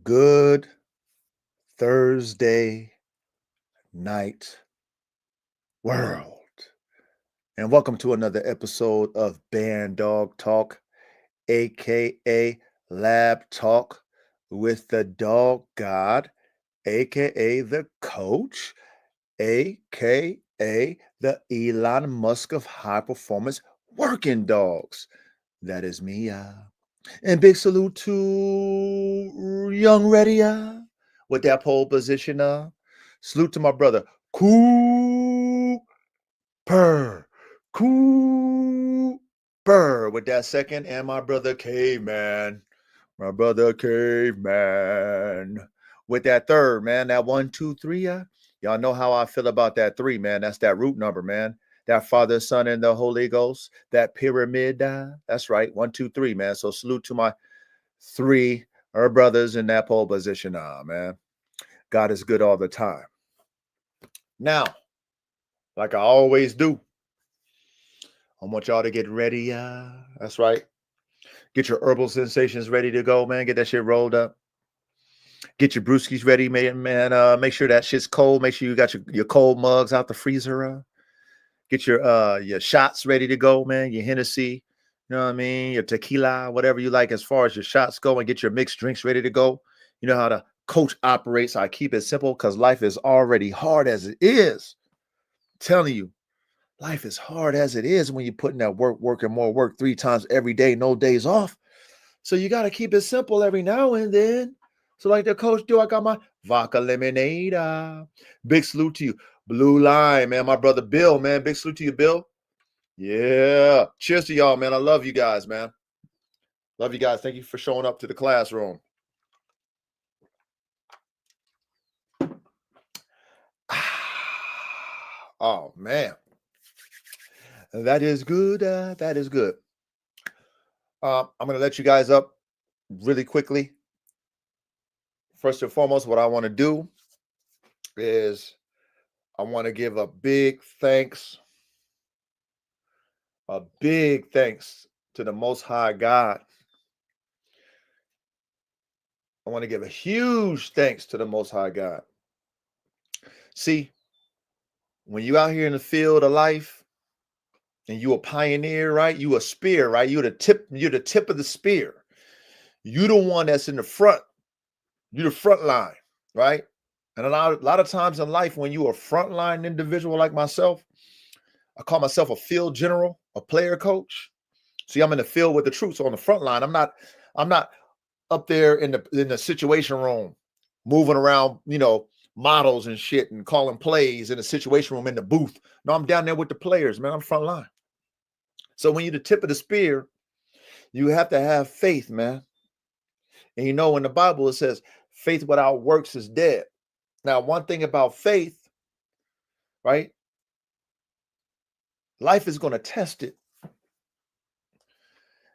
Good Thursday night, world. And welcome to another episode of Band Dog Talk, aka Lab Talk with the Dog God, aka the Coach, aka the Elon Musk of high performance working dogs. That is me. And big salute to Young Ready with that pole position. Salute to my brother Cooper. Cooper with that second. And my brother Caveman. My brother Caveman with that third, man. That 1, 2, 3. Y'all know how I feel about that 3, man. That's that root number, man. That Father, Son, and the Holy Ghost, that pyramid. That's right. 1, 2, 3, man. So salute to my 3 brothers in that pole position. Man. God is good all the time. Now, like I always do, I want y'all to get ready. That's right. Get your herbal sensations ready to go, man. Get that shit rolled up. Get your brewskis ready, man. Make sure that shit's cold. Make sure you got your cold mugs out the freezer. Get your shots ready to go, man. Your Hennessy, you know what I mean? Your tequila, whatever you like as far as your shots go, and get your mixed drinks ready to go. You know how the coach operates. I keep it simple because life is already hard as it is. I'm telling you, life is hard as it is when you're putting that work, and more work 3 times every day, no days off. So you got to keep it simple every now and then. So like the coach do, I got my vodka lemonade. Big salute to you. Blue Line, man. My brother Bill, man. Big salute to you, Bill. Yeah. Cheers to y'all, man. I love you guys, man. Love you guys. Thank you for showing up to the classroom. Oh, man. That is good. That is good. I'm going to let you guys up really quickly. First and foremost, what I want to do is I want to give a big thanks to the Most High God. I want to give a huge thanks to the Most High God. See, when you out here in the field of life and you a pioneer, right? You a spear, right? You're the tip of the spear. You the one that's in the front. You're the front line, right? And a lot of times in life, when you're a frontline individual like myself, I call myself a field general, a player coach. See, I'm in the field with the troops on the front line. I'm not up there in the situation room, moving around, models and shit and calling plays in the situation room in the booth. No, I'm down there with the players, man. I'm front line. So when you're the tip of the spear, you have to have faith, man. And in the Bible, it says faith without works is dead. Now, one thing about faith, right? Life is going to test it.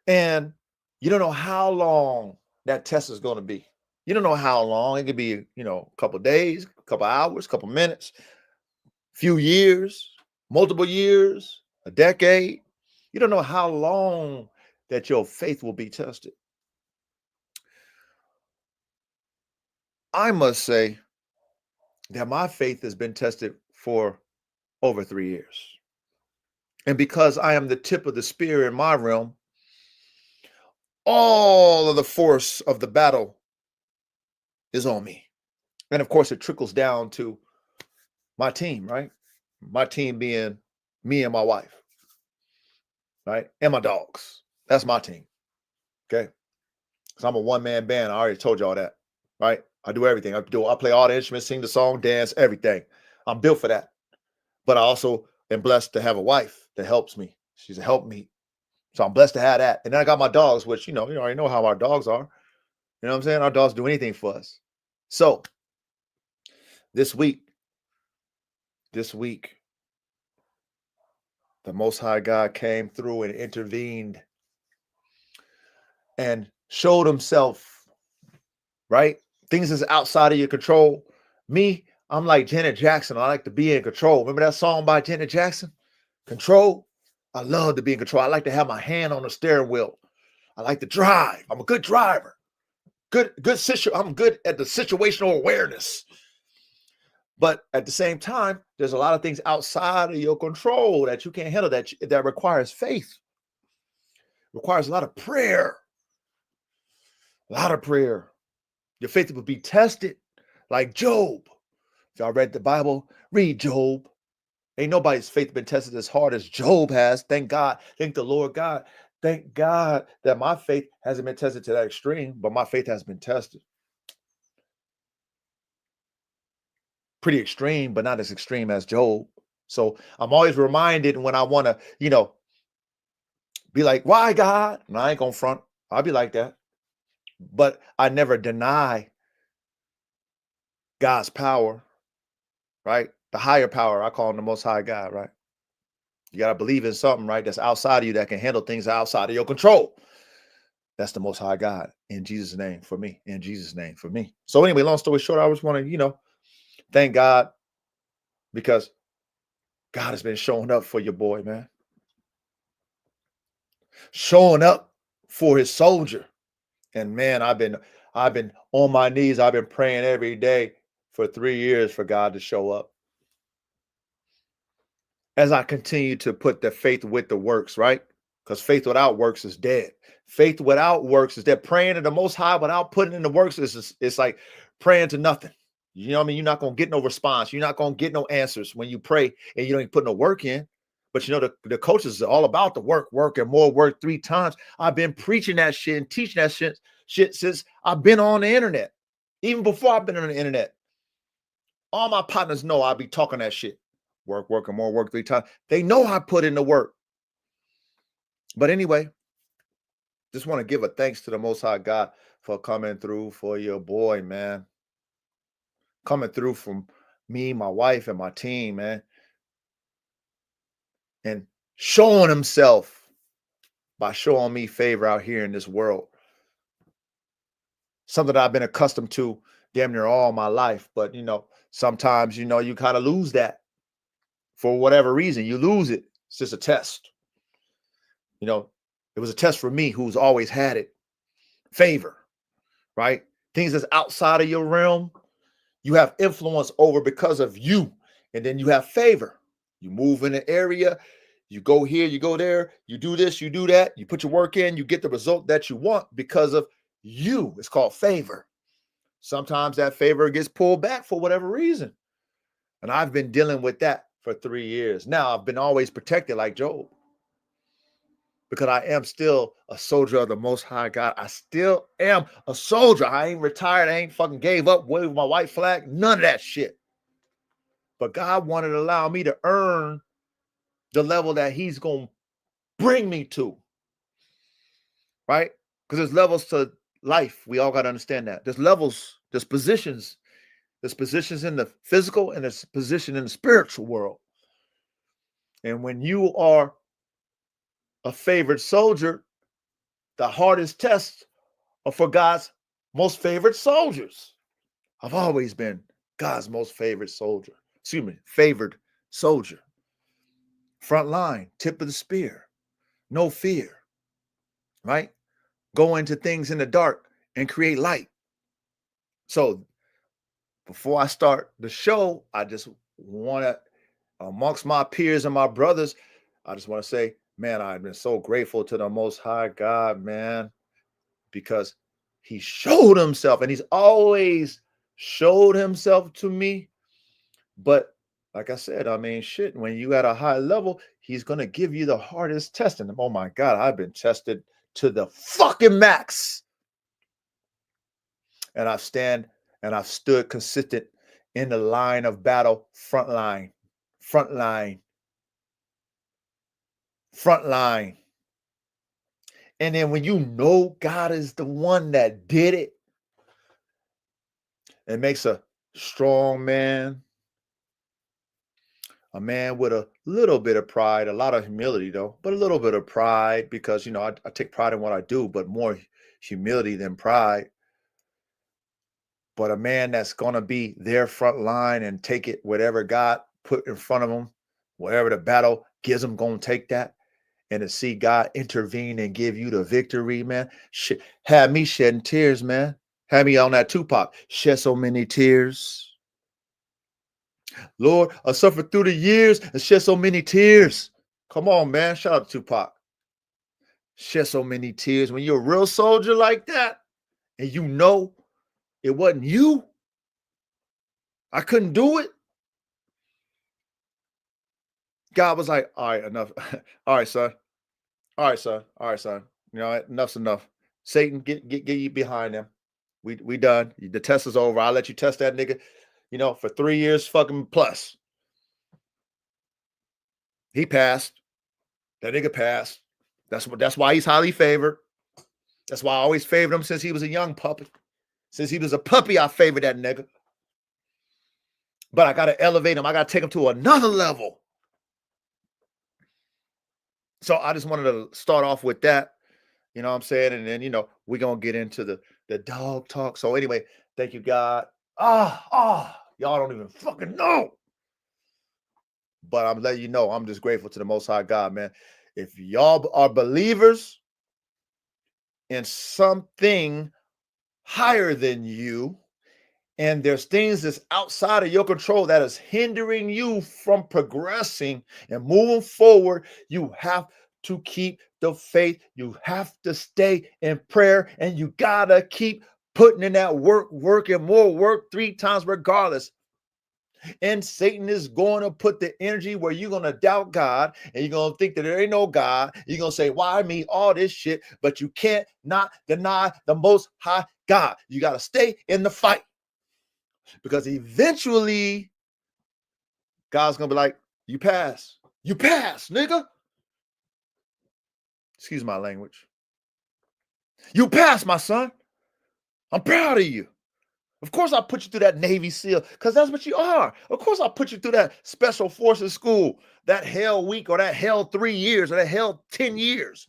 And you don't know how long that test is going to be. You don't know how long. It could be, a couple of days, a couple of hours, a couple of minutes, few years, multiple years, a decade. You don't know how long that your faith will be tested. I must say that my faith has been tested for over 3 years. And because I am the tip of the spear in my realm, all of the force of the battle is on me. And of course, it trickles down to my team, right? My team being me and my wife, right? And my dogs. That's my team. Okay. Because I'm a one-man band. I already told y'all that, right? I do everything. I play all the instruments, sing the song, dance, everything. I'm built for that. But I also am blessed to have a wife that helps me. She's a helpmeet. So I'm blessed to have that. And then I got my dogs, which, you already know how our dogs are. You know what I'm saying? Our dogs do anything for us. So this week, the Most High God came through and intervened and showed himself, right? Things is outside of your control. Me, I'm like Janet Jackson. I like to be in control. Remember that song by Janet Jackson? Control. I love to be in control. I like to have my hand on the steering wheel. I like to drive. I'm a good driver. I'm good at the situational awareness. But at the same time, there's a lot of things outside of your control that you can't handle that requires faith, requires a lot of prayer, a lot of prayer. Your faith will be tested like Job. If y'all read the Bible, read Job. Ain't nobody's faith been tested as hard as Job has. Thank God. Thank the Lord God. Thank God that my faith hasn't been tested to that extreme, but my faith has been tested. Pretty extreme, but not as extreme as Job. So I'm always reminded when I want to, be like, why God? And I ain't gonna front. I'll be like that. But I never deny God's power, right? The higher power, I call him the most high God, right? You got to believe in something, right? That's outside of you that can handle things outside of your control. That's the most high God in Jesus' name for me, in Jesus' name for me. So anyway, long story short, I just want to, thank God because God has been showing up for your boy, man. Showing up for his soldier. And man, I've been on my knees. I've been praying every day for 3 years for God to show up. As I continue to put the faith with the works, right? Because faith without works is dead. Faith without works is dead. Praying to the Most High without putting in the works it's like praying to nothing. You know what I mean? You're not going to get no response. You're not going to get no answers when you pray and you don't even put no work in. But the coaches are all about the work, and more work 3 times. I've been preaching that shit and teaching that shit since I've been on the internet. Even before I've been on the internet. All my partners know I'll be talking that shit. Work, and more work 3 times. They know I put in the work. But anyway, just want to give a thanks to the Most High God for coming through for your boy, man. Coming through from me, my wife, and my team, man. And showing himself by showing me favor out here in this world. Something that I've been accustomed to damn near all my life. But, sometimes, you kind of lose that. For whatever reason, you lose it. It's just a test. It was a test for me who's always had it. Favor, right? Things that's outside of your realm, you have influence over because of you. And then you have favor. You move in an area, you go here, you go there, you do this, you do that, you put your work in, you get the result that you want because of you. It's called favor. Sometimes that favor gets pulled back for whatever reason. And I've been dealing with that for 3 years. Now I've been always protected like Job. Because I am still a soldier of the Most High God. I still am a soldier. I ain't retired. I ain't fucking gave up, waving my white flag. None of that shit. But God wanted to allow me to earn the level that he's going to bring me to. Right? Because there's levels to life. We all got to understand that. There's levels, there's positions. There's positions in the physical and there's position in the spiritual world. And when you are a favored soldier, the hardest tests are for God's most favorite soldiers. I've always been God's most favorite soldier. Favored soldier. Front line, tip of the spear. No fear. Right? Go into things in the dark and create light. So before I start the show, I just want to, amongst my peers and my brothers, I just want to say, man, I've been so grateful to the Most High God, man, because he showed himself and he's always showed himself to me. But like I said, shit, when you at a high level, he's going to give you the hardest test. And oh my God, I've been tested to the fucking max. And I've stood consistent in the line of battle, front line. And then when you know God is the one that did it, it makes a strong man, a man with a little bit of pride, a lot of humility though, but a little bit of pride because, I take pride in what I do, but more humility than pride. But a man that's going to be their front line and take it, whatever God put in front of him, whatever the battle gives him, going to take that. And to see God intervene and give you the victory, man, had me shedding tears, man. Had me on that Tupac. Shed so many tears. Lord, I suffered through the years and shed so many tears. Come on, man. Shout out to Tupac. Shed so many tears. When you're a real soldier like that, and you know it wasn't you, I couldn't do it. God was like, all right, enough. All right, son. All right, son. All right, son. You know, enough's enough. Satan, get you behind them. We done. The test is over. I'll let you test that nigga, you know, for 3 years fucking plus. He passed. That nigga passed. That's why he's highly favored. That's why I always favored him since he was a young puppy. Since he was a puppy, I favored that nigga. But I gotta elevate him. I gotta take him to another level. So I just wanted to start off with that. You know what I'm saying? And then, you know, we're gonna get into the dog talk. So anyway, thank you, God. Y'all don't even fucking know. But I'm letting you know, I'm just grateful to the Most High God, man. If y'all are believers in something higher than you, and there's things that's outside of your control that is hindering you from progressing and moving forward, you have to keep the faith. You have to stay in prayer, and you gotta keep putting in that work and more work 3 times regardless. And Satan is going to put the energy where you're going to doubt God, and you're going to think that there ain't no God. You're going to say, why me? All this shit. But you can't not deny the Most High God. You got to stay in the fight, because eventually God's going to be like, you pass. You pass, nigga. Excuse my language. You pass, my son. I'm proud of you. Of course I put you through that Navy SEAL, because that's what you are. Of course I put you through that Special Forces school, that hell week, or that hell 3 years, or that hell 10 years.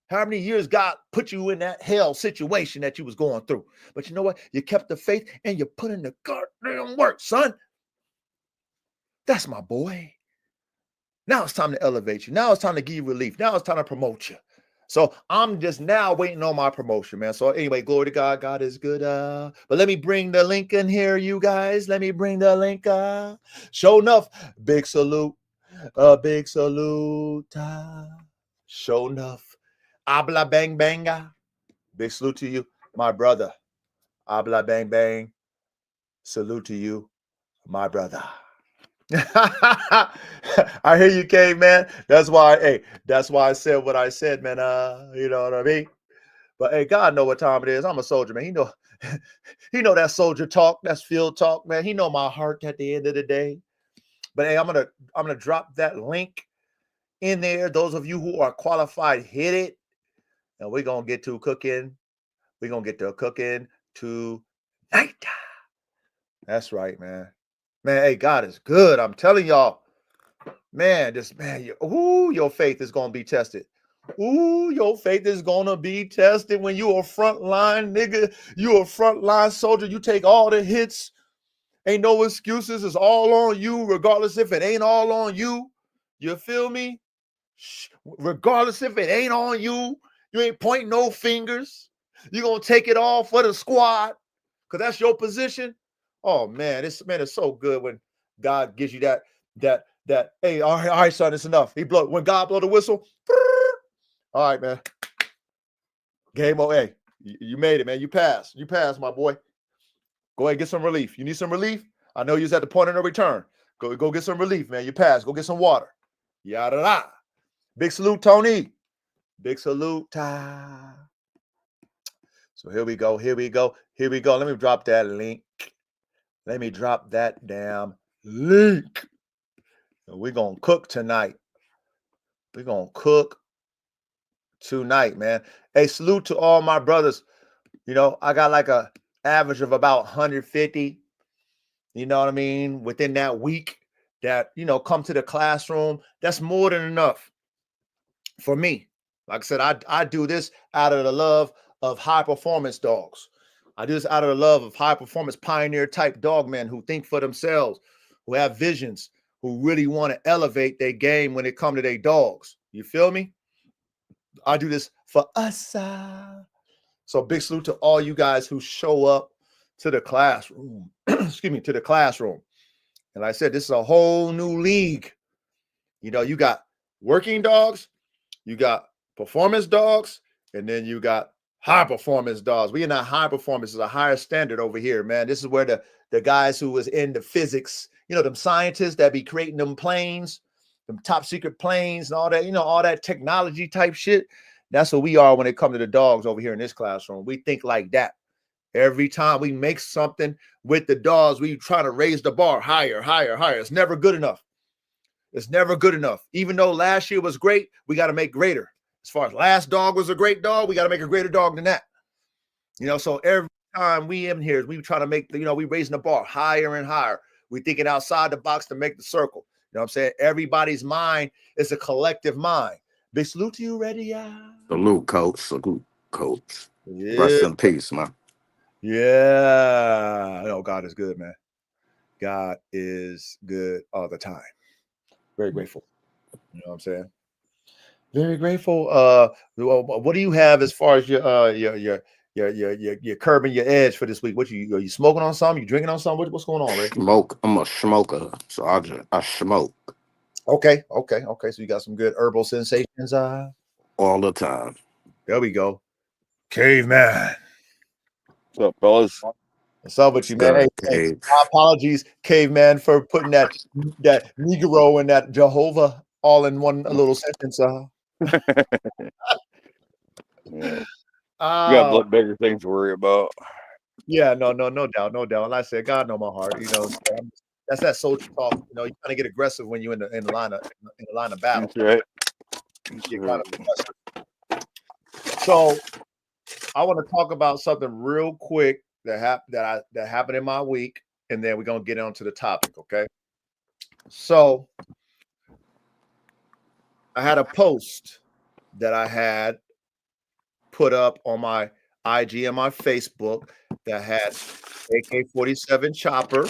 How many years God put you in that hell situation that you was going through. But you know what? You kept the faith and you put in the goddamn work, son. That's my boy. Now it's time to elevate you. Now it's time to give you relief. Now it's time to promote you. So I'm just now waiting on my promotion, man. So anyway, glory to God. God is good. But let me bring the link in here, you guys. Let me bring the link. Show enough. Big salute. Big salute. Show enough. Habla bang banga. Big salute to you, my brother. Habla bang bang. Salute to you, my brother. I hear you, K, man. That's why I said what I said, man. You know what I mean? But hey, God know what time it is. I'm a soldier, man. He know that soldier talk, that's field talk, man. He know my heart at the end of the day. But hey, I'm gonna drop that link in there. Those of you who are qualified, hit it. And we're gonna get to cooking. We're gonna get to cooking tonight. That's right, man. Man, hey, God is good. I'm telling y'all, man, your faith is going to be tested. Ooh, your faith is going to be tested when you a frontline nigga. You a frontline soldier. You take all the hits. Ain't no excuses. It's all on you, regardless if it ain't all on you. You feel me? Regardless if it ain't on you, you ain't pointing no fingers. You're going to take it all for the squad, because that's your position. Oh man, it's so good when God gives you that, hey, all right, son, it's enough. When God blow the whistle, all right, man. Game over. Hey, you made it, man. You passed, my boy. Go ahead, get some relief. You need some relief? I know you was at the point of no return. Go get some relief, man. You passed. Go get some water. Yada da. Big salute, Tony. Big salute, Ty. So here we go. Let me drop that link. Let me drop that damn link. And we're going to cook tonight. We're going to cook tonight, man. Hey, salute to all my brothers. You know, I got like a average of about 150, you know what I mean, within that week that, you know, come to the classroom. That's more than enough for me. Like I said, I do this out of the love of high performance dogs. I do this out of the love of high performance pioneer type dog men who think for themselves, who have visions, who really want to elevate their game when it comes to their dogs. You feel me? I do this for us. So big salute to all you guys who show up to the classroom. Excuse me, to the classroom. And like I said, this is a whole new league. You know, you got working dogs, you got performance dogs, and then you got high performance dogs. We in that high performance is a higher standard over here, man. This is where the guys who was into physics, you know, them scientists that be creating them planes, them top secret planes and all that, you know, all that technology type shit. That's what we are when it comes to the dogs over here in this classroom. We think like that. Every time we make something with the dogs, we try to raise the bar higher, higher, higher. It's never good enough. It's never good enough. Even though last year was great, we got to make greater. As far as last dog was a great dog, we got to make a greater dog than that. You know, so every time we in here, we try to make, you know, we raising the bar higher and higher. We thinking outside the box to make the circle. You know what I'm saying? Everybody's mind is a collective mind. Big salute to you, ready? Salute, coach. Salute, coach. Yeah. Rest in peace, man. Yeah. Oh, God is good, man. God is good all the time. Very grateful. You know what I'm saying? Very grateful. What do you have as far as your curbing your edge for this week? What are you smoking on something? You drinking on something? What's going on, Ray? Smoke. I'm a smoker, so I smoke Okay. So you got some good herbal sensations. all the time. There we go. Caveman. What's up, fellas? What's up with you, man? Hey, my apologies, Caveman, for putting that Negro and that Jehovah all in one little sentence. Yeah. You got bigger things to worry about. Yeah, no doubt. Like I said, God know my heart. You know, that's that social talk. You know, you kind of get aggressive when you're in the line of battle. That's right. You get kind of aggressive. So, I want to talk about something real quick that happened in my week, and then we're gonna get on to the topic. Okay. So, I had a post that I had put up on my IG and my Facebook that had AK-47 chopper,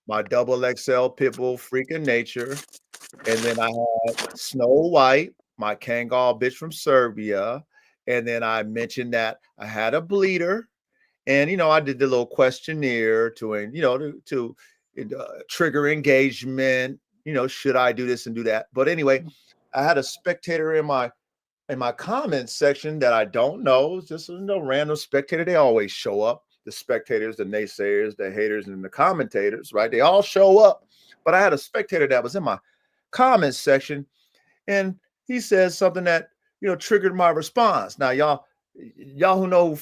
my double XL Pitbull freaking nature, and then I had Snow White, my Kangal bitch from Serbia, and then I mentioned that I had a bleeder, and you know I did the little questionnaire to trigger engagement. You know, should I do this and do that? But anyway, I had a spectator in my comments section that I don't know. It's just random spectator. They always show up. The spectators, the naysayers, the haters, and the commentators, right? They all show up. But I had a spectator that was in my comments section, and he says something that triggered my response. Now, y'all who know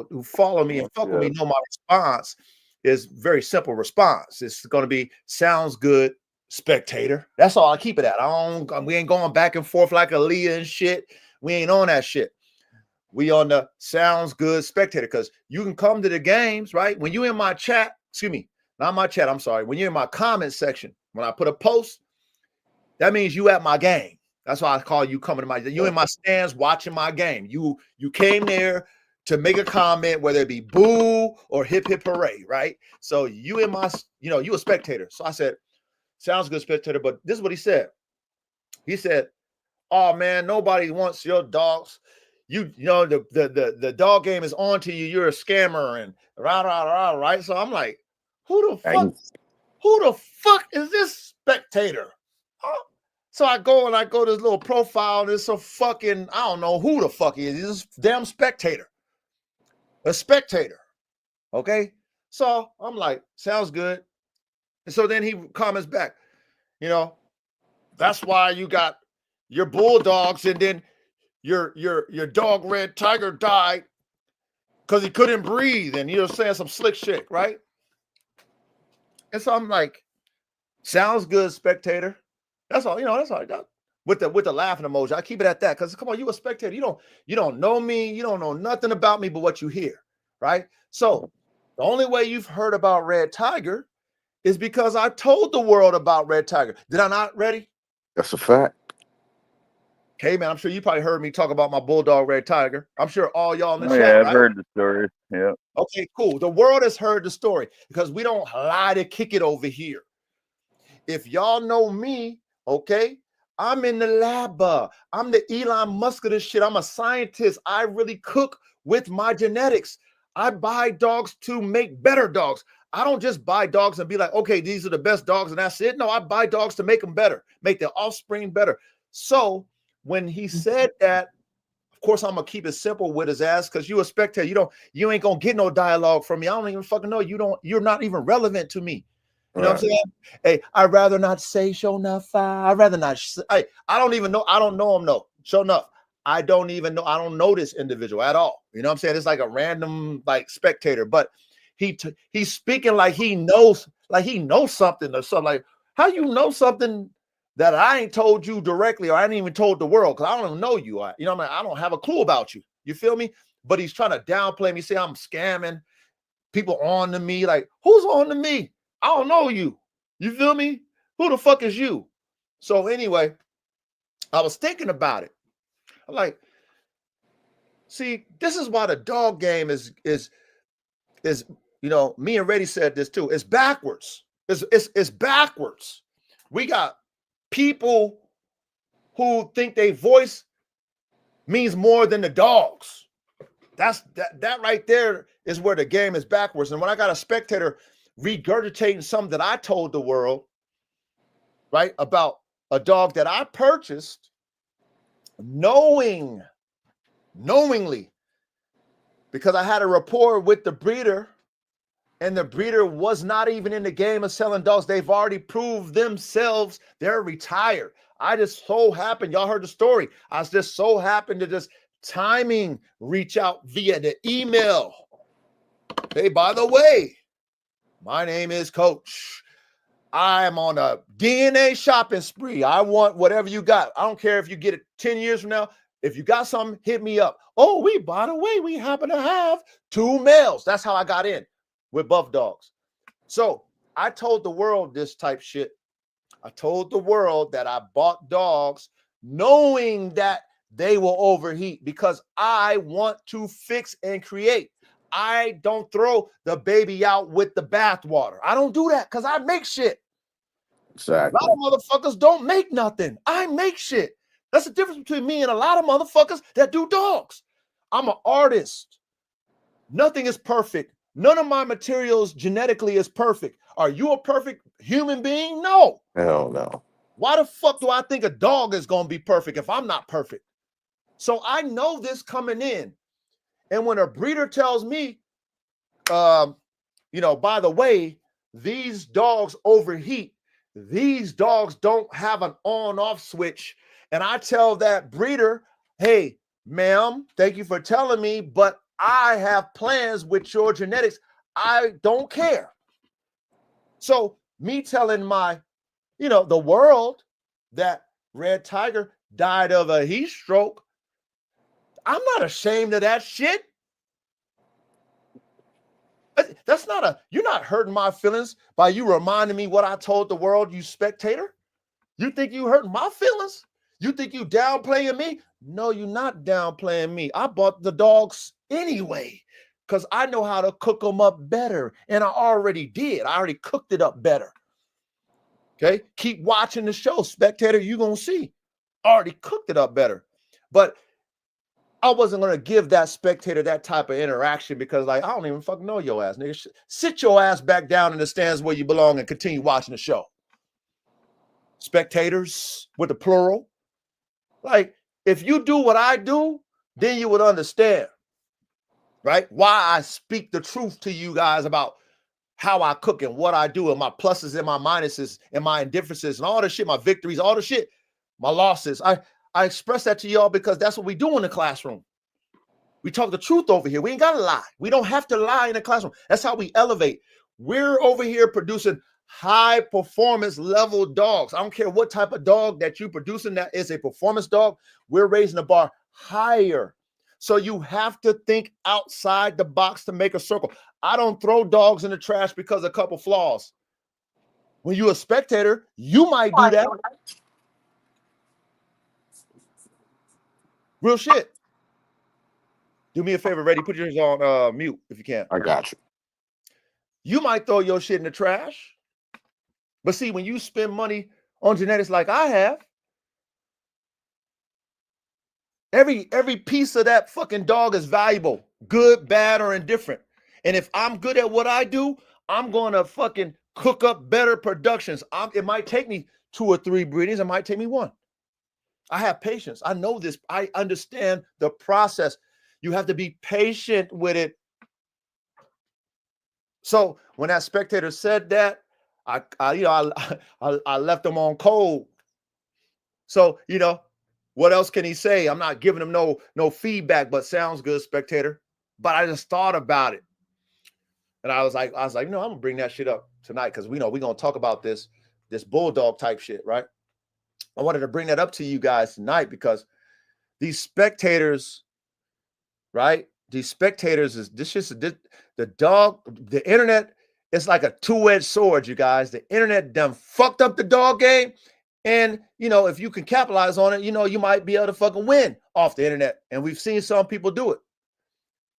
who follow me and fuck with me know my response is very simple response. It's going to be sounds good, spectator. That's all I keep it at. We ain't going back and forth like Aaliyah and shit. We ain't on that shit. We on the sounds good spectator, because you can come to the games, right? When you in my chat, excuse me, not my chat, I'm sorry. When you're in my comment section, when I put a post, that means you at my game. That's why I call you coming to you in my stands watching my game. You came there to make a comment, whether it be boo or hip hip hooray, right? So you in my, you a spectator. So I said, sounds good, spectator. But this is what he said. He said, "Oh man, nobody wants your dogs. The dog game is on to you. You're a scammer and right." So I'm like, who the fuck is this spectator? Oh. So I go to this little profile, and it's a fucking, I don't know who the fuck he is. He's this damn spectator. A spectator. Okay. So I'm like, sounds good. And so then he comments back, that's why you got your bulldogs, and then your dog Red Tiger died because he couldn't breathe, and you're saying some slick shit, right? And so I'm like, sounds good, spectator. That's all, that's all I got. With the laughing emoji. I keep it at that, because come on, you a spectator. You don't know me, you don't know nothing about me but what you hear, right? So the only way you've heard about Red Tiger is because I told the world about Red Tiger. Did I not, Ready? That's a fact. Okay, man, I'm sure you probably heard me talk about my Bulldog Red Tiger. I'm sure all y'all in the chat, yeah, I've right? heard the story. Yeah. Okay, cool. The world has heard the story, because we don't lie to kick it over here. If y'all know me, okay, I'm in the lab. I'm the Elon Musk of this shit. I'm a scientist. I really cook with my genetics. I buy dogs to make better dogs. I don't just buy dogs and be like, okay, these are the best dogs and that's it. No, I buy dogs to make them better, make their offspring better. So when he said that, of course, I'm gonna keep it simple with his ass because you a spectator. You ain't gonna get no dialogue from me. I don't even fucking know. You're not even relevant to me. You know what I'm saying? Hey, I'd rather not say show enough. I'd rather not. I don't even know. I don't know him. No, show enough. I don't even know. I don't know this individual at all. You know what I'm saying? It's like a random like spectator, but he's speaking like he knows something or something. Like, how you know something that I ain't told you directly, or I ain't even told the world because I don't even know you. You know what I mean? I don't have a clue about you. You feel me? But he's trying to downplay me, say I'm scamming people on to me. Like, who's on to me? I don't know you. You feel me? Who the fuck is you? So anyway, I was thinking about it. I'm like, see, this is why the dog game is you know, me and Reddy said this too. It's backwards. It's backwards. We got people who think their voice means more than the dogs. That right there is where the game is backwards. And when I got a spectator regurgitating something that I told the world, right, about a dog that I purchased, knowingly, because I had a rapport with the breeder, and the breeder was not even in the game of selling dogs. They've already proved themselves. They're retired. I just so happened, y'all heard the story. I just so happened to just timing reach out via the email. Hey, by the way, my name is Coach. I am on a DNA shopping spree. I want whatever you got. I don't care if you get it 10 years from now. If you got something, hit me up. Oh, by the way, we happen to have 2 males. That's how I got in with Buff Dogs. So I told the world this type shit. I told the world that I bought dogs knowing that they will overheat because I want to fix and create. I don't throw the baby out with the bathwater. I don't do that because I make shit. Exactly. A lot of motherfuckers don't make nothing. I make shit. That's the difference between me and a lot of motherfuckers that do dogs. I'm an artist. Nothing is perfect. None of my materials genetically is perfect. Are you a perfect human being? No. Hell no. Why the fuck do I think a dog is going to be perfect if I'm not perfect? So I know this coming in. And when a breeder tells me, you know, by the way, these dogs overheat, these dogs don't have an on-off switch. And I tell that breeder, hey, ma'am, thank you for telling me, but I have plans with your genetics. I don't care. So me telling my, you know, the world that Red Tiger died of a heat stroke, I'm not ashamed of that shit. That's not you're not hurting my feelings by you reminding me what I told the world, you spectator. You think you hurting my feelings? You think you downplaying me? No, you're not downplaying me. I bought the dogs anyway because I know how to cook them up better. And I already did. I already cooked it up better. Okay? Keep watching the show, spectator. You're going to see. I already cooked it up better. But I wasn't going to give that spectator that type of interaction because, like, I don't even fucking know your ass, nigga. Sit your ass back down in the stands where you belong and continue watching the show. Spectators with the plural. Like, if you do what I do, then you would understand, right? Why I speak the truth to you guys about how I cook and what I do and my pluses and my minuses and my indifferences and all the shit, my victories, all the shit, my losses. I express that to y'all because that's what we do in the classroom. We talk the truth over here. We ain't got to lie. We don't have to lie in the classroom. That's how we elevate. We're over here producing high performance level dogs. I don't care what type of dog that you're producing that is a performance dog. We're raising the bar higher. So you have to think outside the box to make a circle. I don't throw dogs in the trash because of a couple flaws. When you're a spectator, you might do that. Real shit. Do me a favor, Reddy. Put yours on mute if you can. I got you. You might throw your shit in the trash. But see, when you spend money on genetics like I have, Every piece of that fucking dog is valuable, good, bad, or indifferent. And if I'm good at what I do, I'm going to fucking cook up better productions. It might take me 2 or 3 breedings. It might take me 1. I have patience. I know this. I understand the process. You have to be patient with it. So when that spectator said that, I left him on cold. So, what else can he say? I'm not giving him no feedback, but sounds good, spectator. But I just thought about it. And I was like, I'm gonna bring that shit up tonight because we're gonna talk about this bulldog type shit, right? I wanted to bring that up to you guys tonight because these spectators, right? These spectators the internet is like a 2-edged sword, you guys. The internet done fucked up the dog game. And, if you can capitalize on it, you might be able to fucking win off the internet. And we've seen some people do it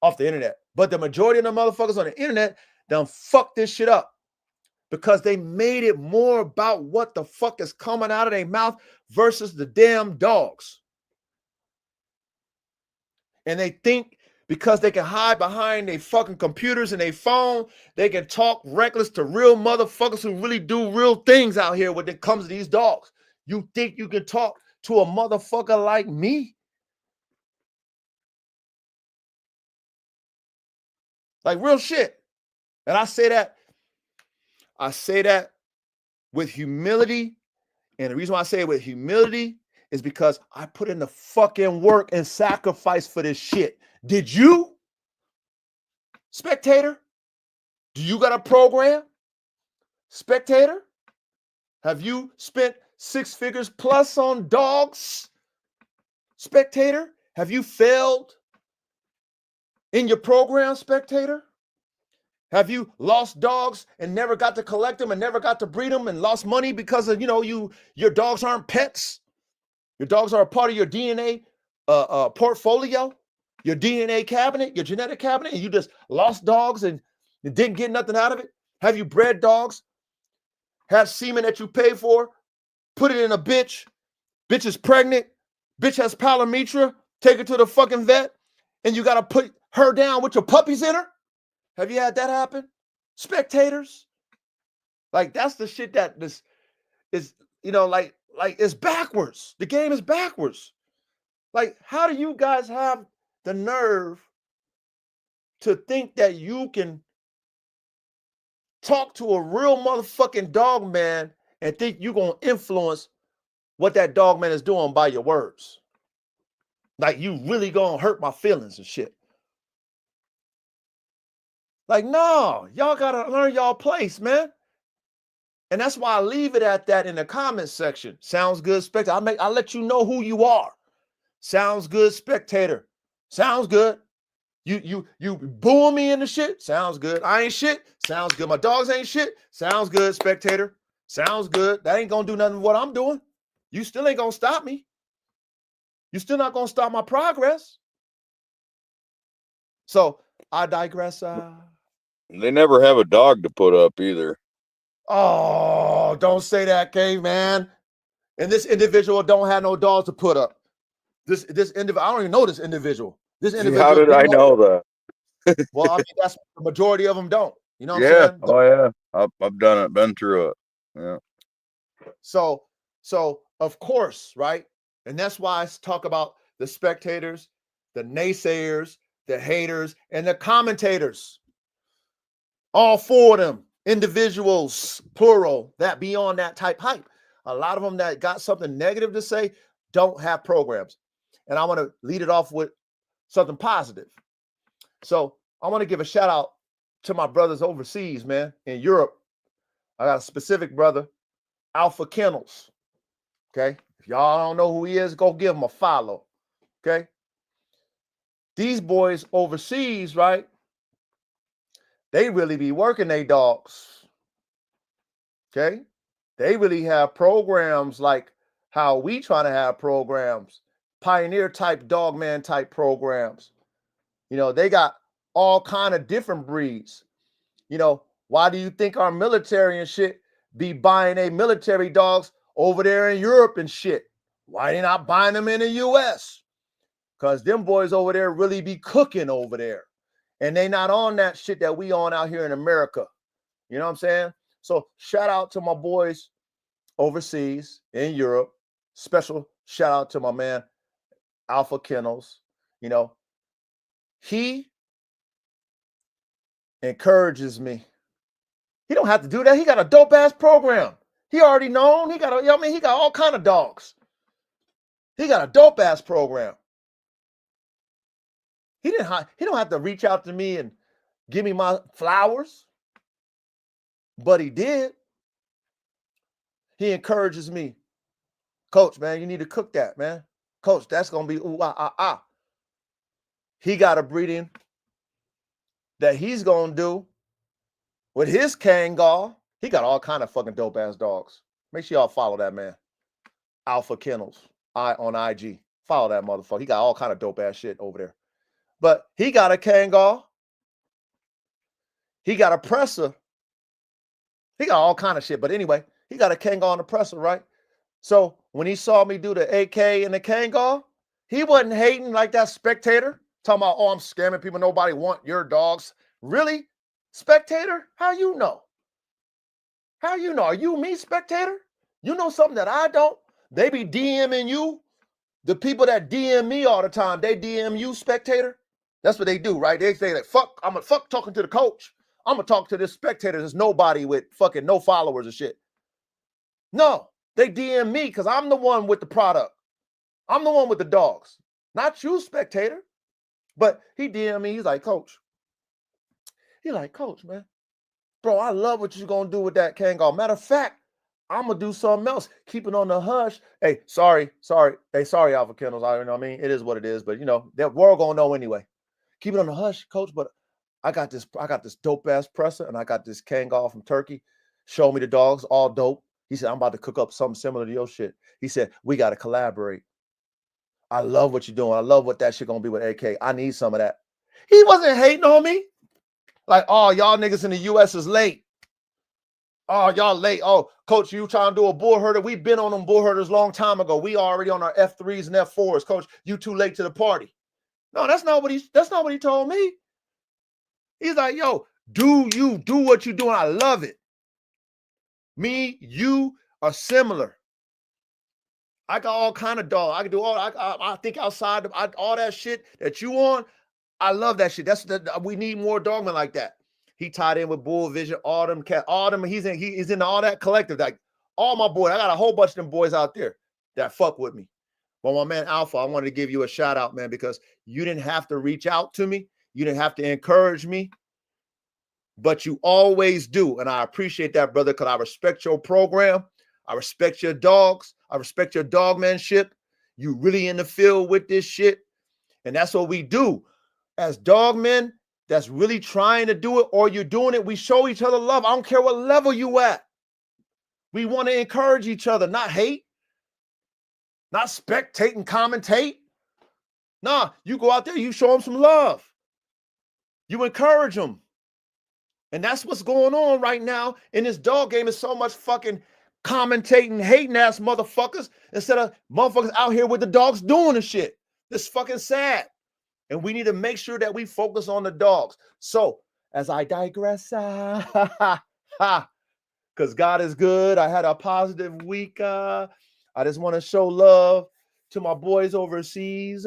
off the internet. But the majority of the motherfuckers on the internet done fuck this shit up because they made it more about what the fuck is coming out of their mouth versus the damn dogs. And they think because they can hide behind their fucking computers and their phone, they can talk reckless to real motherfuckers who really do real things out here when it comes to these dogs. You think you can talk to a motherfucker like me? Like real shit. And I say that with humility. And the reason why I say it with humility is because I put in the fucking work and sacrifice for this shit. Did you? Spectator? Do you got a program? Spectator? Have you spent 6 figures plus on dogs? Spectator? Have you failed in your program, spectator? Have you lost dogs and never got to collect them and never got to breed them and lost money because of, your dogs aren't pets? Your dogs are a part of your DNA portfolio, your DNA cabinet, your genetic cabinet, and you just lost dogs and didn't get nothing out of it? Have you bred dogs, had semen that you paid for, put it in a bitch is pregnant, bitch has palometra, take her to the fucking vet, and you got to put her down with your puppies in her? Have you had that happen? Spectators? Like, that's the shit that this is, like it's backwards. The game is backwards. Like, how do you guys have the nerve to think that you can talk to a real motherfucking dog man and think you're going to influence what that dog man is doing by your words? Like, you really going to hurt my feelings and shit. Like, no, y'all got to learn y'all place, man. And that's why I leave it at that in the comments section. Sounds good, spectator. I let you know who you are. Sounds good, spectator. Sounds good. You booing me in the shit? Sounds good. I ain't shit? Sounds good. My dogs ain't shit? Sounds good, spectator. Sounds good. That ain't gonna do nothing with what I'm doing. You still ain't gonna stop me. You still not gonna stop my progress. So I digress. They never have a dog to put up either. Oh, don't say that, caveman. And this individual don't have no dogs to put up. This individual, I don't even know this individual. This individual. How did I know that? Well, I mean, that's the majority of them don't. You know what Yeah. I'm saying? Oh yeah. I've done it, been through it. Yeah. So of course, right? And that's why I talk about the spectators, the naysayers, the haters, and the commentators. All 4 of them, individuals, plural, that be on that type hype. A lot of them that got something negative to say don't have programs. And I want to lead it off with something positive. So I want to give a shout out to my brothers overseas, man, in Europe. I got a specific brother, Alpha Kennels. Okay. If y'all don't know who he is, go give him a follow. Okay. These boys overseas, right? They really be working their dogs. Okay. They really have programs like how we trying to have programs, pioneer type dogman type programs. They got all kind of different breeds. Why do you think our military and shit be buying a military dogs over there in Europe and shit? Why they not buying them in the US? Because them boys over there really be cooking over there. And they not on that shit that we on out here in America. You know what I'm saying? So shout out to my boys overseas in Europe. Special shout out to my man, Alpha Kennels. You know, he encourages me. He don't have to do that. He got a dope ass program. He already known. He got he got all kind of dogs. He got a dope ass program. He don't have to reach out to me and give me my flowers, but he did. He encourages me. Coach, man, you need to cook that, man. Coach, that's gonna be ooh, ah, ah, ah. He got a breeding that he's gonna do with his Kangal. He got all kind of fucking dope ass dogs. Make sure y'all follow that man. Alpha Kennels on IG. Follow that motherfucker. He got all kind of dope ass shit over there. But he got a Kangal. He got a presser. He got all kind of shit. But anyway, he got a Kangal and a presser, right? So when he saw me do the AK and the Kangal, he wasn't hating like that spectator. Talking about, oh, I'm scamming people. Nobody want your dogs. Really? Spectator? How you know? How you know? Are you me, spectator? You know something that I don't? They be DMing you. The people that DM me all the time, they DM you, spectator. That's what they do, right? They say like, fuck, I'm gonna fuck talking to the coach. I'm gonna talk to this spectator. There's nobody with fucking no followers and shit. No, they DM me because I'm the one with the product. I'm the one with the dogs. Not you, spectator. But he DM me, he's like, coach. He like, coach, man. Bro, I love what you're gonna do with that Kangal. Matter of fact, I'm gonna do something else. Keep it on the hush. Hey, sorry. Hey, sorry, Alpha Kennels. I don't know what I mean. It is what it is, but you know, that world gonna know anyway. Keep it on the hush, coach. But I got this dope ass presser, and I got this Kangal from Turkey. Show me the dogs, all dope. He said, I'm about to cook up something similar to your shit. He said, we gotta collaborate. I love what you're doing. I love what that shit gonna be with AK. I need some of that. He wasn't hating on me. Like, oh, y'all niggas in the US is late. Oh, y'all late. Oh, coach, you trying to do a bull herder? We've been on them bull herders long time ago. We already on our F3s and F4s. Coach, you too late to the party. No, that's not what he told me. He's like, yo, do what you're doing. I love it. Me, you are similar. I got all kind of dogs. I can do all. I think outside all that shit that you on. I love that shit. We need more dogmen like that. He tied in with Bull Vision, Autumn, Cat, Autumn. He's in all that collective. Like all my boys, I got a whole bunch of them boys out there that fuck with me. But my man Alpha, I wanted to give you a shout out, man, because you didn't have to reach out to me. You didn't have to encourage me, but you always do. And I appreciate that, brother, because I respect your program. I respect your dogs. I respect your dogmanship. You really in the field with this shit. And that's what we do. As dogmen that's really trying to do it, or you're doing it, we show each other love. I don't care what level you at. We want to encourage each other, not hate, not spectate and commentate. Nah, you go out there, you show them some love. You encourage them. And that's what's going on right now in this dog game. Is so much fucking commentating, hating ass motherfuckers instead of motherfuckers out here with the dogs doing the shit. This fucking sad. And we need to make sure that we focus on the dogs. So as I digress, because God is good. I had a positive week. I just want to show love to my boys overseas.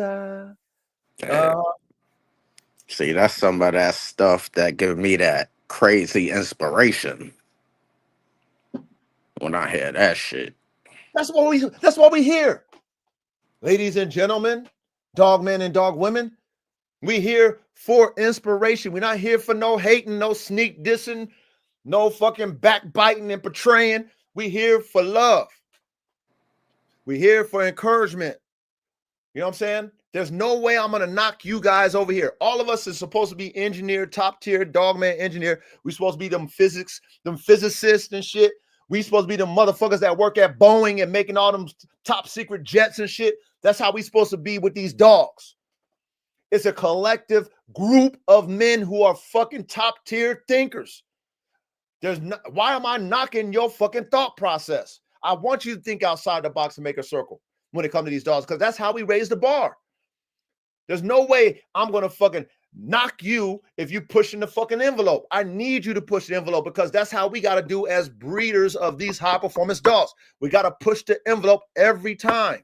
See, that's some of that stuff that give me that crazy inspiration when I hear that shit. That's what we hear. Ladies and gentlemen, dog men and dog women, we here for inspiration. We're not here for no hating, no sneak dissing, no fucking backbiting and betraying. We here for love. We here for encouragement. You know what I'm saying? There's no way I'm going to knock you guys over here. All of us is supposed to be engineer, top tier, dogman engineer. We supposed to be them physicists and shit. We supposed to be them motherfuckers that work at Boeing and making all them top secret jets and shit. That's how we supposed to be with these dogs. It's a collective group of men who are fucking top tier thinkers. Why am I knocking your fucking thought process? I want you to think outside the box and make a circle when it comes to these dogs, because that's how we raise the bar. There's no way I'm going to fucking knock you if you pushing the fucking envelope. I need you to push the envelope because that's how we got to do as breeders of these high performance dogs. We got to push the envelope every time.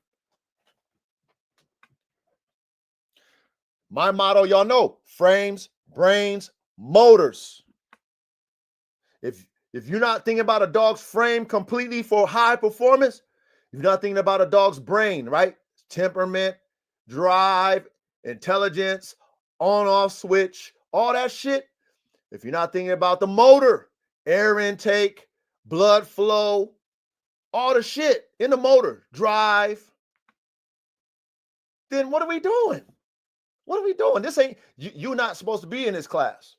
My motto, y'all know, frames, brains, motors. If you're not thinking about a dog's frame completely for high performance, you're not thinking about a dog's brain, right? Temperament, drive, intelligence, on-off switch, all that shit. If you're not thinking about the motor, air intake, blood flow, all the shit in the motor, drive, then what are we doing? What are we doing? This ain't, you're not supposed to be in this class.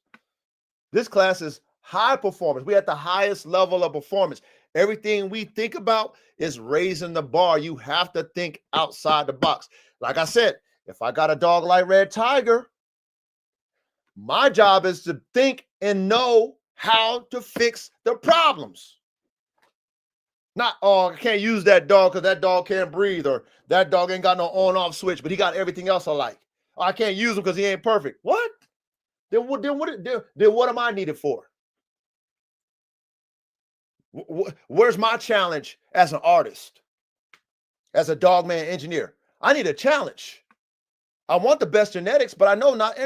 This class is high performance. We're at the highest level of performance. Everything we think about is raising the bar. You have to think outside the box. Like I said, if I got a dog like Red Tiger, my job is to think and know how to fix the problems. Not, oh, I can't use that dog because that dog can't breathe, or that dog ain't got no on-off switch, but he got everything else I like. I can't use him because he ain't perfect. What? Then what am I needed for? Where's my challenge as an artist, as a dogman engineer? I need a challenge. I want the best genetics, but I know not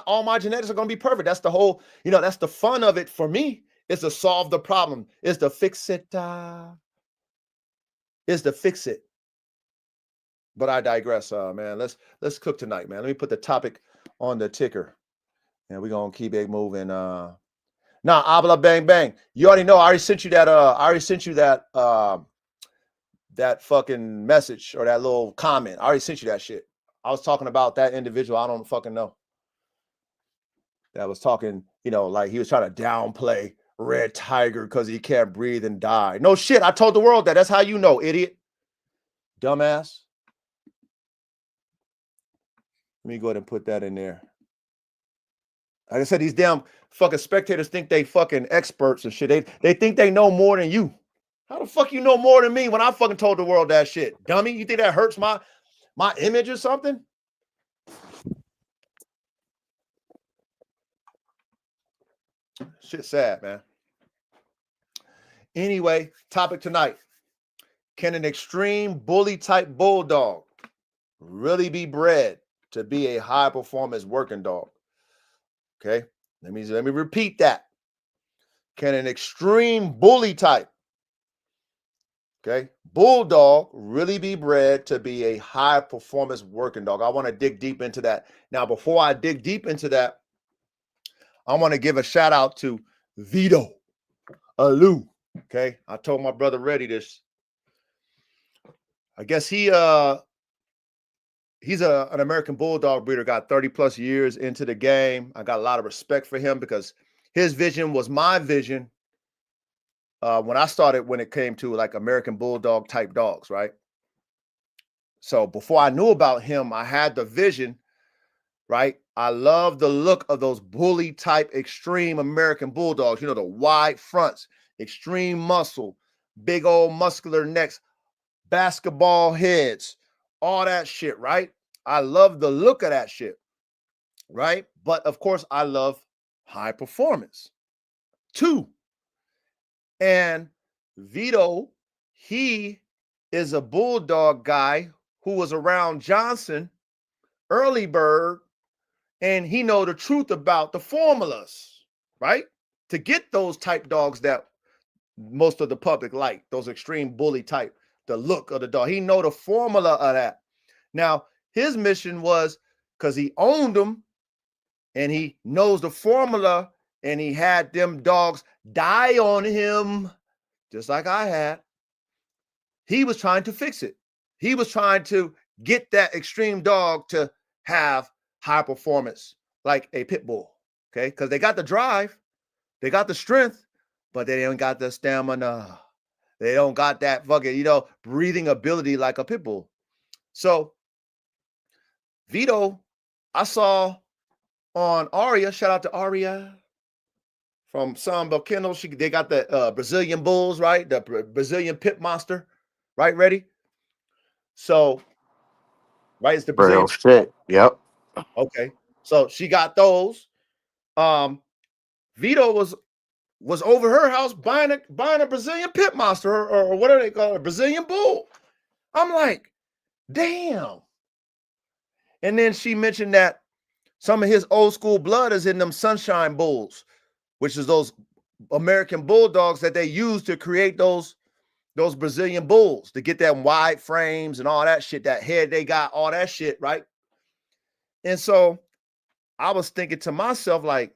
all my genetics are going to be perfect. That's the whole, that's the fun of it for me, is to solve the problem, is to fix it, But I digress, man. Let's cook tonight, man. Let me put the topic on the ticker, and we're gonna keep it moving. Now, Abla Bang Bang. You already know. I already sent you that. That fucking message or that little comment. I already sent you that shit. I was talking about that individual. I don't fucking know. That was talking, like he was trying to downplay Red Tiger because he can't breathe and die. No shit. I told the world that. That's how you know, idiot. Dumbass. Let me go ahead and put that in there. Like I said, these damn fucking spectators think they fucking experts and shit. They think they know more than you. How the fuck you know more than me when I fucking told the world that shit? Dummy, you think that hurts my image or something? Shit sad, man. Anyway, topic tonight. Can an extreme bully type bulldog really be bred to be a high performance working dog? Okay, let me repeat that. Can an extreme bully type, bulldog really be bred to be a high performance working dog? I want to dig deep into that. Now, before I dig deep into that, I want to give a shout out to Vito Alu. Okay, I told my brother Reddy this. I guess he's an American Bulldog breeder, got 30 plus years into the game. I got a lot of respect for him because his vision was my vision when I started, when it came to like American Bulldog type dogs, right? So before I knew about him, I had the vision, right? I love the look of those bully type extreme American Bulldogs, the wide fronts, extreme muscle, big old muscular necks, basketball heads, all that shit, right? I love the look of that shit, right? But of course, I love high performance too. And Vito, he is a Bulldog guy who was around Johnson, early bird, and he know the truth about the formulas, right? To get those type dogs that most of the public like, those extreme bully type, the look of the dog. He know the formula of that. Now, his mission was, because he owned them and he knows the formula, and he had them dogs die on him, just like I had. He was trying to fix it. He was trying to get that extreme dog to have high performance like a pit bull, okay? Because they got the drive, they got the strength, but they don't got the stamina. They don't got that fucking, breathing ability like a pit bull. So Vito, I saw on Aria, shout out to Aria from Samba Kennel. They got the Brazilian bulls, right? The Brazilian pit monster, right? Ready? So, right, it's the Brazilian. Real shit. Yep. Okay, so she got those. Vito was over her house buying a Brazilian pit monster or what do they call it, a Brazilian bull. I'm like, damn. And then she mentioned that some of his old school blood is in them Sunshine Bulls, which is those American bulldogs that they use to create those Brazilian bulls to get them wide frames and all that shit, that head they got, all that shit, right? And so I was thinking to myself, like,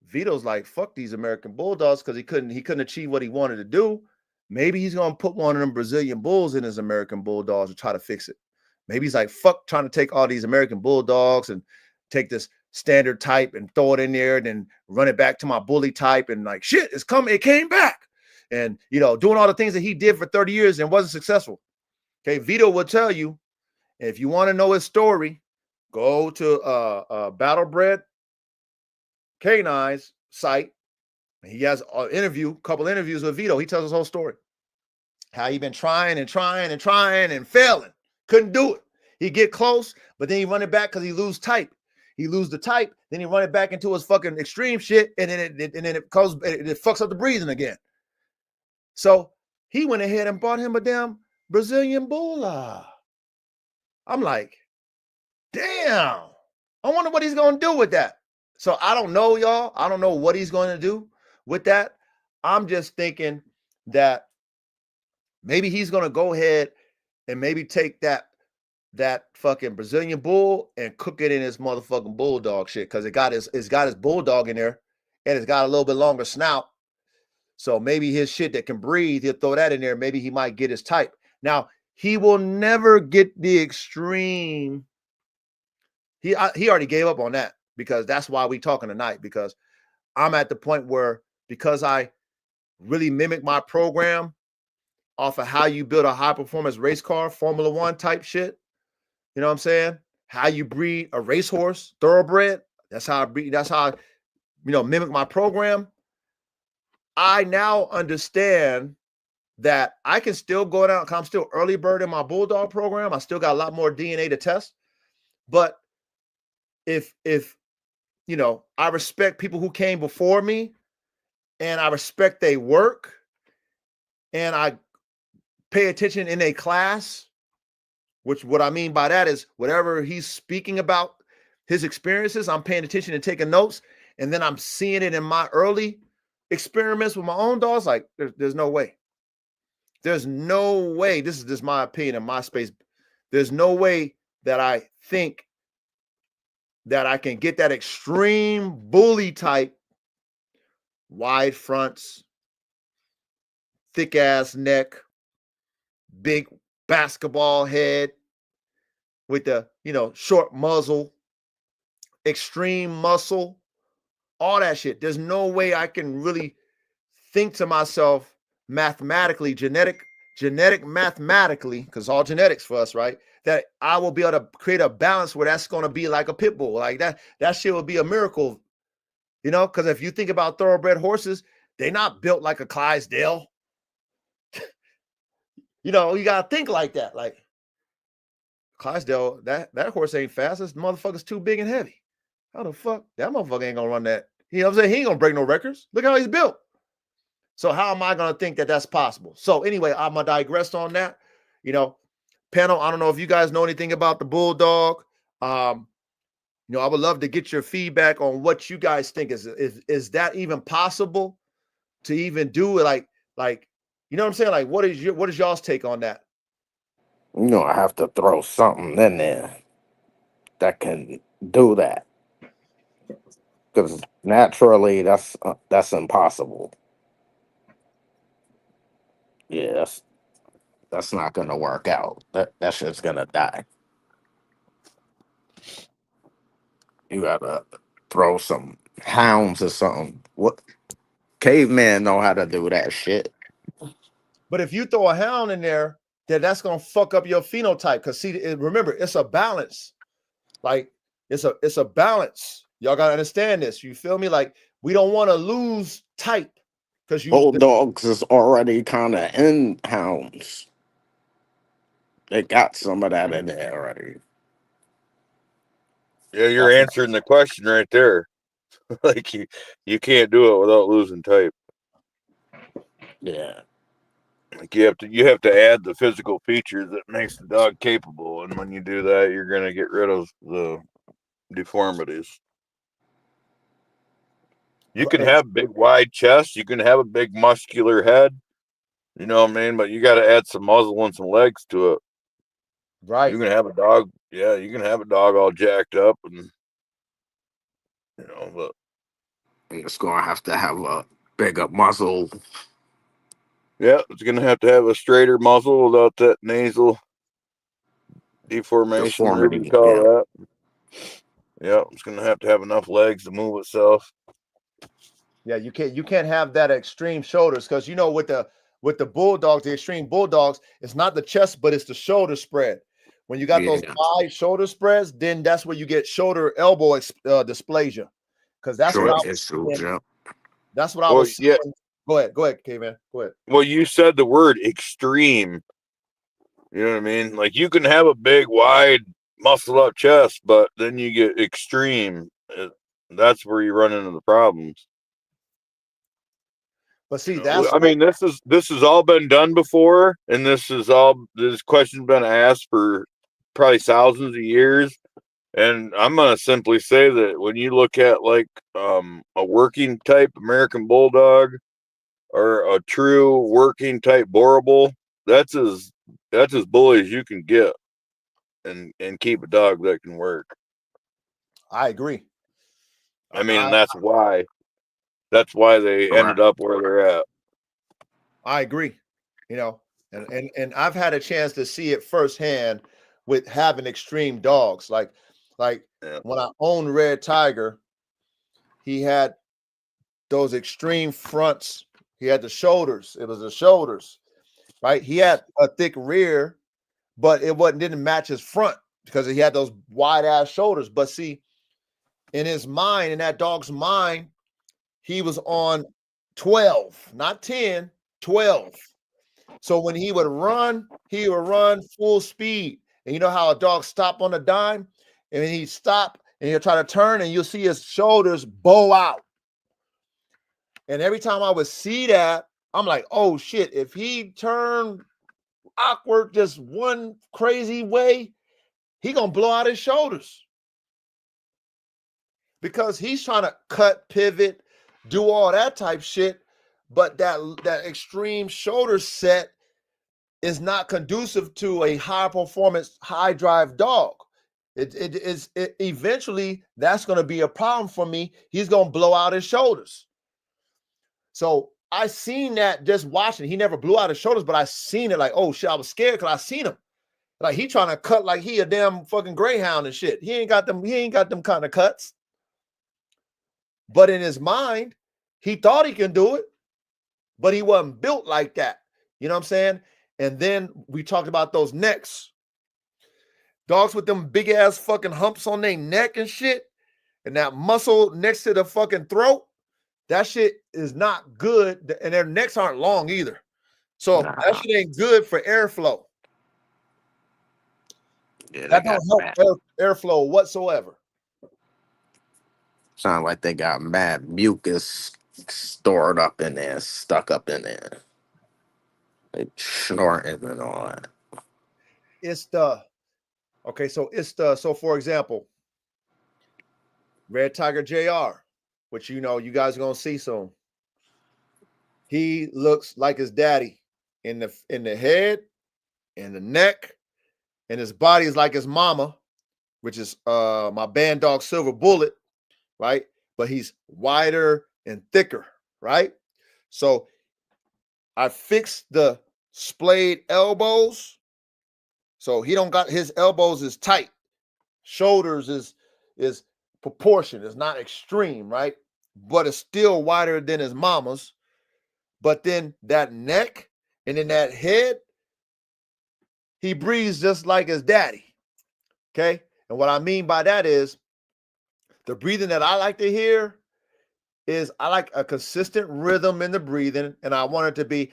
Vito's like, fuck these American bulldogs because he couldn't achieve what he wanted to do. Maybe he's gonna put one of them Brazilian bulls in his American bulldogs to try to fix it. Maybe he's like, fuck trying to take all these American bulldogs and take this standard type and throw it in there and then run it back to my bully type and like shit, it came back. And doing all the things that he did for 30 years and wasn't successful. Okay, Vito will tell you, if you want to know his story, go to Bred K9's site. He has a couple interviews with Vito. He tells his whole story. How he been trying and failing. Couldn't do it. He get close, but then he run it back because he lose type. He lose the type, then he run it back into his fucking extreme shit, and then it fucks up the breathing again. So he went ahead and bought him a damn Brazilian bull. I'm like, damn. I wonder what he's gonna do with that. So I don't know, y'all. I don't know what he's going to do with that. I'm just thinking that maybe he's going to go ahead and maybe take that fucking Brazilian bull and cook it in his motherfucking bulldog shit because it's got his bulldog in there and it's got a little bit longer snout. So maybe his shit that can breathe, he'll throw that in there. Maybe he might get his type. Now, he will never get the extreme. He already gave up on that. Because that's why we talking tonight, because I'm at the point where, because I really mimic my program off of how you build a high performance race car, Formula One type shit. You know what I'm saying? How you breed a racehorse, thoroughbred. That's how I breed. That's how I, mimic my program. I now understand that I can still go down. I'm still early bird in my Bulldog program. I still got a lot more DNA to test. But if I respect people who came before me and I respect their work and I pay attention in a class, which what I mean by that is whatever he's speaking about his experiences, I'm paying attention and taking notes. And then I'm seeing it in my early experiments with my own dogs. Like there's no way. There's no way. This is just my opinion in my space. There's no way that I think that I can get that extreme bully type, wide fronts, thick ass neck, big basketball head with the, short muzzle, extreme muscle, all that shit. There's no way I can really think to myself mathematically, genetic mathematically, because all genetics for us, right? That I will be able to create a balance where that's going to be like a pit bull. Like that shit would be a miracle, because if you think about thoroughbred horses, they're not built like a Clydesdale. You got to think like that. Like Clydesdale, that horse ain't fast. This motherfucker's too big and heavy. How the fuck? That motherfucker ain't going to run that. You know what I'm saying? He ain't going to break no records. Look how he's built. So how am I going to think that that's possible? So anyway, I'm going to digress on that. Panel, I don't know if you guys know anything about the Bulldog. I would love to get your feedback on what you guys think. Is that even possible to even do it? Like, you know what I'm saying? Like, what is y'all's take on that? I have to throw something in there that can do that. Because naturally, that's impossible. Yeah, that's not gonna work out. That shit's gonna die. You gotta throw some hounds or something. What cavemen know how to do that shit? But if you throw a hound in there, then that's gonna fuck up your phenotype. Because remember, it's a balance. Like it's a balance. Y'all gotta understand this. You feel me? Like we don't want to lose type because Bulldogs is already kind of in hounds. They got some of that in there already. Yeah, you're answering the question right there. Like you can't do it without losing type. Yeah. Like you have to add the physical features that makes the dog capable, and when you do that, you're gonna get rid of the deformities. You can have big wide chests, you can have a big muscular head, you know what I mean, but you got to add some muzzle and some legs to it. Right. You can have a dog, yeah, you can have a dog all jacked up, and but it's gonna have to have a bigger muzzle. yeah, it's gonna have to have a straighter muzzle without that nasal deformation, whatever you Deformity. call Yeah. that. Yeah, it's gonna have to have enough legs to move itself. Yeah, you can't have that extreme shoulders because with the bulldogs, the extreme bulldogs, it's not the chest, but it's the shoulder spread. When you got those wide shoulder spreads, then that's where you get shoulder elbow dysplasia. Because that's what I was seeing. That's what I was seeing. Yeah. Go ahead, K-Man. Go ahead. Well, you said the word extreme. You know what I mean? Like you can have a big, wide, muscle up chest, but then you get extreme. That's where you run into the problems. But see, this has all been done before, and this question's been asked for probably thousands of years. And I'm gonna simply say that when you look at like a working type American Bulldog or a true working type Boerboel, that's as bully as you can get, and keep a dog that can work. I agree. I mean, that's why they ended up where they're at. I agree. And I've had a chance to see it firsthand with having extreme dogs. Like when I owned Red Tiger, he had those extreme fronts. He had the shoulders. It was the shoulders, right? He had a thick rear, but didn't match his front because he had those wide ass shoulders. But see, in his mind, in that dog's mind, he was on 12, not 10, 12. So when he would run full speed. And you know how a dog stop on a dime? And he'd stop and he'll try to turn and you'll see his shoulders bow out. And every time I would see that, I'm like, oh shit, if he turned awkward just one crazy way, he gonna blow out his shoulders. Because he's trying to cut, pivot, do all that type shit. But that extreme shoulder set is not conducive to a high performance, high drive dog. Eventually that's going to be a problem for me. He's going to blow out his shoulders. So I seen that just watching. He never blew out his shoulders, but I seen it like, oh shit, I was scared because I seen him. Like he trying to cut like he a damn fucking greyhound and shit. He ain't got them kind of cuts. But in his mind, he thought he can do it, but he wasn't built like that. You know what I'm saying? And then we talked about those necks. Dogs with them big ass fucking humps on their neck and shit, and that muscle next to the fucking throat, that shit is not good. And their necks aren't long either. So that shit ain't good for airflow. Yeah, that don't help airflow whatsoever. Sound like they got mad mucus stored up in there, stuck up in there. They snorting and all that. So for example, Red Tiger JR, which you guys are gonna see soon. He looks like his daddy in the head, in the neck, and his body is like his mama, which is my band dog Silver Bullet, right? But he's wider and thicker, right? So I fixed the splayed elbows. So he don't got his elbows is tight. Shoulders is proportion. It's not extreme, right? But it's still wider than his mama's. But then that neck and then that head, he breathes just like his daddy. Okay. And what I mean by that is the breathing that I like to hear is I like a consistent rhythm in the breathing, and I want it to be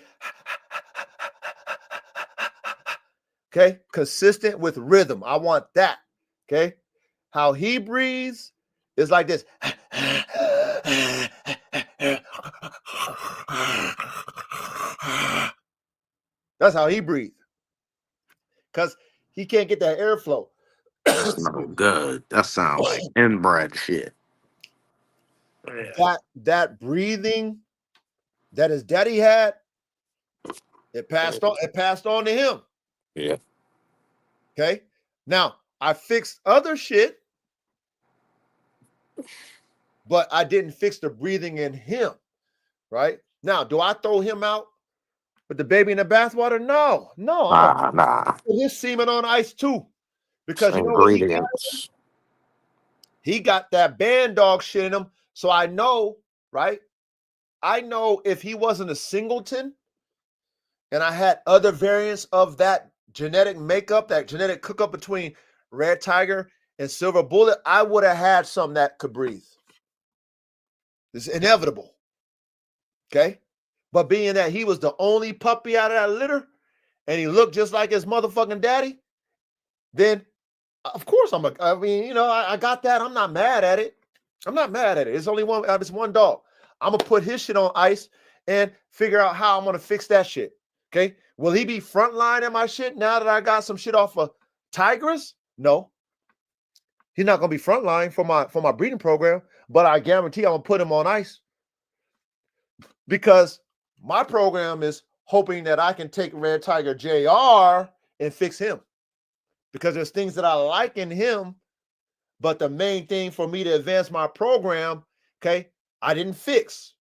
okay, consistent with rhythm. I want that. Okay. How he breathes is like this. That's how he breathes. Because he can't get that airflow. That's no good. That sound like inbred shit. That breathing that his daddy had, it passed on to him. Yeah. Okay. Now I fixed other shit, but I didn't fix the breathing in him. Right now, do I throw him out with the baby in the bathwater? No. I'm gonna Nah. put his semen on ice too, because you know what he got? Ingredients. He got that band dog shit in him. So I know, right? I know if he wasn't a singleton and I had other variants of that genetic makeup, that genetic cook-up between Red Tiger and Silver Bullet, I would have had some that could breathe. It's inevitable. Okay? But being that he was the only puppy out of that litter and he looked just like his motherfucking daddy, then of course I got that. I'm not mad at it. It's only one, it's one dog. I'm gonna put his shit on ice and figure out how I'm gonna fix that shit. Okay. Will he be frontline at my shit now that I got some shit off of Tigress? No. He's not gonna be frontline for my breeding program, but I guarantee I'm gonna put him on ice. Because my program is hoping that I can take Red Tiger JR and fix him. Because there's things that I like in him, but the main thing for me to advance my program, okay, I didn't fix,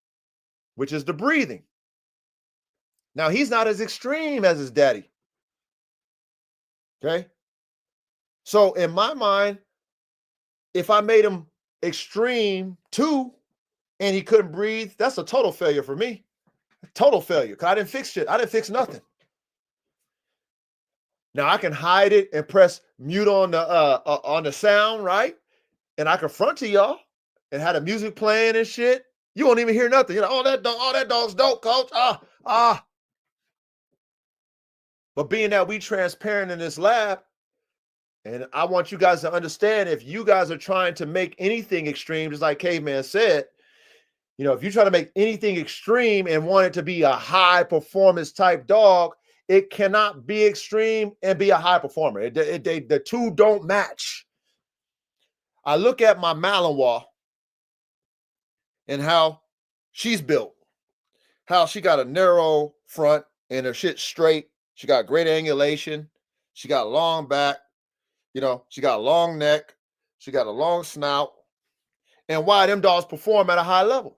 which is the breathing. Now, he's not as extreme as his daddy. Okay. So in my mind, if I made him extreme too, and he couldn't breathe, that's a total failure for me. Total failure. Because I didn't fix shit. I didn't fix nothing. Now I can hide it and press mute on the sound, right? And I can front to y'all and have the music playing and shit. You won't even hear nothing. You're like, oh, that dog's dope, coach. But being that we transparent in this lab, and I want you guys to understand, if you guys are trying to make anything extreme, just like Caveman said, if you try to make anything extreme and want it to be a high performance type dog, it cannot be extreme and be a high performer. The two don't match. I look at my Malinois and how she's built, how she got a narrow front and her shit straight. She got great angulation. She got a long back. She got a long neck. She got a long snout. And why them dogs perform at a high level.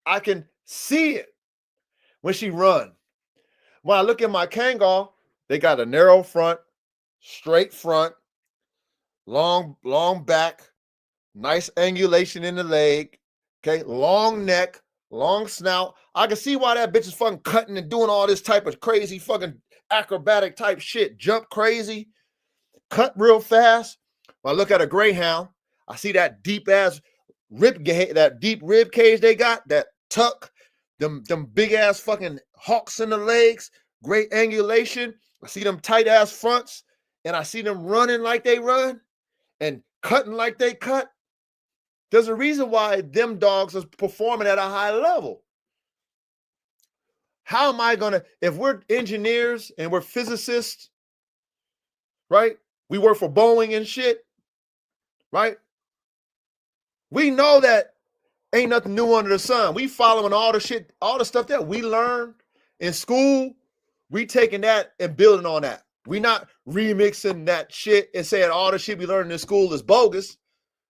I can see it when she run. When I look at my Kangal, they got a narrow front, straight front, long back, nice angulation in the leg, okay, long neck, long snout. I can see why that bitch is fucking cutting and doing all this type of crazy fucking acrobatic type shit, jump crazy, cut real fast. When I look at a Greyhound, I see that deep ass that deep rib cage they got, that tuck, them big ass fucking hawks in the legs, great angulation. I see them tight ass fronts, and I see them running like they run and cutting like they cut. There's a reason why them dogs are performing at a high level. How am I gonna, if we're engineers and we're physicists, right? We work for Boeing and shit, right? We know that ain't nothing new under the sun. We following all the shit, all the stuff that we learned in school. We taking that and building on that. We not remixing that shit and saying all the shit we learned in school is bogus.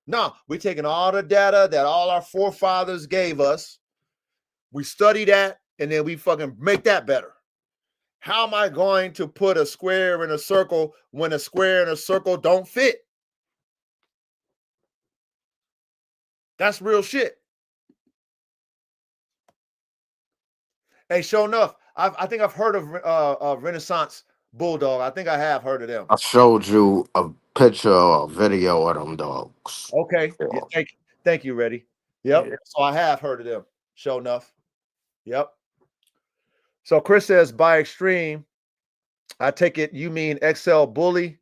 No, we taking all the data that all our forefathers gave us. We study that and then we fucking make that better. How am I going to put a square in a circle when a square and a circle don't fit? That's real shit. Hey, sure enough, I think I've heard of Renaissance Bulldog. I think I have heard of them. I showed you a picture or a video of them dogs. Okay. Yeah, thank you, Reddy. Yep. Yeah. So I have heard of them. Sure enough. Yep. So Chris says, by extreme, I take it you mean XL bully.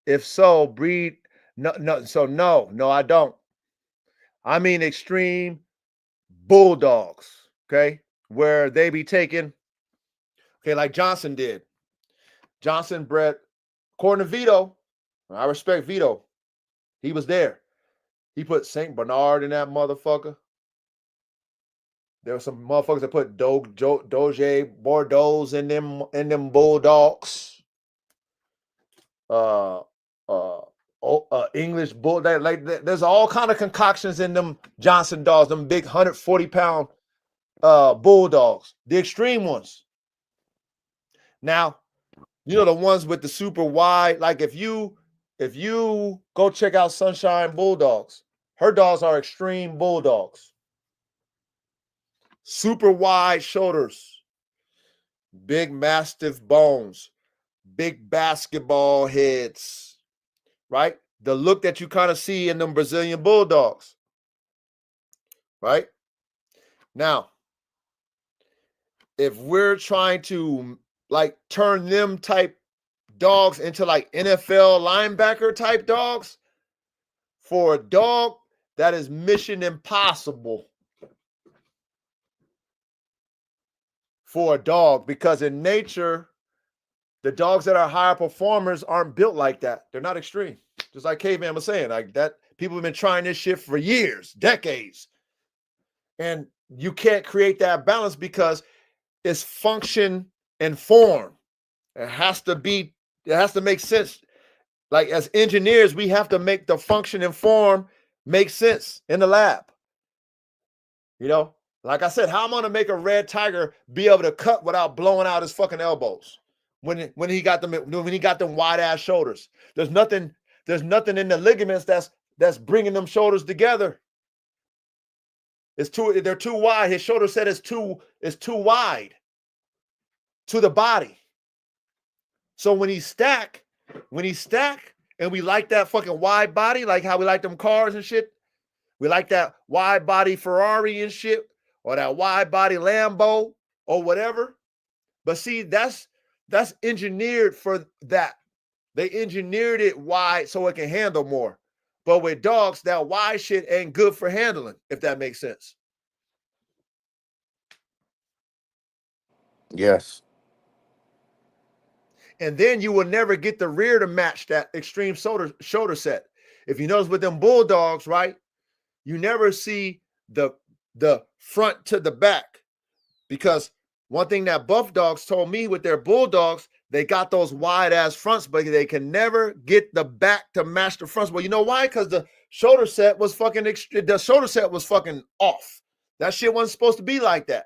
If so, breed No, I don't. I mean extreme bulldogs, okay? Where they be taking, okay, like Johnson did. Johnson bred, according to Vito, I respect Vito. He was there. He put St. Bernard in that motherfucker. There were some motherfuckers that put Doge Bordeaux in them bulldogs. English bull. There's all kind of concoctions in them Johnson dogs, them big 140-pound bulldogs, the extreme ones. Now, you know the ones with the super wide. Like if you go check out Sunshine Bulldogs, her dogs are extreme bulldogs. Super wide shoulders, big mastiff bones, big basketball heads, right? The look that you kind of see in them Brazilian bulldogs, right? Now, if we're trying to like turn them type dogs into like NFL linebacker type dogs, for a dog that is mission impossible for a dog, because in nature, the dogs that are higher performers aren't built like that. They're not extreme. Just like Caveman was saying, like that, people have been trying this shit for years, decades. And you can't create that balance because it's function and form. It has to make sense. Like as engineers, we have to make the function and form make sense in the lab. You know, like I said, how am I gonna make a red tiger be able to cut without blowing out his fucking elbows when he got them wide ass shoulders? There's nothing in the ligaments that's bringing them shoulders together. They're too wide. His shoulder set is too wide to the body. So when he stack, and we like that fucking wide body, like how we like them cars and shit. We like that wide body Ferrari and shit, or that wide body Lambo or whatever. But see, that's engineered for that. They engineered it wide so it can handle more. But with dogs, that wide shit ain't good for handling, if that makes sense. Yes. And then you will never get the rear to match that extreme shoulder set. If you notice with them bulldogs, right? You never see the front to the back, because one thing that buff dogs told me with their bulldogs, they got those wide ass fronts, but they can never get the back to match the fronts. Well, you know why? Because the shoulder set was fucking off. That shit wasn't supposed to be like that.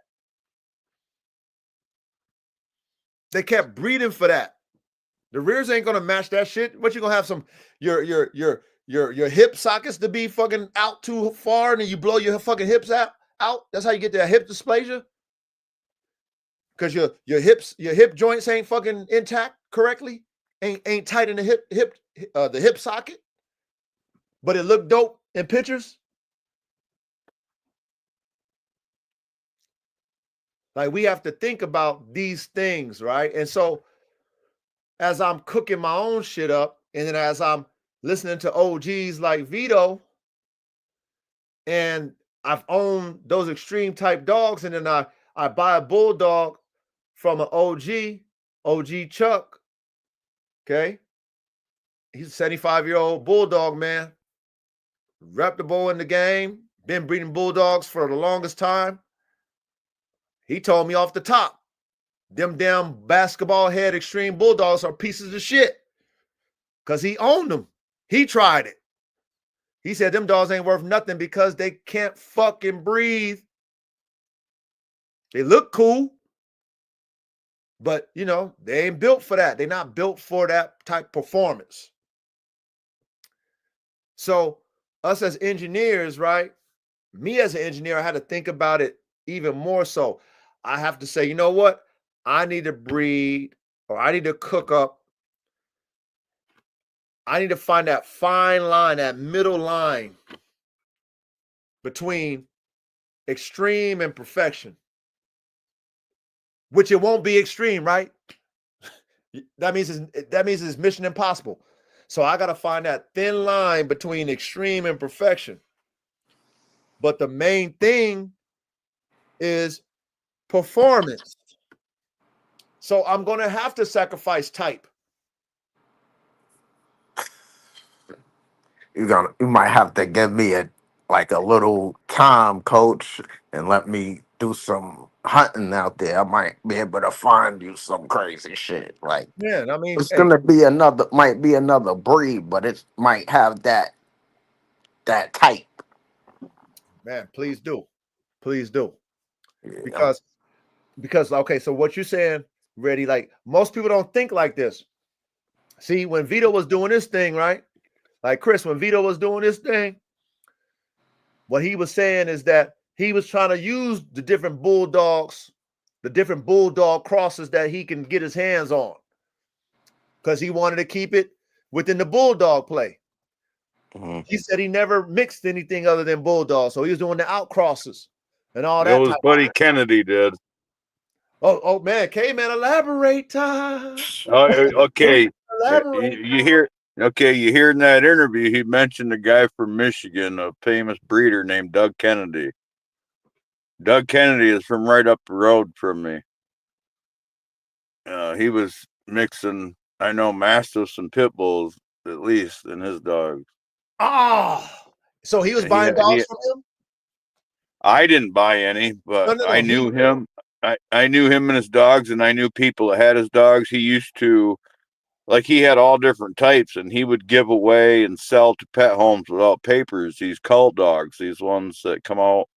They kept breeding for that. The rears ain't gonna match that shit. What you gonna have some your hip sockets to be fucking out too far, and then you blow your fucking hips out? That's how you get that hip dysplasia. Because your hip joints ain't fucking intact correctly, ain't tight in the hip socket, but it looked dope in pictures. Like we have to think about these things, right? And so as I'm cooking my own shit up, and then as I'm listening to OGs like Vito, and I've owned those extreme type dogs, and then I buy a bulldog from an OG Chuck, okay? He's a 75-year-old bulldog, man. Reputable in the game, been breeding bulldogs for the longest time. He told me off the top, them damn basketball head extreme bulldogs are pieces of shit. Because he owned them. He tried it. He said them dogs ain't worth nothing because they can't fucking breathe. They look cool, but you know, they ain't built for that. They're not built for that type performance. So us as engineers, right? Me as an engineer, I had to think about it even more so. I have to say, you know what? I need to breed, or I need to cook up. I need to find that fine line, that middle line between extreme and perfection, which it won't be extreme, right? That means it's mission impossible. So I got to find that thin line between extreme and perfection. But the main thing is performance. So I'm going to have to sacrifice type. You might have to give me a little time, coach, and let me do some hunting out there. I might be able to find you some crazy shit. Like Man, I mean, it's hey, gonna be another breed, but it might have that type. man, please do. Please do. Yeah. Because okay, so what you're saying, Ready, like most people don't think like this. See, when Vito was doing this thing, right? Like Chris, when Vito was doing this thing, what he was saying is that he was trying to use the different bulldogs, the different bulldog crosses that he can get his hands on, because he wanted to keep it within the bulldog play. Mhm. He said he never mixed anything other than bulldog, so he was doing the out crosses and all It that was type. Buddy Kennedy did. Oh man, K-Man, elaborate time. Okay. Elaborate. You hear? Okay, you hear in that interview he mentioned a guy from Michigan, a famous breeder named Doug Kennedy. Doug Kennedy is from right up the road from me. He was mixing, I know, mastiffs and pit bulls at least in his dogs. Oh, so he was He buying had, dogs from him? I didn't buy any, but No. I knew him. I knew him and his dogs, and I knew people that had his dogs. He used to, like, he had all different types, and he would give away and sell to pet homes without papers these cull dogs, these ones that come out.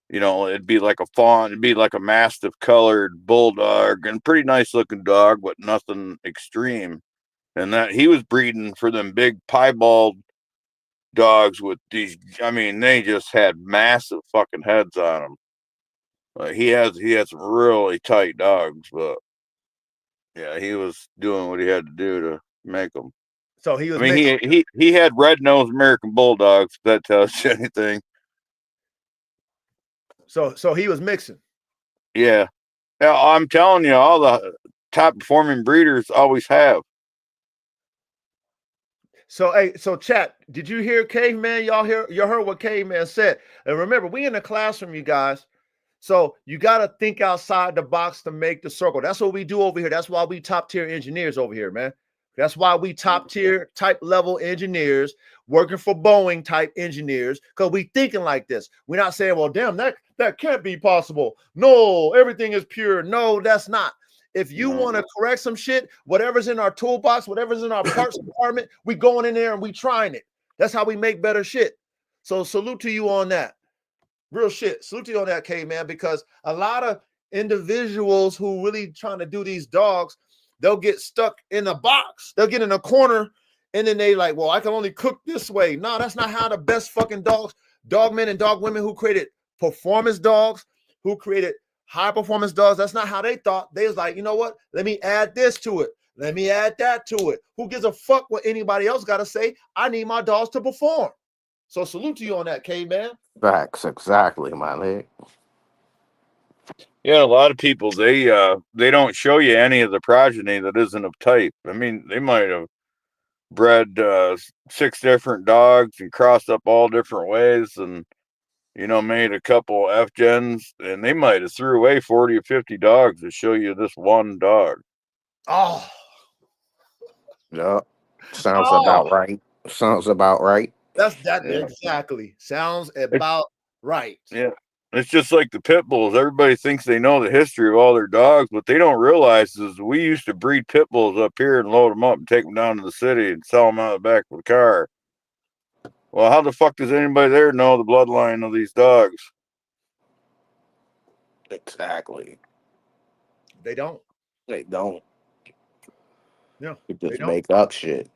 You know, it'd be like a fawn, it'd be like a mastiff colored bulldog, and pretty nice looking dog, but nothing extreme. And that he was breeding for them big piebald dogs with these. I mean, they just had massive fucking heads on them. He had some really tight dogs, but yeah, he was doing what he had to do to make them. So he I was mean, mixing. he had red-nosed American bulldogs. If that tells you anything. So he was mixing. Yeah, I'm telling you, all the top performing breeders always have. So hey, so chat, did you hear Caveman? Y'all heard what Caveman said. And remember, we in the classroom, you guys. So you got to think outside the box to make the circle. That's what we do over here. That's why we top tier engineers over here, man. That's why we top tier type level engineers working for Boeing type engineers, because we thinking like this. We're not saying, well, damn, that can't be possible. No, everything is pure. No, that's not. If you want to correct some shit, whatever's in our toolbox, whatever's in our parts department, we going in there and we trying it. That's how we make better shit. So salute to you on that. Real shit. Salute to you on that, K man, because a lot of individuals who really trying to do these dogs, they'll get stuck in a box. They'll get in a corner and then they like, well, I can only cook this way. No, that's not how the best fucking dogs, dog men and dog women who created performance dogs, who created high performance dogs, that's not how they thought. They was like, you know what? Let me add this to it. Let me add that to it. Who gives a fuck what anybody else got to say? I need my dogs to perform. So salute to you on that, K man. Facts, exactly, my leg. Yeah, a lot of people they don't show you any of the progeny that isn't of type. I mean, they might have bred 6 different dogs and crossed up all different ways, and made a couple F gens, and they might have threw away 40 or 50 dogs to show you this one dog. Oh, Yeah, sounds oh, about right. Sounds about right. that's that Yeah. exactly. Sounds It, about right. yeah. It's just like the pit bulls. Everybody thinks they know the history of all their dogs. What they don't realize is we used to breed pit bulls up here and load them up and take them down to the city and sell them out of the back of the car. Well, how the fuck does anybody there know the bloodline of these dogs? Exactly. They don't. They don't. Yeah, They they just don't. make up shit.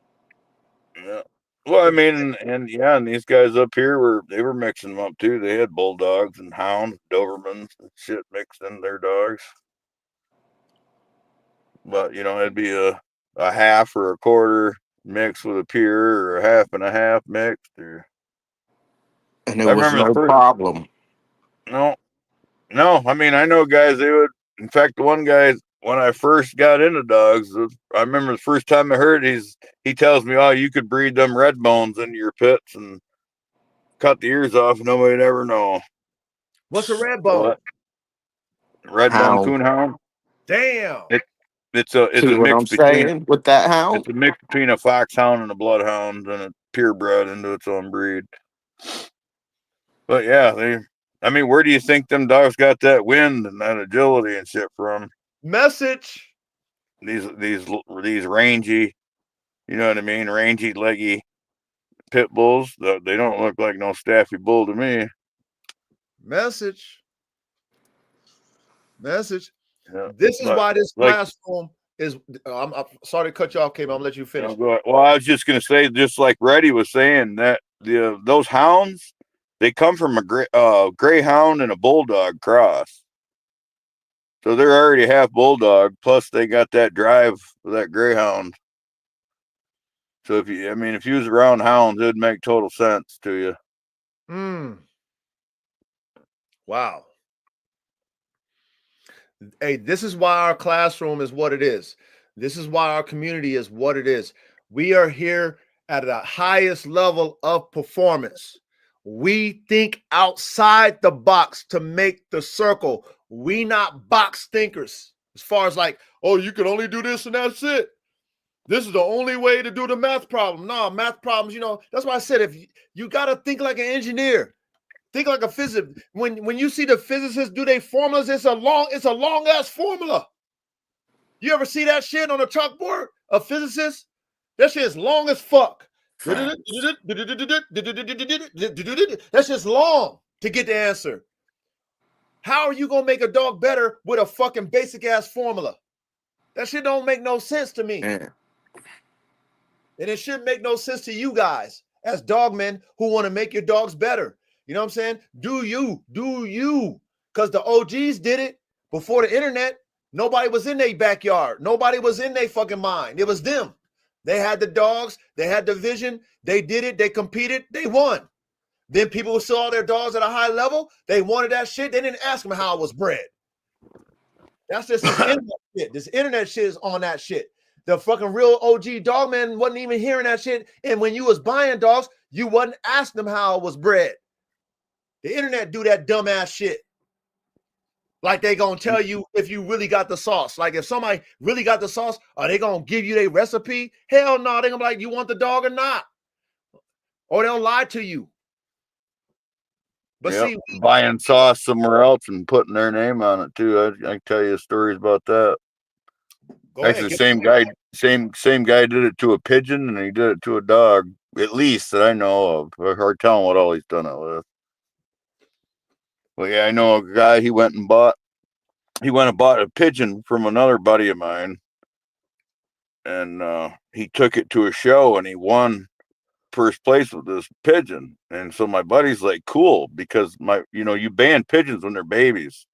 Yeah. Well, I mean, and these guys up here were mixing them up too. They had bulldogs and hounds, Dobermans and shit mixed in their dogs. But it'd be a half or a quarter mixed with a pure, or a half and a half mixed. Or And it I was remember the no first. problem. No, no. I mean, I know guys. They would. In fact, the one guy when I first got into dogs, I remember the first time I heard he tells me, "Oh, you could breed them red bones into your pits and cut the ears off, and nobody'd ever know." What's a red bone? Red bone Hound. coonhound. Damn. It's See a what I'm mix between saying with that hound? it's a mix between a foxhound and a bloodhound, and a purebred into its own breed. But yeah, I mean, where do you think them dogs got that wind and that agility and shit from? Message. These rangy, you know what I mean, rangy, leggy pit bulls. They don't look like no staffy bull to me. Message. Yeah. This is why this like, classroom is. I'm sorry to cut you off, Kim. I'm gonna let you finish. well, I was just gonna say, just like Reddy was saying, that those hounds, they come from a greyhound and a bulldog cross. So they're already half bulldog, plus they got that drive of that greyhound. So if you was around hounds, it'd make total sense to you. Wow. Hey, this is why our classroom is what it is. This is why our community is what it is. We are here at the highest level of performance. We think outside the box to make the circle. We not box thinkers. As far as like, oh, you can only do this and that's it. This is the only way to do the math problem. No, math problems, that's why I said if you got to think like an engineer. Think like a physicist. When you see the physicists do their formulas, it's a long ass formula. You ever see that shit on a chalkboard? A physicist? That shit is long as fuck. That's just long to get the answer. How are you gonna make a dog better with a fucking basic ass formula? That shit don't make no sense to me. Yeah. And it shouldn't make no sense to you guys as dogmen who want to make your dogs better. You know what I'm saying? Do you. Because the OGs did it before the internet. Nobody was in their backyard. Nobody was in their fucking mind. It was them. They had the dogs. They had the vision. They did it. They competed. They won. Then people who saw their dogs at a high level, they wanted that shit. They didn't ask them how it was bred. That's just this internet shit. This internet shit is on that shit. The fucking real OG dog man wasn't even hearing that shit. And when you was buying dogs, you wasn't asking them how it was bred. The internet do that dumbass shit. Like they gonna tell you if you really got the sauce. Like if somebody really got the sauce, are they gonna give you their recipe? Hell no, they gonna be like, you want the dog or not? Or they'll lie to you. But see, buying sauce somewhere else and putting their name on it too. I can tell you stories about that. Actually, the same guy did it to a pigeon, and he did it to a dog. At least that I know of. It's hard telling what all he's done it with. Well, yeah, I know a guy. He went and bought a pigeon from another buddy of mine, and he took it to a show, and he won first place with this pigeon. And so my buddy's like, cool, because you ban pigeons when they're babies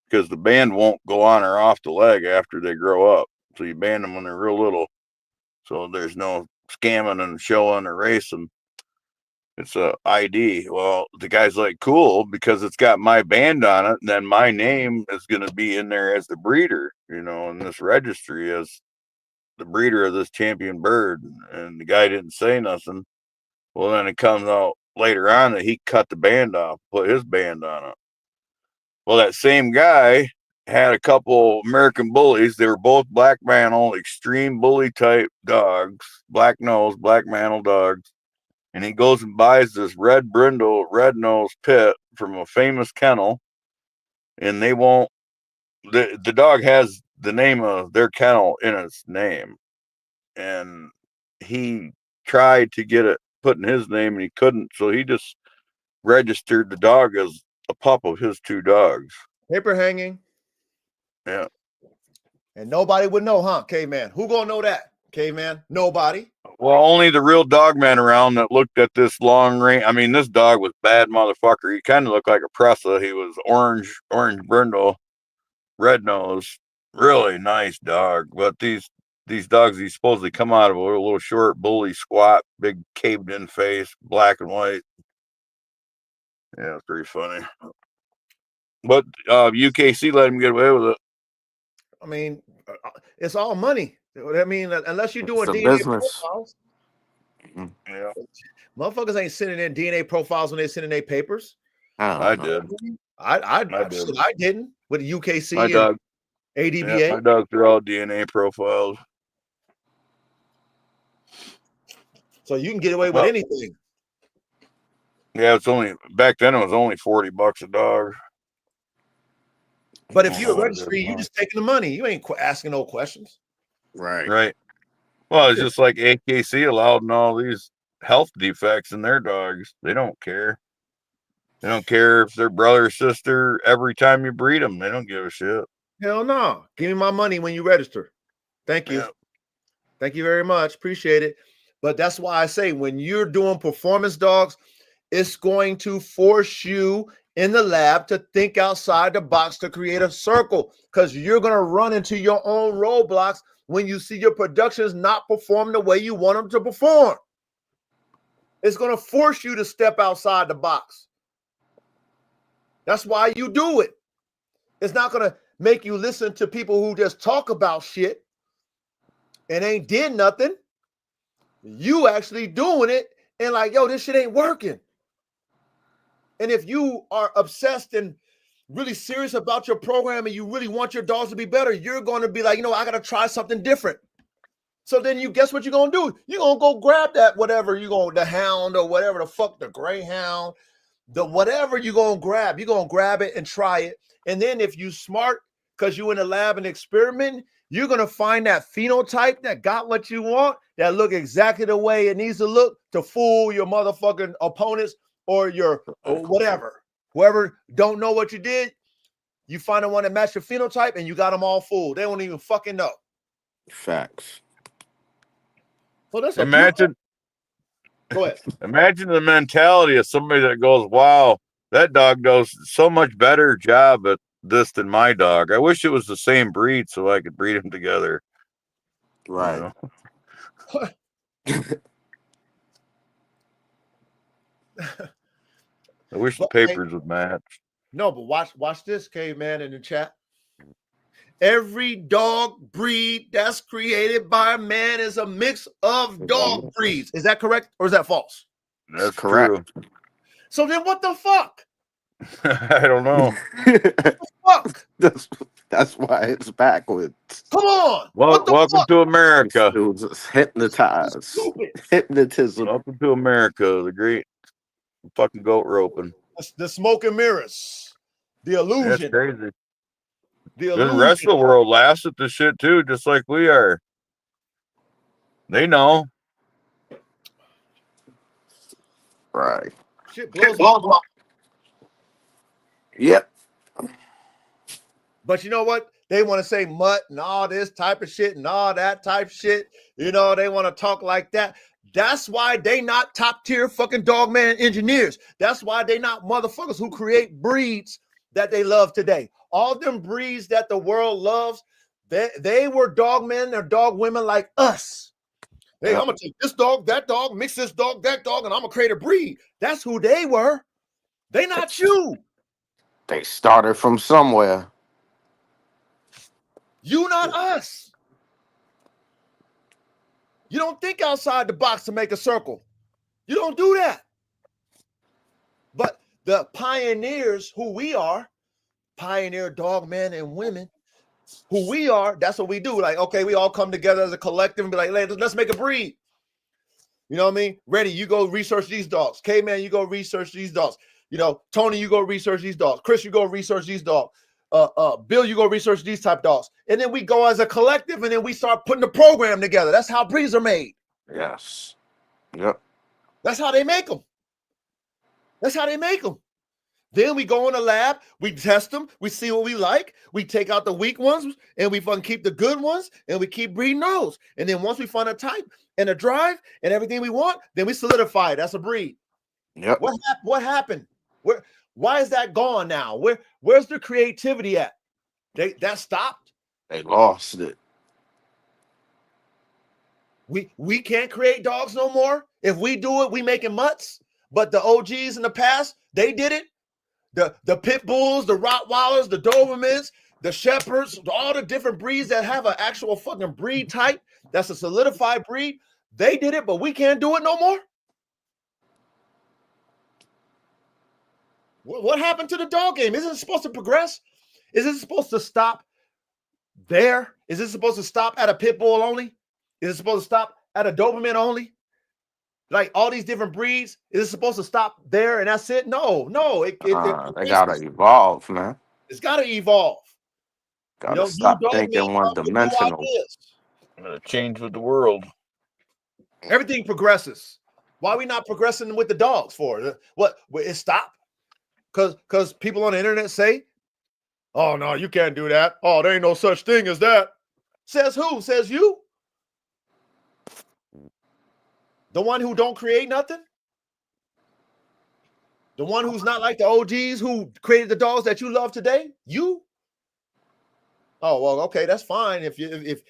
because the band won't go on or off the leg after they grow up. So you ban them when they're real little. So there's no scamming and showing or racing. It's a ID. Well, the guy's like, cool, because it's got my band on it, and then my name is going to be in there as the breeder, in this registry as the breeder of this champion bird. And the guy didn't say nothing. Well, then it comes out later on that he cut the band off, put his band on it. Well, that same guy had a couple American bullies. They were both black mantle, extreme bully type dogs, black nose, black mantle dogs. And he goes and buys this red brindle, red nose pit from a famous kennel. And they won't, the dog has the name of their kennel in its name. And he tried to get it put in his name and he couldn't. So he just registered the dog as a pup of his two dogs. Paper hanging. Yeah. And nobody would know, huh, Caveman? Who gonna know that, Caveman? Nobody. Well, only the real dog man around that looked at this long range. I mean, this dog was bad motherfucker. He kind of looked like a Pressa. He was orange brindle, red nose, really nice dog. But these dogs, he supposedly come out of a little short bully squat, big caved in face, black and white. Yeah, it's pretty funny. But UKC let him get away with it. I mean, it's all money. I mean, unless you're doing It's a DNA business. profiles, Yeah, motherfuckers ain't sending in DNA profiles when they send in their papers. I Know. did. I did. didn't with the My UKC and dog. Yeah, ADBA. my dogs are all DNA profiles. So you can get away with Well, anything. yeah, it's only back then. It was only $40 a dog. But I if don't you're know a what it is registry, you now. just taking the money. You ain't asking no questions. Right. Right. Well, it's just like AKC allowed all these health defects in their dogs. They don't care. They don't care if they're brother or sister. Every time you breed them, they don't give a shit. Hell no. Give me my money when you register. Thank you. Yeah. Thank you very much. Appreciate it. But that's why I say when you're doing performance dogs, it's going to force you in the lab to think outside the box to create a circle, because you're going to run into your own roadblocks when you see your productions not perform the way you want them to perform. It's going to force you to step outside the box. That's why you do it. It's not going to make you listen to people who just talk about shit and ain't did nothing. You actually doing it and like, yo, this shit ain't working. And if you are obsessed and really serious about your program and you really want your dogs to be better, you're going to be like, I got to try something different. So then you guess what you're going to do? You're going to go grab that whatever the hound or whatever the fuck, the greyhound, the whatever you're going to grab it and try it. And then if you smart, because you in the lab and experiment, you're going to find that phenotype that got what you want, that look exactly the way it needs to look to fool your motherfucking opponents or your or whatever. Whoever don't know what you did, you find the one that matched your phenotype and you got them all fooled. They don't even fucking know. Facts. Well, that's Imagine Go ahead. Imagine the mentality of somebody that goes, wow, that dog does so much better job at this than my dog. I wish it was the same breed so I could breed them together. Right. I wish the papers would match. No, but watch this, caveman, in the chat. Every dog breed that's created by man is a mix of dog breeds. Is that correct or is that false? That's correct. true. So then what the fuck? I don't know. Fuck. That's why it's backwards. Come on. Well, welcome to America. Dudes is hypnotized. Stupid. Hypnotism. Welcome to America, the great fucking goat roping. The smoke and mirrors. The illusion. That's crazy. The The rest of the world laughs at this shit too, just like we are. They know. Right. Shit blows. Yep. But you know what? They want to say mutt and all this type of shit and all that type of shit. They want to talk like that. That's why they not top tier fucking dogman engineers. That's why they not motherfuckers who create breeds that they love today. All them breeds that the world loves, they were dogmen or dog women like us. Hey, I'm going to take this dog, that dog, mix this dog, that dog, and I'm going to create a breed. That's who they were. They not you. They started from somewhere. You not us. You don't think outside the box to make a circle. You don't do that. But the pioneers, who we are, pioneer dog men and women, who we are, that's what we do. Like, okay, we all come together as a collective and be like, let's make a breed. You know what I mean? Reddy, you go research these dogs. K-Man, you go research these dogs. Tony, you go research these dogs. Chris, you go research these dogs. Bill, you go research these type dogs. And then we go as a collective and then we start putting the program together. That's how breeds are made. Yes. Yep. That's how they make them. Then we go in the lab, we test them, we see what we like, we take out the weak ones, and we fucking keep the good ones, and we keep breeding those. And then once we find a type and a drive and everything we want, then we solidify it. That's a breed. Yep. What happened? Why is that gone now? Where's the creativity at? That stopped. They lost it. We can't create dogs no more. If we do it, we making mutts. But the OGs in the past, they did it. The pit bulls, the Rottweilers, the Dobermans, the shepherds, all the different breeds that have an actual fucking breed type, that's a solidified breed, they did it, but we can't do it no more. What happened to the dog game? Isn't it supposed to progress? Is it supposed to stop there? Is it supposed to stop at a pit bull only? Is it supposed to stop at a Doberman only? Like all these different breeds, is it supposed to stop there and that's it? No, They gotta evolve, man. It's got to evolve. Gotta New stop dog men thinking one come with new dimensional. ideas. Gotta change with the world. Everything progresses. Why are we not progressing with the dogs for? What? It stopped? Because people on the internet say, oh, no, you can't do that. Oh, there ain't no such thing as that. Says who? Says you? The one who don't create nothing? The one who's not like the OGs who created the dogs that you love today? You? Oh, well, okay, that's fine. If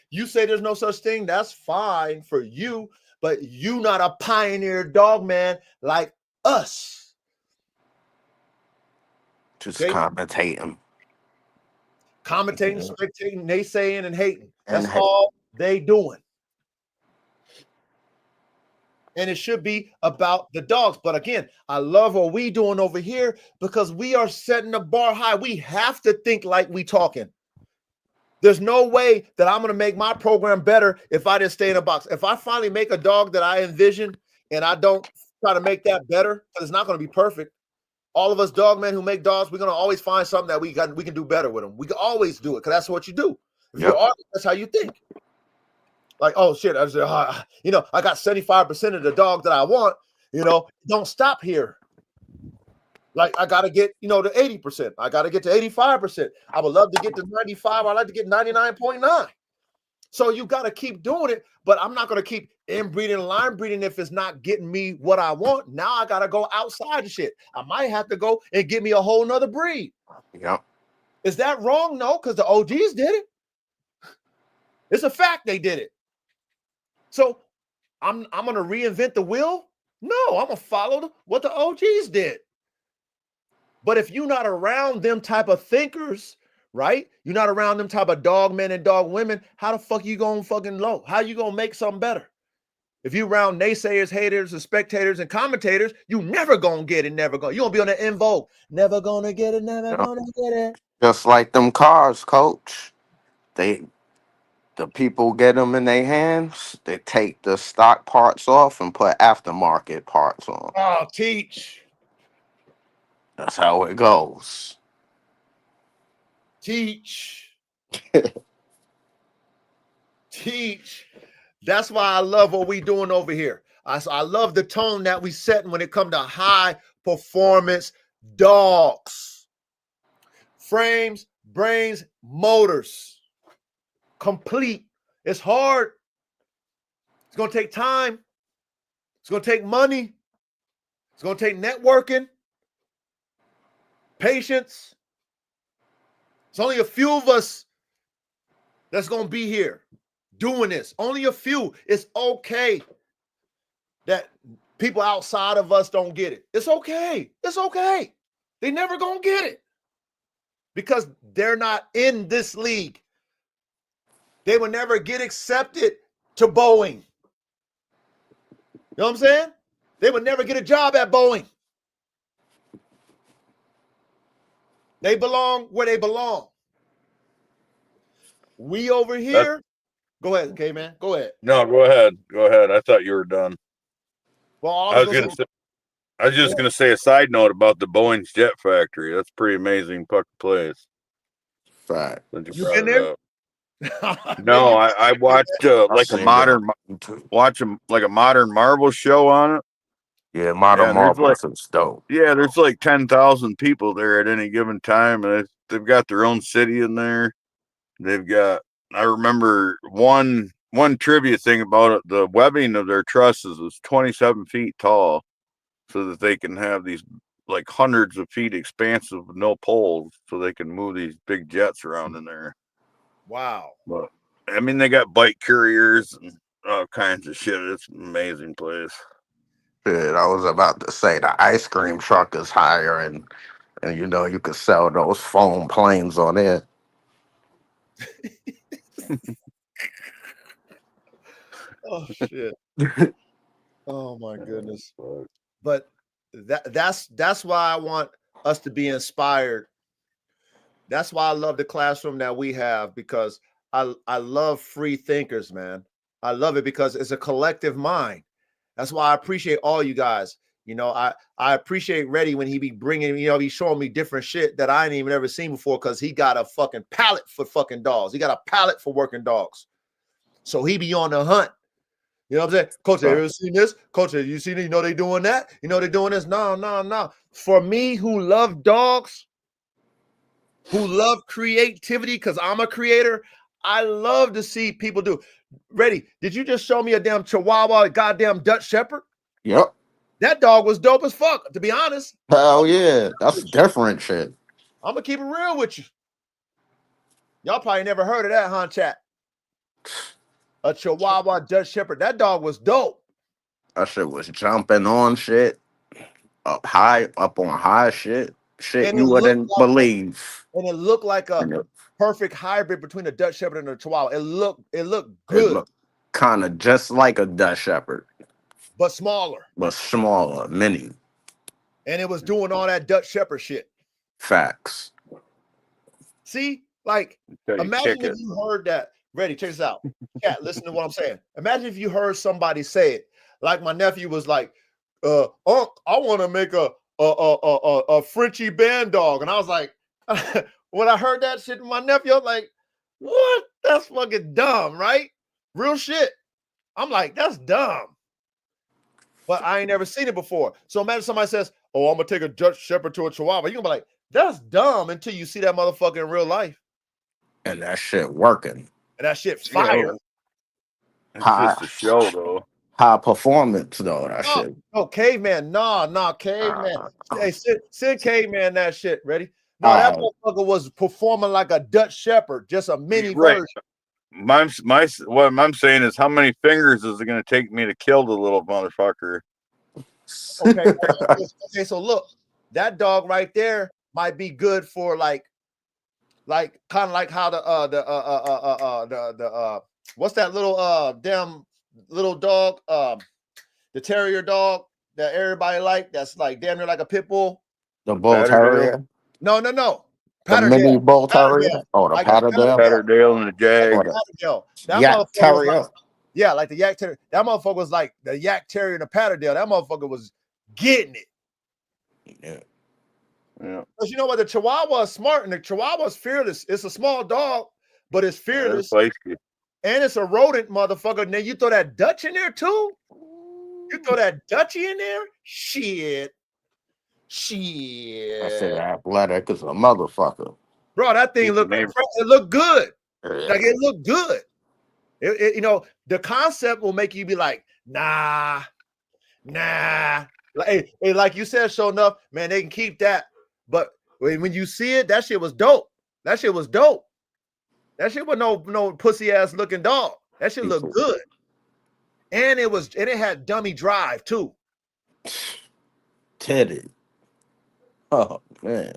you say there's no such thing, that's fine for you. But you not a pioneer dog man like us. Just commentating. Commentating, spectating, naysaying, and hating. And That's all they doing. And it should be about the dogs. But again, I love what we doing over here because we are setting the bar high. We have to think like we talking. There's no way that I'm going to make my program better if I just stay in a box. If I finally make a dog that I envision and I don't try to make that better, because it's not going to be perfect. All of us dog men who make dogs, we're going to always find something that we can do better with them. We can always do it because that's what you do. If you're artist, that's how you think. Like, oh shit, I got 75% of the dog that I want. Don't stop here. Like I gotta get, to 80%. I gotta get to 85%. I would love to get to 95. I'd like to get 99.9. So you gotta keep doing it, but I'm not gonna keep inbreeding and line breeding if it's not getting me what I want. Now I gotta go outside the shit. I might have to go and get me a whole nother breed. Yep. Is that wrong? No, because the OGs did it. It's a fact they did it. So I'm gonna reinvent the wheel? No, I'm gonna follow what the OGs did. But if you're not around them type of thinkers, right? You're not around them type of dog men and dog women, how the fuck you gonna fucking low? How you gonna make something better? If you around naysayers, haters, and spectators and commentators, you never gonna get it, never gonna. You gonna be on the in vogue. Never gonna get it, never gonna get it. Just like them cars, coach. The people get them in their hands, they take the stock parts off and put aftermarket parts on. Oh, teach. That's how it goes. Teach. Teach. That's why I love what we doing over here. I love the tone that we setting when it comes to high performance dogs. Frames, brains, motors. Complete. It's hard. It's going to take time. It's going to take money. It's going to take networking. Patience. It's only a few of us that's going to be here doing this. Only a few. It's okay that people outside of us don't get it. It's okay. It's okay. They never going to get it because they're not in this league. They will never get accepted to Boeing. You know what I'm saying? They would never get a job at Boeing. They belong where they belong. We over here. Go ahead, okay, man. Go ahead. No, go ahead. Go ahead. I thought you were done. Well, I was just gonna say a side note about the Boeing's Jet Factory. That's pretty amazing fucking place. Right. You been there? No, I watched like a modern Marvel show on it. Yeah, modern Marvel is dope. Yeah, there's like 10,000 people there at any given time, and they've got their own city in there. They've got. I remember one trivia thing about it. The webbing of their trusses was 27 feet tall, so that they can have these like hundreds of feet expansive with no poles, so they can move these big jets around in there. Wow. But I mean, they got bike couriers and all kinds of shit. It's an amazing place. Shit, I was about to say the ice cream truck is higher, and you could sell those foam planes on there. Oh shit. Oh my goodness. But that's why I want us to be inspired. That's why I love the classroom that we have, because I love free thinkers, man. I love it because it's a collective mind. That's why I appreciate all you guys. You know, I appreciate Reddy when he be bringing, you know, he's showing me different shit that I ain't even ever seen before, because he got a fucking palate for fucking dogs. He got a palate for working dogs. So he be on the hunt. You know what I'm saying? Coach, have you ever seen this? Coach, have you seen it? You know they doing that? You know they doing this? No. For me, who love dogs, who love creativity, because I'm a creator, I love to see people do. Reddy, did you just show me a damn Chihuahua, goddamn Dutch Shepherd? Yep. That dog was dope as fuck, to be honest. Hell yeah. That's different shit. I'm gonna keep it real with you. Y'all probably never heard of that, huh, chat? A Chihuahua Dutch Shepherd. That dog was dope. That shit was jumping on shit. Up on high shit. Shit And you wouldn't believe. And it looked like a perfect hybrid between a Dutch Shepherd and a Chihuahua. It looked good. It looked kind of just like a Dutch Shepherd. But smaller. But smaller, mini. And it was doing all that Dutch Shepherd shit. Facts. See? Like, imagine if you heard that. Reddy, check this out. Cat, listen to what I'm saying. Imagine if you heard somebody say it. Like my nephew was like, Unc, I want to make a Frenchie band dog. And I was like, when I heard that shit from my nephew, I was like, what? That's fucking dumb, right? Real shit. I'm like, that's dumb. But I ain't never seen it before. So imagine somebody says, oh, I'm going to take a Dutch Shepherd to a Chihuahua. You're going to be like, that's dumb until you see that motherfucker in real life. And that shit working. And that shit fire. It's just a show, though. High performance, though, that shit. No, caveman. Nah, caveman. Hey, send caveman that shit. Ready? No, that motherfucker was performing like a Dutch Shepherd, just a mini version. What I'm saying is, how many fingers is it going to take me to kill the little motherfucker? Okay, so look, that dog right there might be good for like kind of like how the what's that little damn little dog, the terrier dog that everybody like, that's like damn near like a pit bull. The bull terrier? No. The mini bull terrier? Oh, the Patterdale? Patterdale and the Jag. That yak terrier. Like the yak terrier. That motherfucker was like the yak terrier and the Patterdale. That motherfucker was getting it. Yeah. Because you know what? The Chihuahua is smart and the Chihuahua is fearless. It's a small dog, but it's fearless. And it's a rodent, motherfucker. And then you throw that Dutch in there too? You throw that Dutchie in there? Shit. I said athletic is a motherfucker. Bro, that thing looked good. Yeah. Like it looked good. You know, the concept will make you be like, nah. Like you said, sure enough, man, they can keep that. But when you see it, that shit was dope. That shit was no pussy ass looking dog. That shit looked good. And it had dummy drive too. Teddy. Oh man.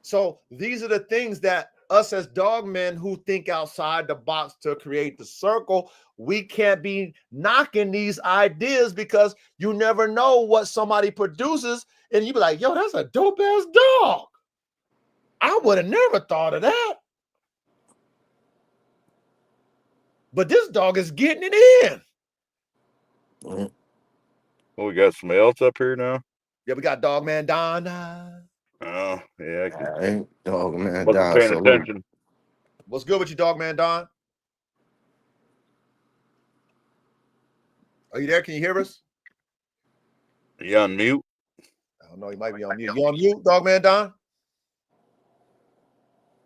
So these are the things that us as dog men who think outside the box to create the circle, we can't be knocking these ideas, because you never know what somebody produces and you be like, yo, that's a dope ass dog. I would have never thought of that. But this dog is getting it in. Well, we got somebody else up here now. Yeah, we got Dogman Don. Oh, yeah. I ain't Dogman Don. Wasn't paying attention. What's good with you, Dogman Don? Are you there? Can you hear us? Are you on mute? Oh, no, he might be on mute. You on mute, Dogman Don?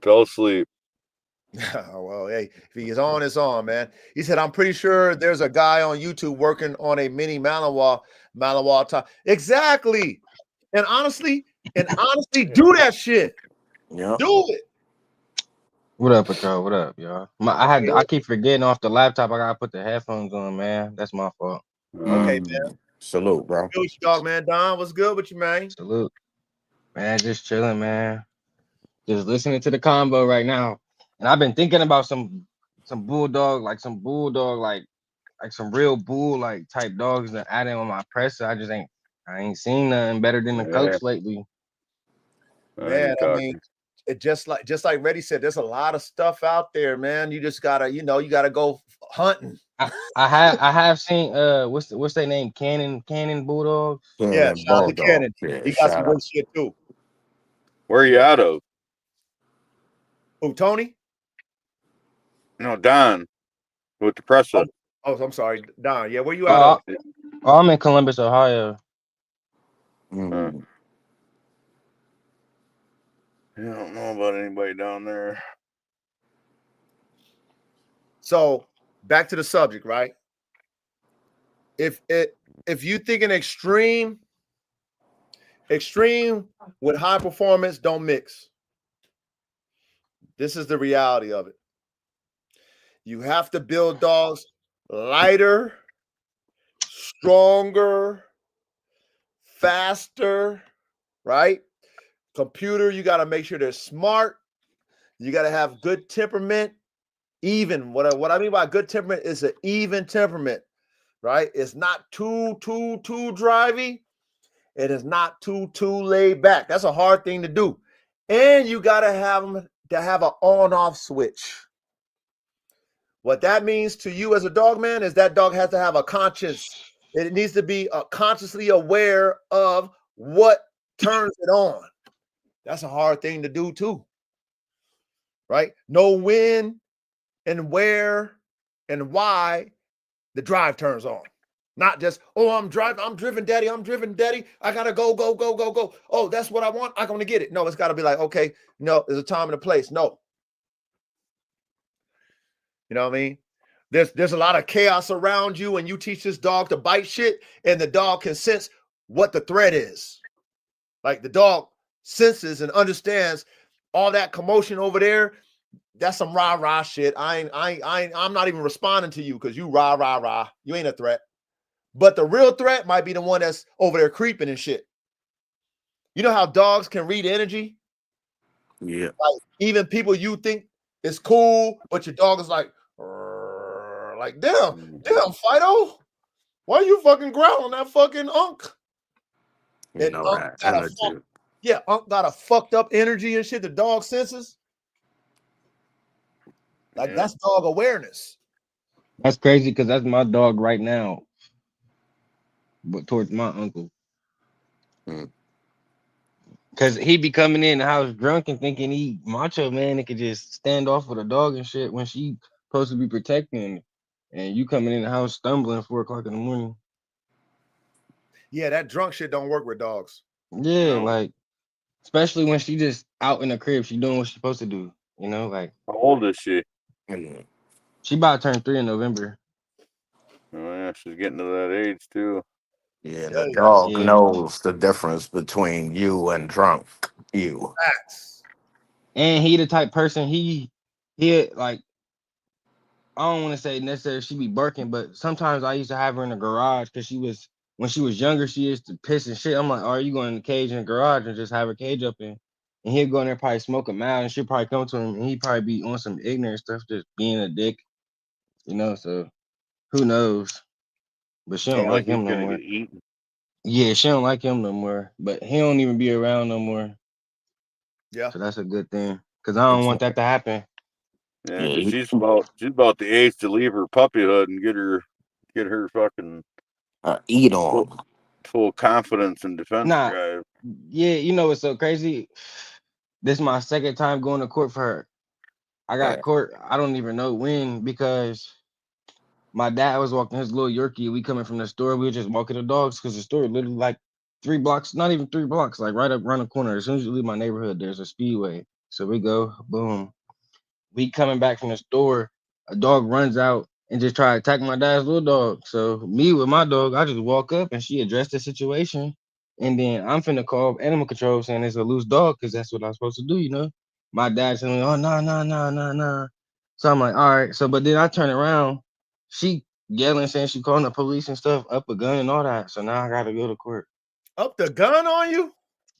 Fell asleep. Well, hey, if he's on, it's on, man. He said, I'm pretty sure there's a guy on YouTube working on a mini Malinois top. Exactly. And honestly, do that shit. Yeah. Do it. What up, Patrol? What up, y'all? I keep forgetting off the laptop. I gotta put the headphones on, man. That's my fault. Okay, man. Salute, bro. Good with you, dog, man. Don, what's good with you, man? Salute, man. Just chilling, man. Just listening to the combo right now. And I've been thinking about some bulldog, like some bulldog, like some real bull like type dogs that add in on my presser. I ain't seen nothing better than the Yeah, coach lately. Man, you I mean, talking. it just like Reddy said, there's a lot of stuff out there, man. You just gotta, you gotta go hunting. I have seen what's their name? Cannon Bulldogs. Yeah, Cannon shout out to Bulldog. Cannon. Yeah, He got some shout good out. shit too. Where are you out of? Who, Tony? No, Don with the presser. Oh, I'm sorry, Don. Yeah, where you out Oh, of? I'm in Columbus, Ohio. Mm. I don't know about anybody down there. So back to the subject, right? If you think an extreme with high performance don't mix. This is the reality of it. You have to build dogs lighter, stronger, faster, right? Computer, you got to make sure they're smart. You got to have good temperament. Even what I mean by good temperament is an even temperament, right? It's not too drivey. It is not too laid back. That's a hard thing to do. And you got to have them to have an on-off switch. What that means to you as a dog man is that dog has to have a conscience. It needs to be consciously aware of what turns it on. That's a hard thing to do too, right? Know when and where and why the drive turns on. Not just, oh, I'm driven, daddy. I gotta go. Oh, that's what I want. I'm gonna get it. No, it's gotta be like, okay, no, there's a time and a place. No. You know what I mean? There's a lot of chaos around you, and you teach this dog to bite shit, and the dog can sense what the threat is. Like the dog senses and understands all that commotion over there. That's some rah shit. I'm not even responding to you because you rah. You ain't a threat. But the real threat might be the one that's over there creeping and shit. You know how dogs can read energy? Yeah. Like even people you think is cool, but your dog is like damn, Fido. Why are you fucking growling that fucking Unk? You And know Unk that got attitude. Unk got a fucked up energy and shit. The dog senses. Like that's dog awareness. That's crazy because that's my dog right now, but towards my uncle. Mm. Cause he be coming in the house drunk and thinking he macho man and could just stand off with a dog and shit when she supposed to be protecting him. And you coming in the house stumbling 4 o'clock in the morning. Yeah, that drunk shit don't work with dogs. Yeah, No. like especially when she just out in the crib, she doing what she's supposed to do. You know, like How old is she? Mm. she about to turn 3 in November. Oh yeah, she's getting to that age too. Yeah, Tell the you, dog Yeah. knows the difference between you and drunk you. facts. And he the type person he like I don't want to say necessarily she be barking, but sometimes I used to have her in the garage because when she was younger, she used to piss and shit. I'm like, are you going in the cage in the garage and just have her cage up in? And he'd go in there probably smoke a mouth and she'll probably come to him and he'd probably be on some ignorant stuff, just being a dick, you know. So who knows? But she don't Sound like like he's him no gonna more. get eaten. Yeah, she don't like him no more. But he don't even be around no more. Yeah. So that's a good thing. Cause I don't It's, want that to happen. Yeah, yeah, because she's about the age to leave her puppyhood and get her fucking eat full, on. full confidence and defense Nah, drive. yeah, you know what's so crazy? This is my second time going to court for her. I got court, I don't even know when, because my dad was walking his little Yorkie. We coming from the store. We were just walking the dogs because the store literally like 3 blocks, not even 3 blocks, like right up around the corner. As soon as you leave my neighborhood, there's a speedway. So we go, boom. We coming back from the store, a dog runs out and just try to attack my dad's little dog. So me with my dog, I just walk up and she addressed the situation. And then I'm finna call animal control saying it's a loose dog because that's what I'm supposed to do, you know. My dad's telling me, oh no, no, no, no, no. So I'm like, all right. So but then I turn around, she yelling, saying she calling the police and stuff, up a gun and all that. So now I gotta go to court. Up the gun on you?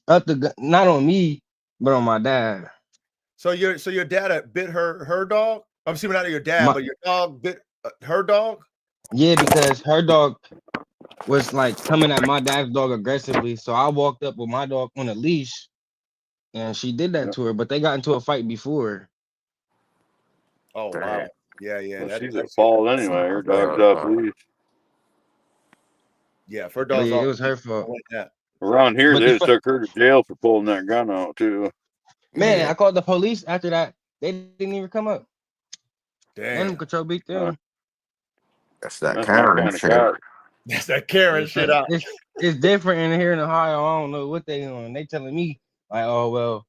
Up the gun, not on me, but on my dad. So your dad bit her dog? I'm assuming not your dad, My but your dog bit her dog? Yeah, because her dog was like coming at my dad's dog aggressively. So I walked up with my dog on a leash and she did that to her, but they got into a fight before. Oh wow. Damn. Yeah, yeah. Well, That she's that at shit. fault anyway. Her dog's off leash. Yeah, if her But dog's yeah, it off was her fault. that. Around here, But they just took her to jail for pulling that gun out too. man, Yeah. I called the police after that. They didn't even come up. Damn. Animal control beat them. That's that That's my Karen kind of shit. cop. That's that Karen It's, shit out. it's different in here in Ohio. I don't know what they doing. They telling me like, oh well,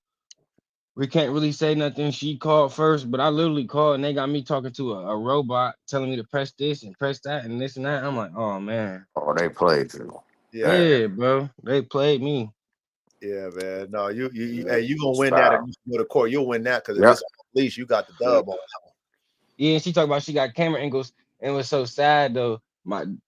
we can't really say nothing. She called first, but I literally called and they got me talking to a robot telling me to press this and press that and this and that. I'm like, oh man. Oh, they played you. Yeah, Yeah, bro. They played me. yeah, man. No, hey, you gonna win that if Stop. you go to court. You'll win that because if Yep. it's off leash, you got the dub on that Yeah, and she talked about she got camera angles and it was so sad though.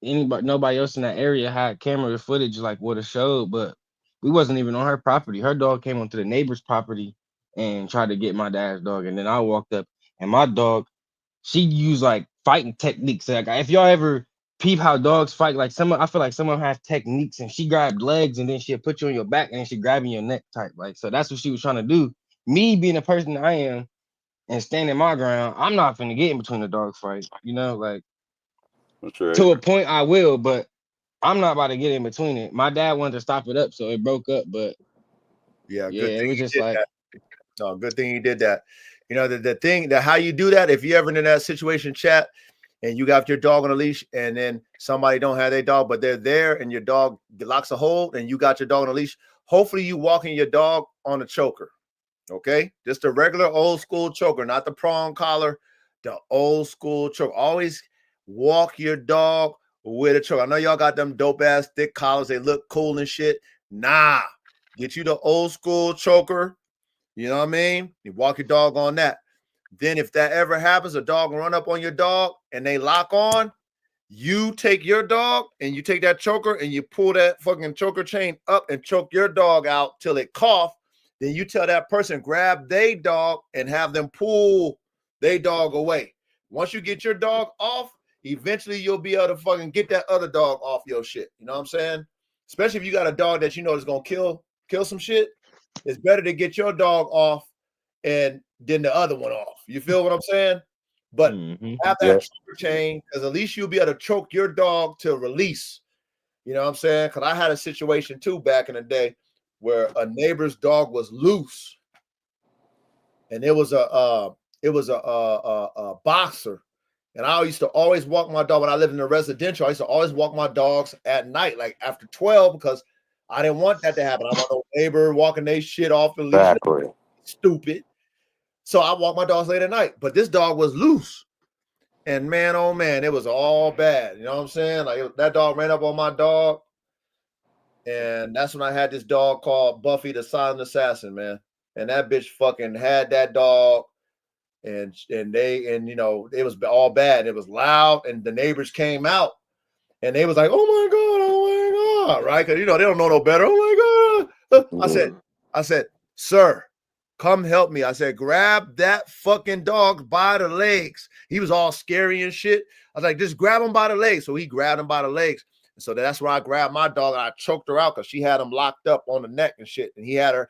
Nobody else in that area had camera footage like would have showed, but we wasn't even on her property. Her dog came onto the neighbor's property and tried to get my dad's dog. And then I walked up and my dog, she used like fighting techniques. Like if y'all ever peep how dogs fight, like I feel like some of them have techniques and she grabbed legs and then she'll put you on your back and then she grabbing your neck type. Like so that's what she was trying to do. Me being the person I am and standing my ground, I'm not finna get in between the dog fight. You know, like That's right. to a point I will, but I'm not about to get in between it. My dad wanted to stop it up, so it broke up. But Yeah, yeah, good it thing was he just did like, that. No, good thing he did that. You know, the thing that how you do that, if you ever in that situation, chat, and you got your dog on a leash, and then somebody don't have their dog, but they're there, and your dog locks a hold, and you got your dog on a leash. Hopefully, you walking your dog on a choker. Okay, just a regular old school choker, not the prong collar, the old school choker. Always walk your dog with a choker. I know y'all got them dope ass thick collars, they look cool and shit. Nah, get you the old school choker. You know what I mean? You walk your dog on that. Then, if that ever happens, a dog will run up on your dog and they lock on. You take your dog and you take that choker and you pull that fucking choker chain up and choke your dog out till it cough. Then you tell that person, grab their dog and have them pull their dog away. Once you get your dog off, eventually you'll be able to fucking get that other dog off your shit. You know what I'm saying? Especially if you got a dog that you know is gonna kill some shit. It's better to get your dog off and then the other one off. You feel what I'm saying? But have that Yes. choker chain because at least you'll be able to choke your dog to release. You know what I'm saying? Because I had a situation too back in the day where a neighbor's dog was loose, and it was a boxer. And I used to always walk my dog when I lived in a residential. I used to always walk my dogs at night, like after 12, because I didn't want that to happen. I want no neighbor walking their shit off the leash. Exactly. Stupid. So I walk my dogs late at night, but this dog was loose. And man, oh man, it was all bad. You know what I'm saying? Like that dog ran up on my dog. And that's when I had this dog called Buffy the Silent Assassin, man. And that bitch fucking had that dog. And you know, it was all bad. It was loud. And the neighbors came out and they was like, oh my God. Right. Cause you know, they don't know no better. Oh my God. I said, sir, come help me. I said, grab that fucking dog by the legs. He was all scary and shit. I was like, just grab him by the legs. So he grabbed him by the legs. And so that's where I grabbed my dog and I choked her out because she had him locked up on the neck and shit. And he had her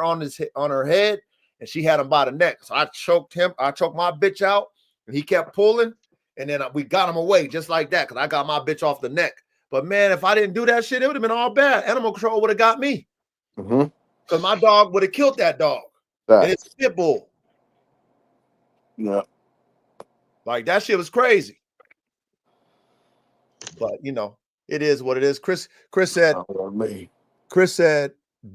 on her head and she had him by the neck. So I choked my bitch out and he kept pulling. And then we got him away just like that because I got my bitch off the neck. But man, if I didn't do that shit, it would have been all bad. Animal control would have got me. Because my dog would have killed that dog. And it's pit bull. Yeah. Like that shit was crazy. But you know, it is what it is. Chris said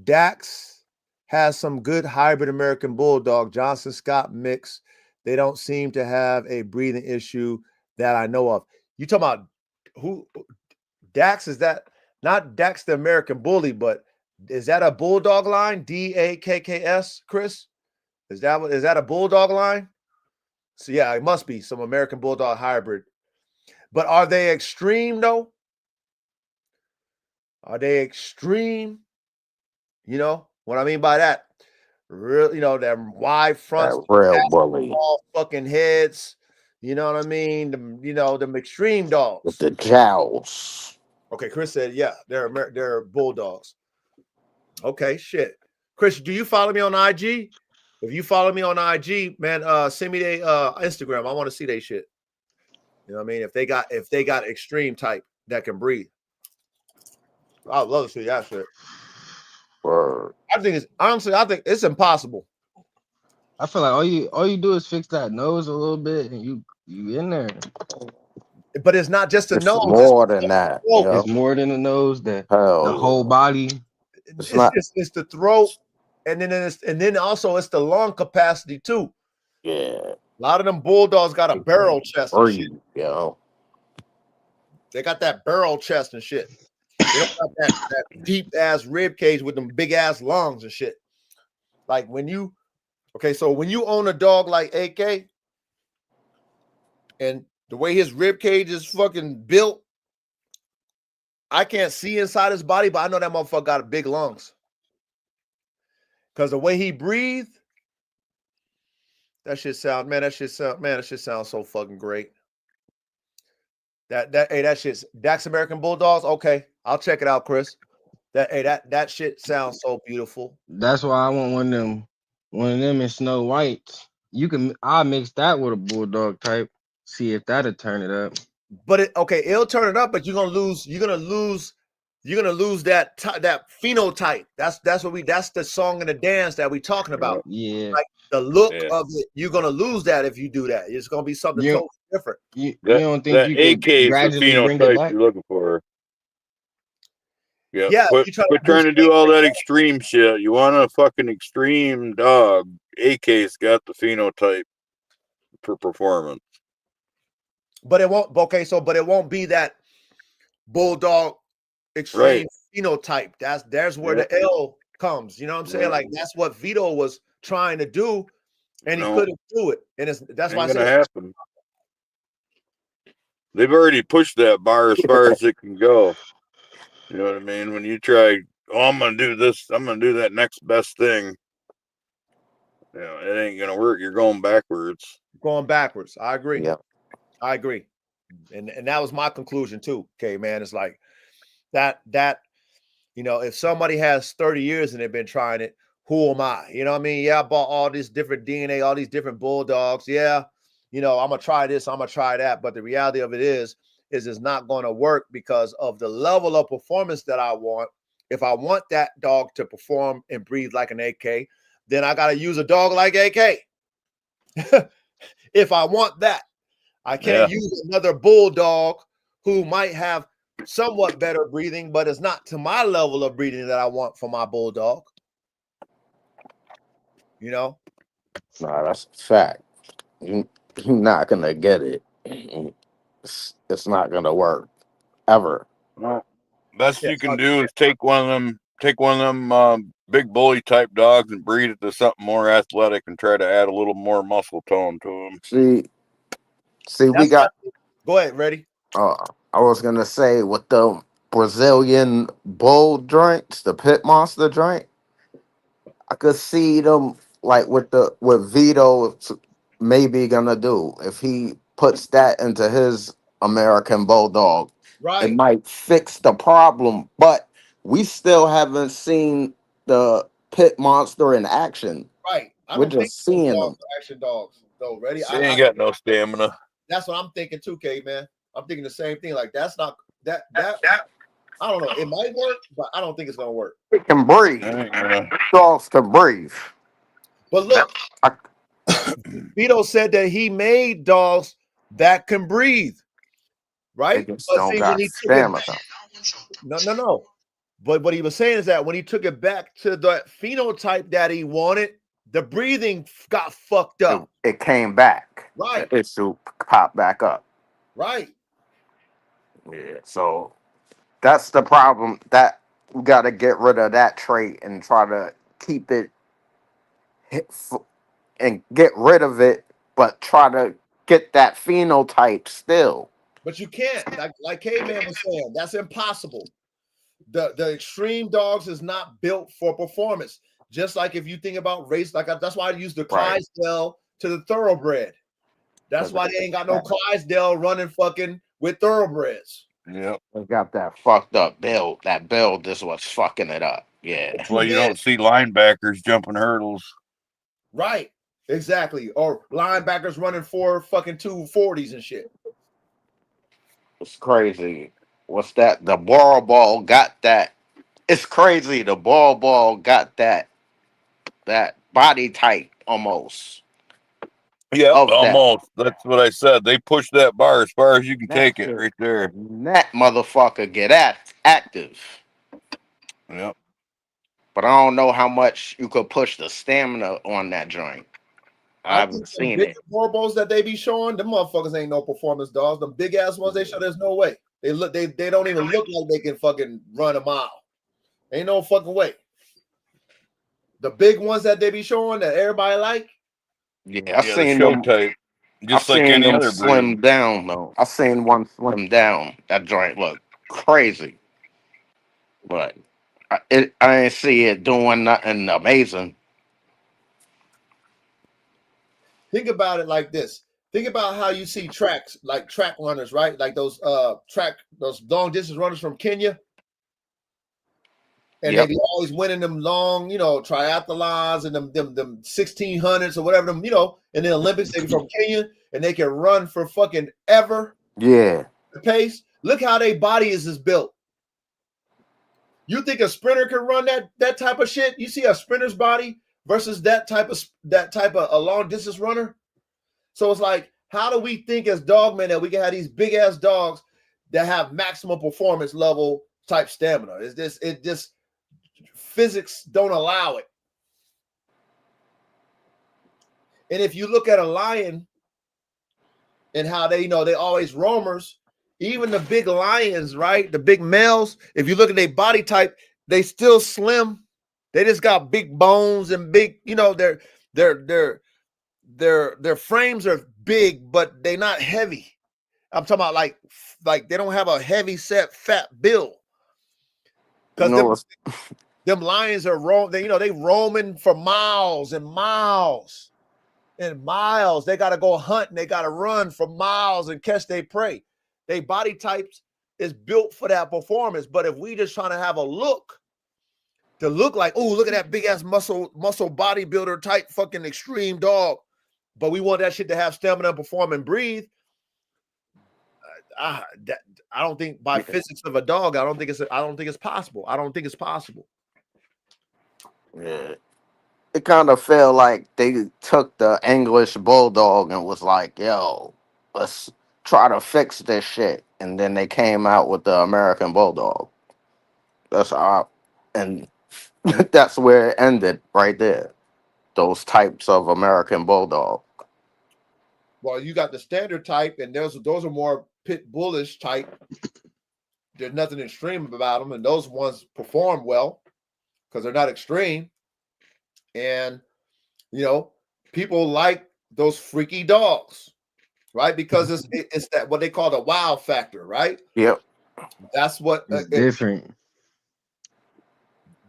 Dax has some good hybrid American Bulldog, Johnson Scott mix. They don't seem to have a breathing issue that I know of. You talking about who? Dax, is that not Dax the American Bully, but is that a Bulldog line? DAKKS, Chris? Is that a Bulldog line? So yeah, it must be some American Bulldog hybrid. But are they extreme though? Are they extreme? You know what I mean by that? real, them wide fronts, That real bully all fucking heads. You know what I mean? Them extreme with dogs. the jowls. Okay, Chris said, yeah, they're bulldogs. Okay, shit. Chris, do you follow me on IG? If you follow me on IG, man, send me their Instagram. I want to see they shit. You know what I mean? If they got extreme type that can breathe, I'd love to see that shit. Word. I think it's impossible. I feel like all you do is fix that nose a little bit, and you in there. But it's not just a It's nose. more than that. throat. Yeah. It's more than the nose, the Hell whole yeah. body. It's not. It's the throat, and then also it's the lung capacity too. Yeah. A lot of them bulldogs got a barrel chest and shit. Breathe, yo. They got that barrel chest and shit. They don't got that deep ass rib cage with them big ass lungs and shit. Like so when you own a dog like AK, and the way his rib cage is fucking built, I can't see inside his body, but I know that motherfucker got big lungs. Because the way he breathed, that shit sounds so fucking great. That shit's Dax American Bulldogs. Okay, I'll check it out, Chris. That shit sounds so beautiful. That's why I want one of them in Snow White. I'll mix that with a bulldog type. See if that'll turn it up. But it'll turn it up, but you're gonna lose that phenotype. That's the song and the dance that we talking about. Yeah. Like the look of it, you're gonna lose that if you do that. It's gonna be something totally different. You don't think that you AK can is the gradually bring it phenotype back? you're looking for. Yeah, Yeah, quit trying to do all that extreme shit. You want a fucking extreme dog? AK's got the phenotype for performance. But it won't. Okay, but it won't be that bulldog extreme phenotype. There's where the L comes. You know what I'm saying? Like that's what Vito was trying to do, and he couldn't do it. And that's why I said happen. They've already pushed that bar as far as it can go. You know what I mean? When you try, I'm gonna do this, I'm gonna do that next best thing. It ain't gonna work. You're going backwards. I agree. Yeah. I agree. And that was my conclusion too. Okay, man. It's like that, if somebody has 30 years and they've been trying it, who am I? You know what I mean? Yeah, I bought all this different DNA, all these different bulldogs. Yeah, I'm gonna try this, I'm gonna try that. But the reality of it is it's not gonna work because of the level of performance that I want. If I want that dog to perform and breathe like an AK, then I gotta use a dog like AK. If I want that. I can't use another bulldog who might have somewhat better breathing, but it's not to my level of breathing that I want for my bulldog. Nah, that's a fact. You're not gonna get it. It's not gonna work ever. Well, best you can do is take one of them big bully type dogs and breed it to something more athletic and try to add a little more muscle tone to them. See, we got. Go ahead, ready? I was gonna say with the Brazilian bull joints, the pit monster joint, I could see them like what Vito maybe gonna do if he puts that into his American Bulldog. Right. It might fix the problem, but we still haven't seen the pit monster in action. Right. We're just seeing them. Action dogs. So ready? They ain't got no stamina. That's what I'm thinking too, K man. I'm thinking the same thing. Like that's not that. I don't know. It might work, but I don't think it's gonna work. It can breathe. Dogs can breathe. But look, Vito said that he made dogs that can breathe, right? They just don't got stamina. No. But what he was saying is that when he took it back to the phenotype that he wanted, the breathing got fucked up. It came back. Right. It should pop back up. Right. Yeah. So that's the problem. That we got to get rid of that trait and try to keep it and get rid of it, but try to get that phenotype still. But you can't. Like K-Man was saying, that's impossible. The extreme dogs is not built for performance. Just like if you think about race, that's why I use the Right. Clydesdale to the thoroughbred. That's why they ain't got no Clydesdale running fucking with thoroughbreds. Yep. They got that fucked up build. That build is what's fucking it up. Yeah. That's why you don't see linebackers jumping hurdles. Right. Exactly. Or linebackers running 240s and shit. It's crazy. What's that? The ball got that. It's crazy. The ball got that body type almost. Yeah, Of that. almost. That's what I said. They push that bar as far as you can That take it shit. right there. That motherfucker get active. Yep. But I don't know how much you could push the stamina on that joint. I I haven't think the seen big it. Borbos that they be showing, them motherfuckers ain't no performance dogs. The big ass ones they show, there's no way. They don't even look like they can fucking run a mile. Ain't no fucking way. The big ones that they be showing that everybody like. Yeah, I Yeah, the seen show them. type. I Just like seen any them other slim breed. down though. I seen one slim down. That joint look crazy, but I ain't see it doing nothing amazing. Think about it like this. Think about how you see tracks, like track runners, right? Like those long distance runners from Kenya. And Yep. they be always winning them long, triathlons and them 1600s or whatever them, in the Olympics. They be from Kenya and they can run for fucking ever. Yeah. The pace. Look how their body is built. You think a sprinter can run that type of shit? You see a sprinter's body versus that type of a long distance runner. So it's like, how do we think as dogmen that we can have these big ass dogs that have maximum performance level type stamina? It just physics don't allow it. And if you look at a lion and how they always roamers, even the big lions, right? The big males, if you look at their body type, they still slim. They just got big bones and big, their frames are big, but they're not heavy. I'm talking about like they don't have a heavy set fat build. Because them lions are they roaming for miles and miles and miles. They got to go hunt and they got to run for miles and catch their prey. They body types is built for that performance. But if we just trying to have a look like, oh, look at that big ass muscle bodybuilder type fucking extreme dog, but we want that shit to have stamina, perform, and breathe. I don't think by physics of a dog, I don't think it's possible. I don't think it's possible. Yeah. It kind of felt like they took the English Bulldog and was like, yo, let's try to fix this shit. And then they came out with the American Bulldog. That's all. And that's where it ended right there. Those types of American Bulldog. Well, you got the standard type, and those are more pit bullish type. There's nothing extreme about them, and those ones perform well because they're not extreme. And people like those freaky dogs, right? Because it's that what they call the wow factor, right? Yep. That's what different.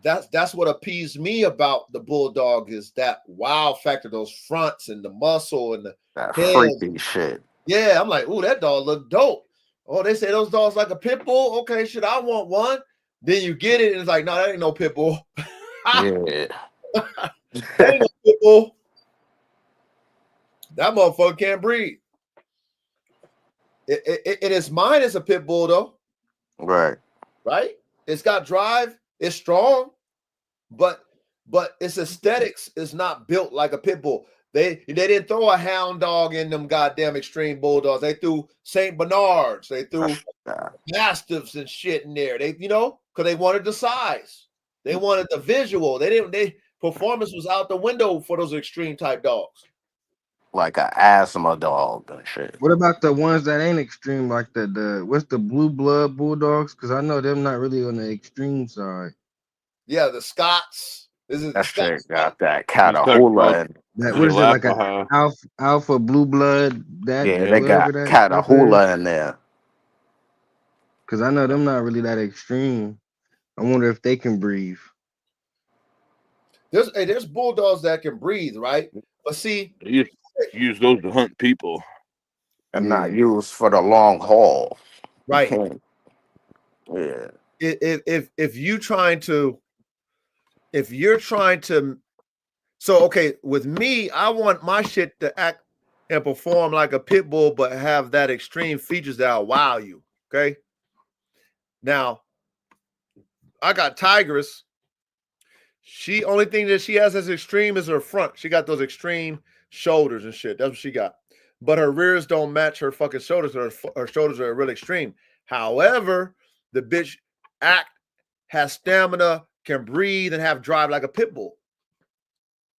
That's what appeased me about the Bulldog is that wow factor, those fronts and the muscle and the that head. freaky shit. Yeah, I'm like, ooh, that dog look dope. Oh, they say those dogs like a pit bull. Okay, shit, I want one. Then you get it, and it's like, no, that ain't no pit bull. Yeah. That ain't no pit bull. That motherfucker can't breathe. It is mine as a pit bull though. Right. Right? It's got drive. It's strong, but its aesthetics is not built like a pit bull. They didn't throw a hound dog in them goddamn extreme bulldogs. They threw Saint Bernards. They threw mastiffs and shit in there. They because they wanted the size. They wanted the visual. They performance was out the window for those extreme type dogs. Like an asthma dog and shit. What about the ones that ain't extreme, like the what's the blue blood bulldogs? Because I know them not really on the extreme side. Yeah, the Scots. Is it That the Scots? shit got that You talking about Catahoula. That what is it like Yelapa, a alpha blue blood? That Yeah, they whatever got that stuff is. Catahoula in there. Because I know them not really that extreme. I wonder if they can breathe. There's bulldogs that can breathe, right? But see, You use those to hunt people. And not used for the long haul. You right. can't. Yeah. If you're trying to so okay, with me, I want my shit to act and perform like a pit bull, but have that extreme features that'll wow you. Okay. Now, I got Tigress. She only thing that she has as extreme is her front. She got those extreme shoulders and shit. That's what she got. But her rears don't match her fucking shoulders. Her shoulders are really extreme. However, the bitch has stamina, can breathe, and have drive like a pit bull.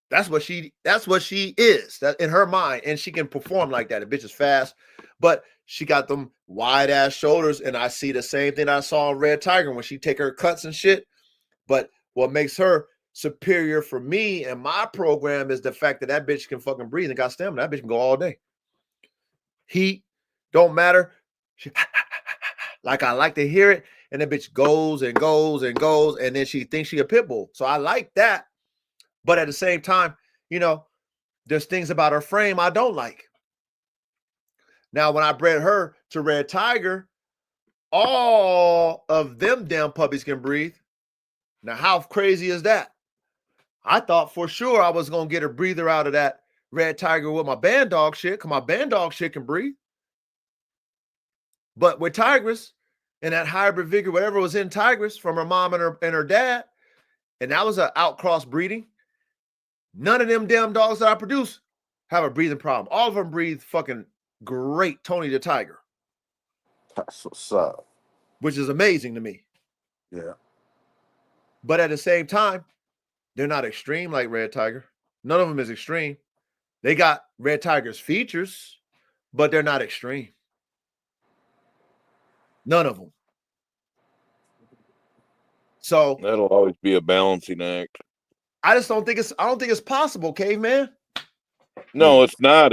That's what she is. That in her mind, and she can perform like that. The bitch is fast, but she got them wide ass shoulders, and I see the same thing I saw in Red Tiger when she take her cuts and shit. But what makes her superior for me and my program is the fact that bitch can fucking breathe and got stamina. That bitch can go all day. Heat don't matter. She, like I like to hear it, and that bitch goes and goes and goes, and then she thinks she a pit bull. So I like that. But at the same time, there's things about her frame I don't like. Now, when I bred her to Red Tiger, all of them damn puppies can breathe. Now, how crazy is that? I thought for sure I was going to get a breather out of that Red Tiger with my band dog shit, because my band dog shit can breathe. But with Tigress and that hybrid vigor, whatever was in Tigress from her mom and her dad, and that was an outcross breeding, none of them damn dogs that I produce have a breathing problem. All of them breathe fucking great, Tony the Tiger. That's what's up. Which is amazing to me. Yeah. But at the same time, they're not extreme like Red Tiger. None of them is extreme. They got Red Tiger's features, but they're not extreme. None of them. So that'll always be a balancing act. I don't think it's possible, caveman. No, it's not.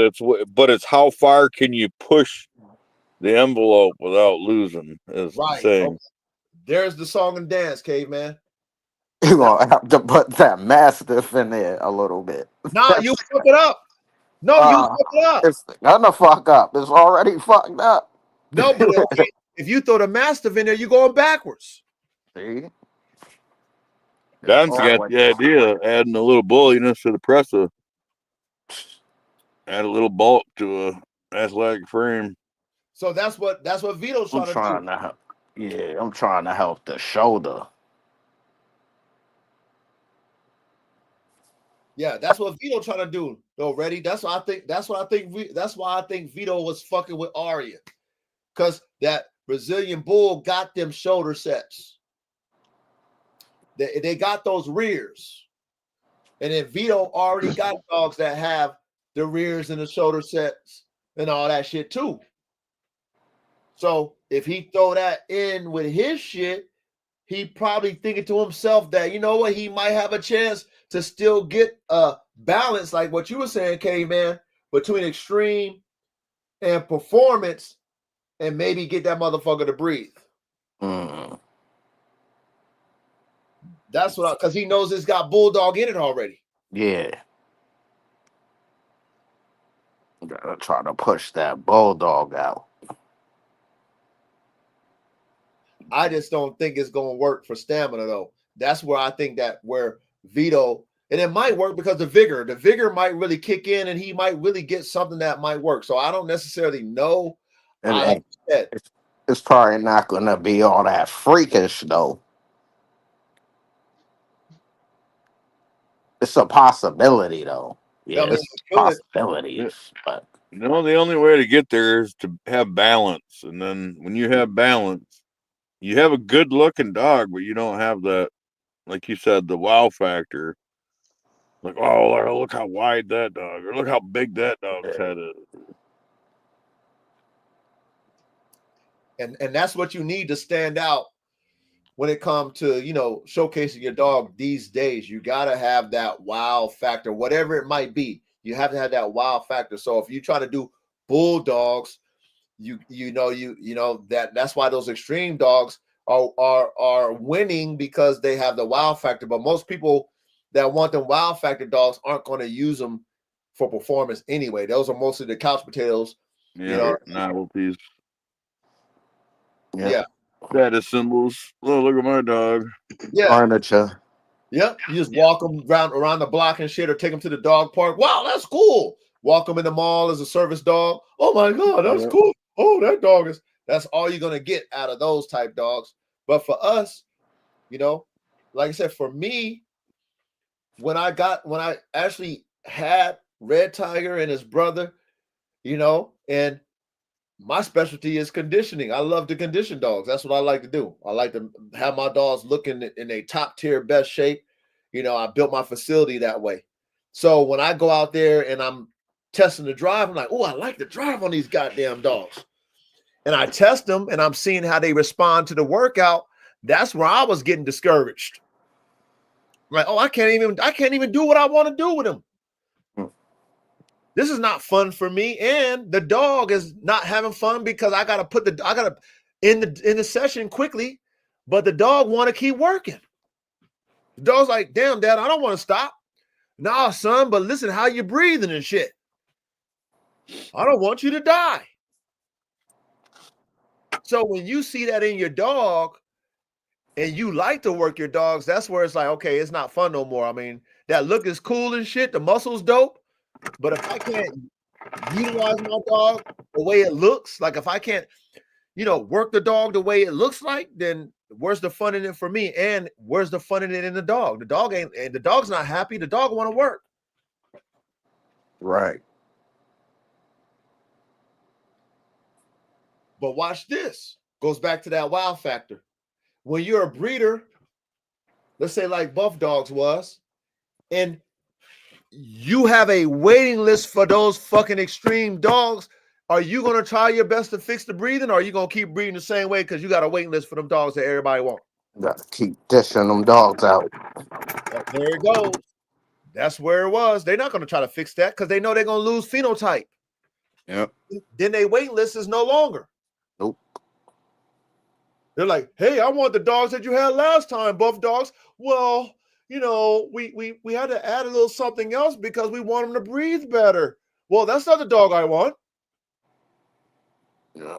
But it's how far can you push the envelope without losing, is the thing. Okay. There's the song and dance, caveman. You're going to have to put that mastiff in there a little bit. No, you fuck it up. No, you fuck it up. It's gonna fuck up. It's already fucked up. No, but if you throw the mastiff in there, you're going backwards. See? Don's got the idea of adding a little bulliness to the presser. Add a little bulk to a athletic frame. So that's what Vito's trying to do. Yeah, I'm trying to help the shoulder. Yeah, that's what Vito trying to do. Though, ready? That's why I think Vito was fucking with Aria, because that Brazilian bull got them shoulder sets. They got those rears, and then Vito already got dogs that have the rears and the shoulder sets and all that shit too. So if he throw that in with his shit, he probably thinking to himself that, you know what, he might have a chance to still get a balance, like what you were saying, K-Man, between extreme and performance, and maybe get that motherfucker to breathe. That's what, because he knows it's got Bulldog in it already. Yeah. Gotta try to push that Bulldog out. I just don't think it's going to work for stamina, though. That's where I think that where Vito, and it might work because the vigor might really kick in, and he might really get something that might work. So I don't necessarily know. And it's probably not going to be all that freakish, though. It's a possibility, though. Yeah, it's possibilities. But no, the only way to get there is to have balance, and then when you have balance, you have a good looking dog, but you don't have that, like you said, the wow factor. Like, oh, look how wide that dog, or look how big that dog's head is. And that's what you need to stand out when it comes to, showcasing your dog these days. You got to have that wow factor, whatever it might be. You have to have that wow factor. So if you try to do bulldogs, that's why those extreme dogs are winning, because they have the wow factor. But most people that want them Wild Factor dogs aren't going to use them for performance anyway. Those are mostly the couch potatoes. Yeah, You know, novelties. yeah. Status symbols. Oh, look at my dog. Yeah. Furniture. Yep. You just walk them around the block and shit, or take them to the dog park. Wow, that's cool. Walk them in the mall as a service dog. Oh my God, that's cool. Oh, that dog is. That's all you're gonna get out of those type dogs. But for us, you know, like I said, for me, when I actually had Red Tiger and his brother, you know, and my specialty is conditioning. I love to condition dogs. That's what I like to do. I like to have my dogs looking in a top tier best shape. You know, I built my facility that way. So when I go out there and I'm testing the drive, I'm like, oh, I like the drive on these goddamn dogs. And I test them and I'm seeing how they respond to the workout. That's where I was getting discouraged. Like, oh, I can't even do what I want to do with them. This is not fun for me, and the dog is not having fun because I gotta in the session quickly, but the dog want to keep working. The dog's like, damn, Dad, I don't want to stop. Nah, son, but listen, how you breathing and shit. I don't want you to die. So when you see that in your dog and you like to work your dogs, that's where it's like, okay, it's not fun no more. I mean, that look is cool and shit. The muscle's dope. But if I can't utilize my dog the way it looks, like if I can't, you know, work the dog the way it looks like, then where's the fun in it for me? And where's the fun in it in the dog? The dog's not happy. The dog want to work. Right. But watch this. Goes back to that wow factor. When you're a breeder, let's say like Buff Dogs was, and you have a waiting list for those fucking extreme dogs, are you going to try your best to fix the breathing, or are you going to keep breathing the same way because you got a waiting list for them dogs that everybody wants? Got to keep dishing them dogs out. There it goes. That's where it was. They're not going to try to fix that because they know they're going to lose phenotype. Yep. Then their waiting list is no longer. Nope. They're like, hey, I want the dogs that you had last time, Buff Dogs. Well, you know, we had to add a little something else because we want them to breathe better. Well, that's not the dog I want. Yeah.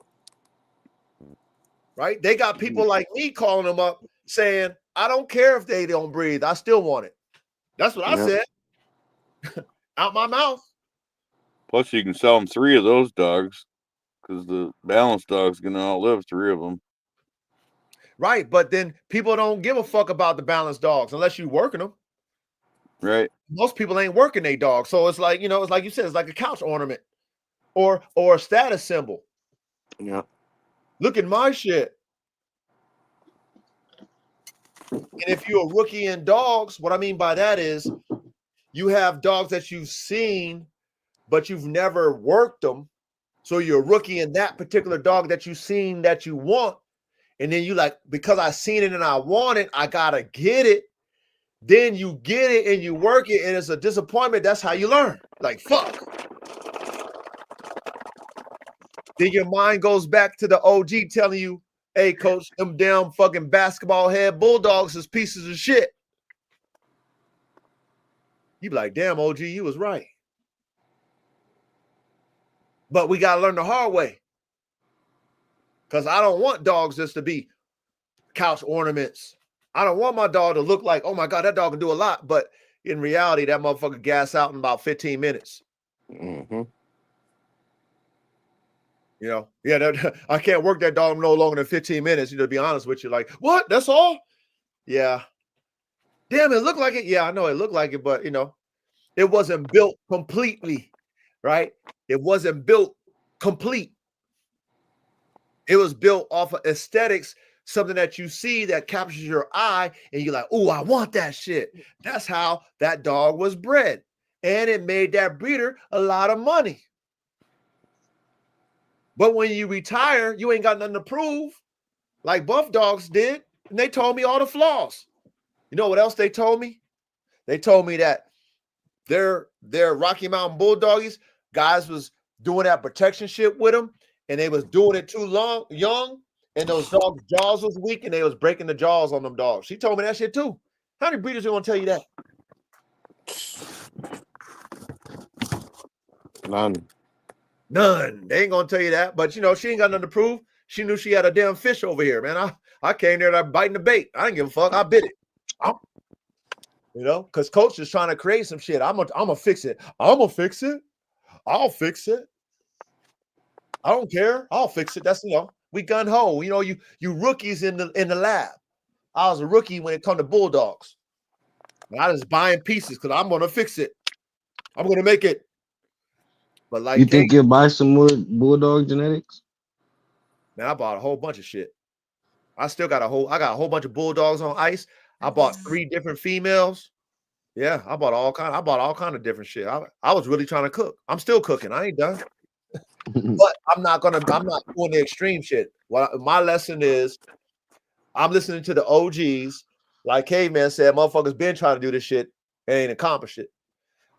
Right? They got people like me calling them up saying, I don't care if they don't breathe. I still want it. That's what I said. Out my mouth. Plus, you can sell them 3 of those dogs because the balanced dog's going to outlive 3 of them. Right, but then people don't give a fuck about the balanced dogs unless you're working them. Right. Most people ain't working their dogs. So it's like, you know, it's like you said, it's like a couch ornament or a status symbol. Yeah. Look at my shit. And if you're a rookie in dogs, what I mean by that is you have dogs that you've seen, but you've never worked them. So you're a rookie in that particular dog that you've seen that you want. And then you like, because I seen it and I want it, I gotta get it. Then you get it and you work it, and it's a disappointment. That's how you learn. Like, fuck. Then your mind goes back to the OG telling you, hey, coach, them damn fucking basketball head Bulldogs is pieces of shit. You be like, damn, OG, you was right. But we gotta learn the hard way. Because I don't want dogs just to be couch ornaments. I don't want my dog to look like, oh my God, that dog can do a lot. But in reality, that motherfucker gas out in about 15 minutes. Mm-hmm. You know, yeah, I can't work that dog no longer than 15 minutes. You know, to be honest with you, like, what? That's all? Yeah. Damn, it looked like it. Yeah, I know it looked like it, but you know, it wasn't built completely, right? It wasn't built complete. It was built off of aesthetics, something that you see that captures your eye, and you're like, oh, I want that shit. That's how that dog was bred. And it made that breeder a lot of money. But when you retire, you ain't got nothing to prove, like Buff Dogs did. And they told me all the flaws. You know what else they told me? They told me that their Rocky Mountain Bulldogies, guys was doing that protection shit with them, and they was doing it too young, and those dogs' jaws was weak, and they was breaking the jaws on them dogs. She told me that shit too. How many breeders are going to tell you that? None. They ain't gonna tell you that. But you know, she ain't got nothing to prove. She knew she had a damn fish over here, man. I came there biting the bait. I didn't give a fuck. I bit it. You know, because coach is trying to create some shit. I'm gonna fix it. I'm gonna fix it. I'll fix it. I don't care. I'll fix it. That's, you know, we gun ho. You know, you rookies in the lab. I was a rookie when it come to Bulldogs. And I just buying pieces because I'm gonna fix it. I'm gonna make it. But like, You think you'll buy some more Bulldog genetics? man, I bought a whole bunch of shit. I got a whole bunch of Bulldogs on ice. I bought 3 different females. Yeah, I bought all kind of different shit. I was really trying to cook. I'm still cooking. I ain't done. But I'm not doing the extreme shit. My lesson is, I'm listening to the OGs. Like Caveman said, motherfuckers been trying to do this shit and ain't accomplished it.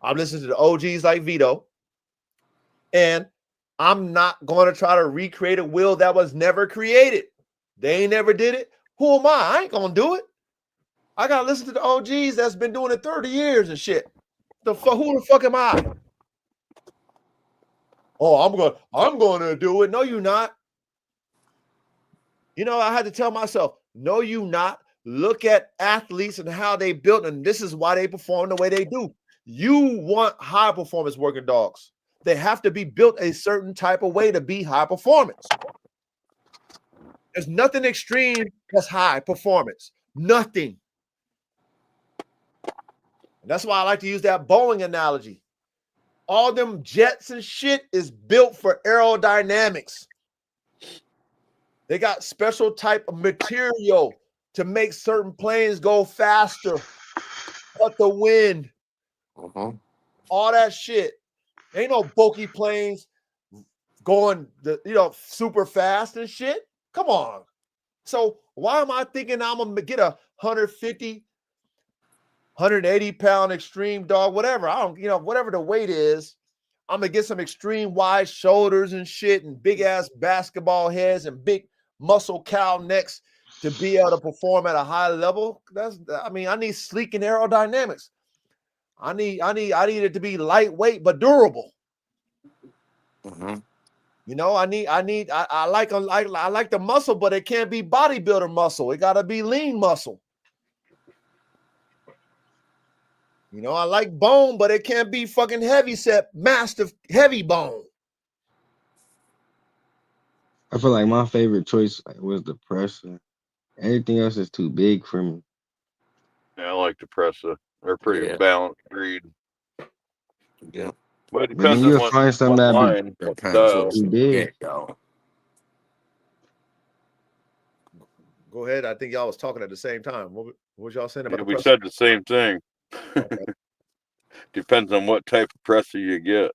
I'm listening to the OGs like Vito. And I'm not going to try to recreate a wheel that was never created. They ain't never did it. Who am I? I ain't gonna do it. I gotta listen to the OGs that's been doing it 30 years and shit. Who the fuck am I? Oh, I'm gonna do it. No, you're not. You know, I had to tell myself, no, you not. Look at athletes and how they built, and this is why they perform the way they do. You want high performance working dogs. They have to be built a certain type of way to be high performance. There's nothing extreme that's high performance. Nothing. And that's why I like to use that bowling analogy. All them jets and shit is built for aerodynamics. They got special type of material to make certain planes go faster, cut the wind, all that shit. Ain't no bulky planes going, super fast and shit. Come on. So why am I thinking I'm gonna get a 150, 180-pound extreme dog, whatever? I don't, whatever the weight is. I'm gonna get some extreme wide shoulders and shit and big ass basketball heads and big muscle cow necks to be able to perform at a high level. I need sleek and aerodynamics. I need it to be lightweight but durable. You know, I like the muscle, but it can't be bodybuilder muscle. It gotta be lean muscle. You know, I like bone, but it can't be fucking heavy set, massive, heavy bone. I feel like my favorite choice was the Pressa. Anything else is too big for me. Yeah, I like the Pressa. They're pretty balanced breed. Yeah. But it But then depends you'll on find some what that line. be big. Go ahead. I think y'all was talking at the same time. What was y'all saying about the We press? said the same thing. Okay. Depends on what type of Pressa you get.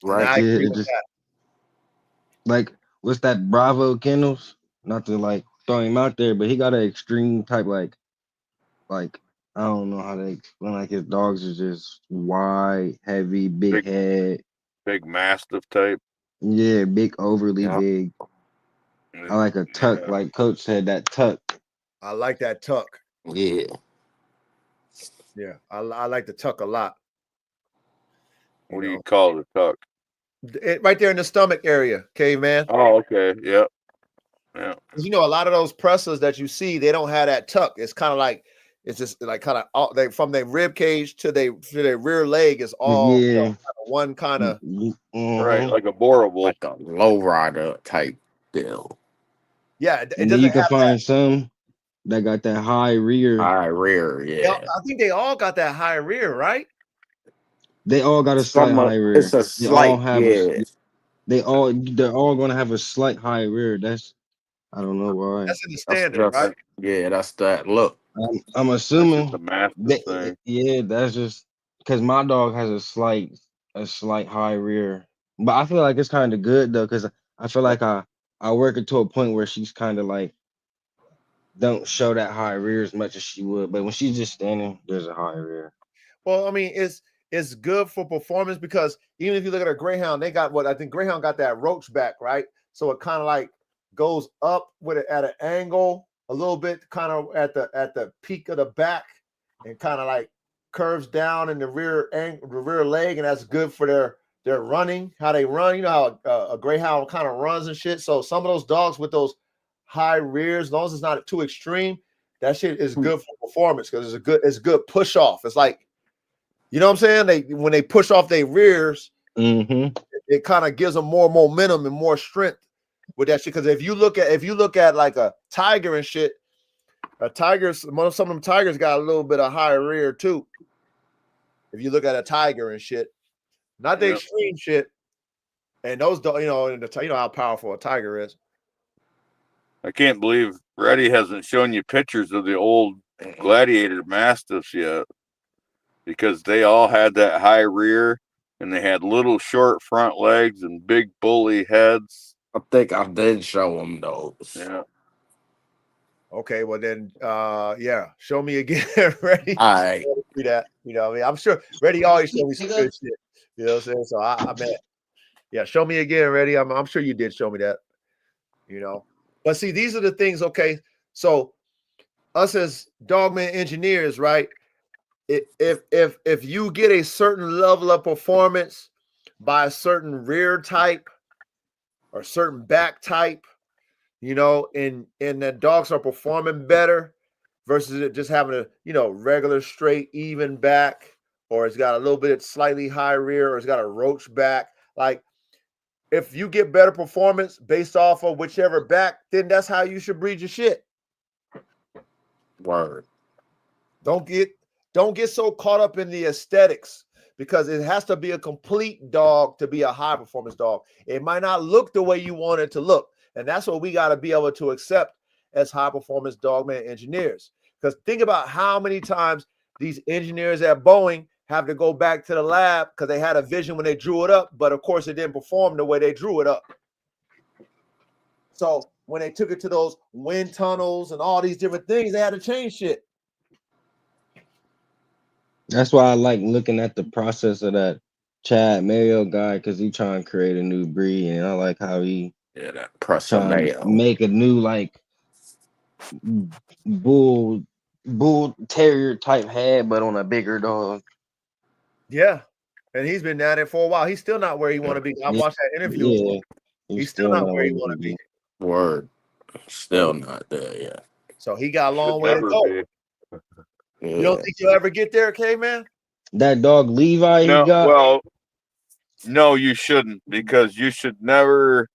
Right. I agree with Just that. like, what's that Bravo Kennels? Not to like throw him out there, but he got an extreme type, like I don't know how to explain. Like, his dogs are just wide, heavy, big head. Big Mastiff type. Yeah, big, overly big. I like a tuck, like Coach said, that tuck. I like that tuck. Yeah. Yeah, I like the tuck a lot. What do you call the tuck? Right there in the stomach area, Caveman. Oh, okay. Yep. Yeah. You know, a lot of those pressers that you see, they don't have that tuck. It's kind of like, it's just like kind of they from their rib cage to their rear leg is all one kind of right, like a boreable, like a low rider type deal. Yeah, it and doesn't. Then you can find some that got that high rear. High rear, yeah. I think they all got that high rear, right? They all got a slight high rear. It's a slight, they're all gonna have a slight high rear. I don't know why. That's in the standard, right? Yeah, that's that look. I'm assuming the Mastiff thing. Yeah, that's just because my dog has a slight high rear. But I feel like it's kind of good though, because I feel like I work it to a point where she's kind of like don't show that high rear as much as she would. But when she's just standing, there's a high rear. Well, I mean, it's good for performance because even if you look at a Greyhound, they got what I think Greyhound got that roach back, right? So it kind of like goes up with it at an angle a little bit, kind of at the peak of the back, and kind of like curves down in the rear leg, and that's good for their running, how they run. You know how a greyhound kind of runs and shit. So some of those dogs with those high rears, as long as it's not too extreme, that shit is good for performance because it's good push off. It's like, you know what I'm saying? When they push off their rears, it kind of gives them more momentum and more strength with that shit. Because if you look at like a tiger and shit, some of them tigers got a little bit of higher rear too. If you look at a tiger and shit, not the extreme shit, and those, you know how powerful a tiger is. I can't believe Reddy hasn't shown you pictures of the old gladiator mastiffs yet, because they all had that high rear and they had little short front legs and big bully heads. I think I did show them those. Yeah. Okay, well then, show me again, Reddy. All right. Do that. You know what I mean? I'm sure Reddy always show me some good shit. You know what I'm saying? So I mean, yeah, show me again, Reddy. I'm sure you did show me that. You know, but see, these are the things. Okay, so us as dogman engineers, right? If you get a certain level of performance by a certain rear type or certain back type, you know, and the dogs are performing better versus it just having a, you know, regular straight even back, or it's got a little bit slightly high rear, or it's got a roach back. Like, if you get better performance based off of whichever back, then that's how you should breed your shit. Word. Don't get so caught up in the aesthetics, because it has to be a complete dog to be a high performance dog. It might not look the way you want it to look. And that's what we got to be able to accept as high performance dogman engineers. Because think about how many times these engineers at Boeing have to go back to the lab because they had a vision when they drew it up, but of course it didn't perform the way they drew it up. So when they took it to those wind tunnels and all these different things, they had to change shit. That's why I like looking at the process of that Chad Mayo guy, because he trying to create a new breed, and I like how he that Presser trying Mayo. to make a new like bull terrier type head, but on a bigger dog. Yeah. And he's been at it for a while. He's still not where he want to be. I watched that interview. Yeah, He's still not where he want to be. Word. Still not there yet. So he got a long way to go. Yeah. You don't think you'll ever get there, K-Man? That dog Levi No, he got. well, no, you shouldn't, because you should never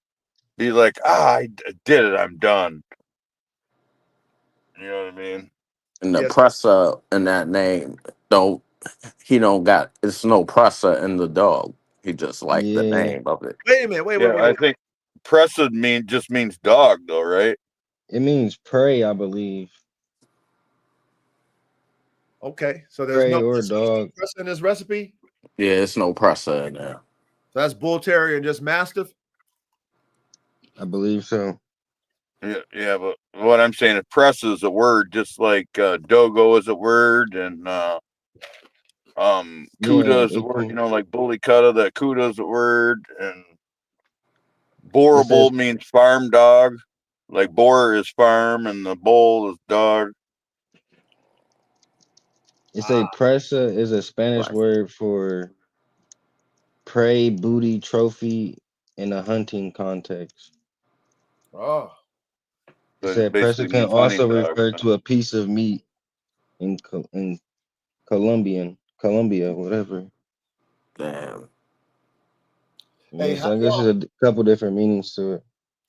be like, I did it, I'm done. You know what I mean? And the presser in that name, it's no presser in the dog. He just like the name of it. Wait a minute. Wait. I think presser just means dog, though, right? It means prey, I believe. Okay, so there's prey no or dog presser in this recipe. Yeah, it's no presser in there. So that's bull terrier and just mastiff. I believe so. Yeah, but what I'm saying is presser is a word, just like dogo is a word, and cuda is a word. You know, like bully cutta. That cuda is a word, and boreable means farm dog. Like boar is farm, and the bull is dog. It say presa is a Spanish word for prey, booty, trophy in a hunting context. Oh. It said presa can also refer to a piece of meat in Colombia, whatever. Damn. Yeah, so I guess there's a couple different meanings to it.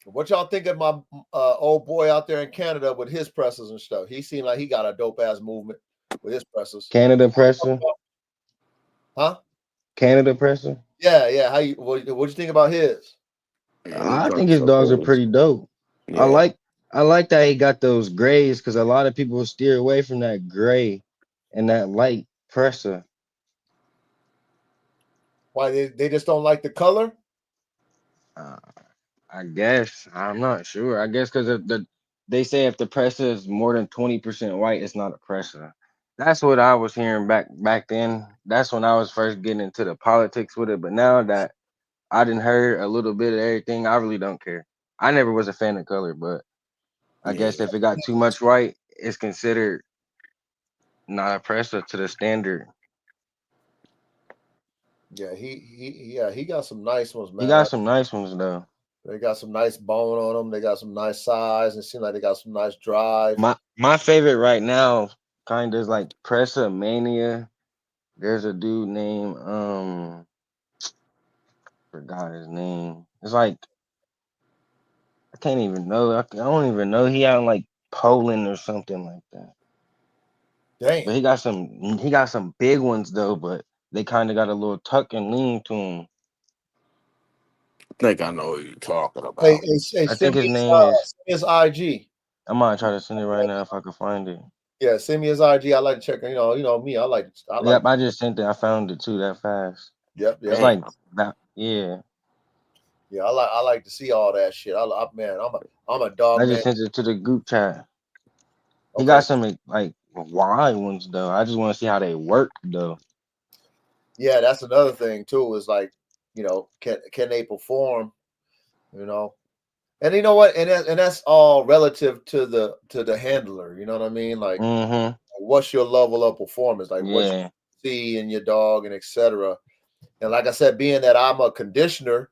What y'all think of my old boy out there in Canada with his presses and stuff? He seemed like he got a dope ass movement with his presses. Canada presser? Huh? Canada presser? Yeah. What'd you think about his? I think his dogs are pretty dope. Yeah. I like that he got those grays, because a lot of people steer away from that gray and that light presser. Why they just don't like the color? I guess I'm not sure. I guess because they say if the presser is more than 20% white, it's not a presser. That's what I was hearing back then. That's when I was first getting into the politics with it. But now that I didn't heard a little bit of everything, I really don't care. I never was a fan of color, but I guess if it got too much white, it's considered not a presser to the standard. Yeah, he got some nice ones, He man. got some nice ones though. They got some nice bone on them. They got some nice size. It seems like they got some nice drive. My favorite right now kind of is like Pressa Mania. There's a dude named forgot his name. It's like I can't even know. I don't even know. He out in like Poland or something like that. Damn. But he got some big ones though, but they kind of got a little tuck and lean to him. I think I know what you're talking Hey, about. I send think me his name is his IG. I might try to send it right now if I can find it. Yeah, send me his IG. I like to check. You know me. I like. Yep, I just sent it. I found it too that fast. It's Yep. Damn. like that. Yeah, Yeah, I like to see all that shit. Man, I'm a dog I man. just sent it to the group chat. He Okay. got some like wide ones though. I just want to see how they work though. Yeah, that's another thing too. Is like, can they perform? You know, and you know what, and that's all relative to the handler. You know what I mean? Like, Mm-hmm. what's your level of performance? Like, what Yeah. you see in your dog and etc. And like I said, being that I'm a conditioner,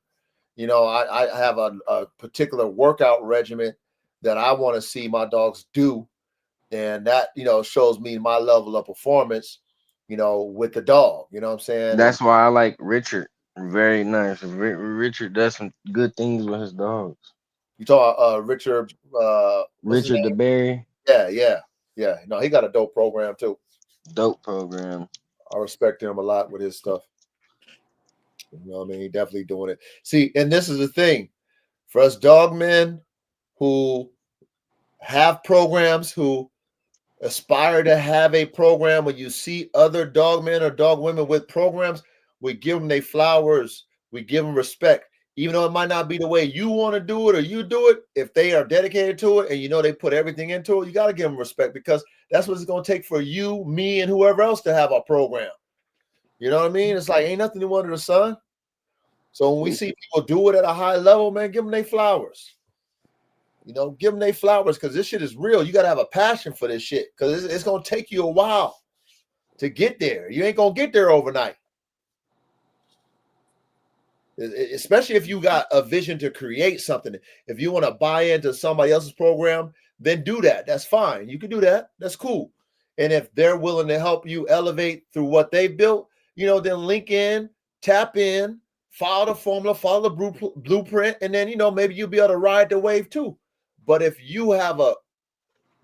I have a particular workout regimen that I want to see my dogs do, and that shows me my level of performance, with the dog. You know what I'm saying? And That's why I like Richard. Very nice. Richard does some good things with his dogs. you talk Richard, what's his Richard name? the Berry, Yeah. No, he got a dope program too. dope program. I respect him a lot with his stuff. You know what I mean? He definitely doing it. See, and this is the thing for us dog men who have programs, who aspire to have a program. When you see other dog men or dog women with programs, we give them their flowers, we give them respect. Even though it might not be the way you want to do it or you do it, if they are dedicated to it and they put everything into it, you got to give them respect, because that's what it's going to take for you, me, and whoever else to have a program. You know what I mean? It's like ain't nothing new under the sun. So when we see people do it at a high level, man, give them their flowers. Give them their flowers, because this shit is real. You got to have a passion for this shit, because it's going to take you a while to get there. You ain't going to get there overnight. Especially if you got a vision to create something. If you want to buy into somebody else's program, then do that. That's fine. You can do that. That's cool. And if they're willing to help you elevate through what they built, then link in, tap in, follow the formula, follow the blueprint, and then, maybe you'll be able to ride the wave too. But if you have a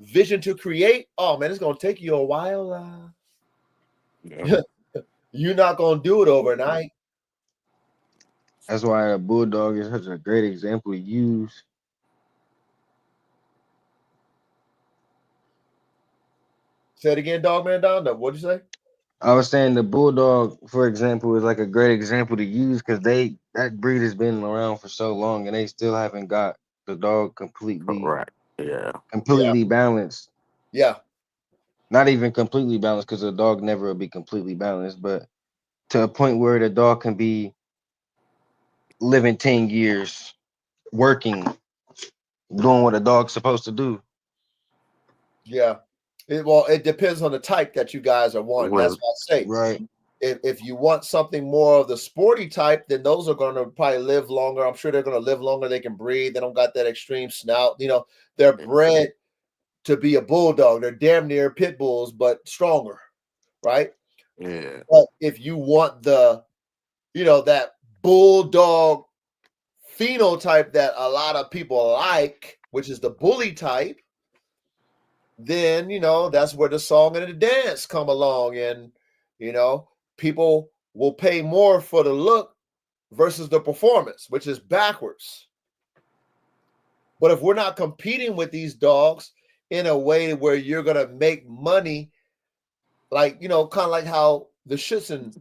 vision to create, oh man, it's going to take you a while. Yeah. You're not going to do it overnight. That's why a bulldog is such a great example to use. Say it again, dog man down. What'd you say? I was saying the bulldog, for example, is like a great example to use because that breed has been around for so long and they still haven't got the dog Right. Yeah. Yeah. completely balanced. Yeah. Not even completely balanced because a dog never will be completely balanced, but to a point where the dog can be living 10 years, working, doing what a dog's supposed to do. Yeah. It depends on the type that you guys are wanting. That's Well, what I say. Right. If you want something more of the sporty type, then those are going to probably live longer. I'm sure they're going to live longer. They can breathe. They don't got that extreme snout. They're bred to be a bulldog. They're damn near pit bulls, but stronger, right? yeah. But if you want that bulldog phenotype that a lot of people like, which is the bully type, then that's where the song and the dance come along, and people will pay more for the look versus the performance, which is backwards. But if we're not competing with these dogs in a way where you're gonna make money, like kind of like how the Schützen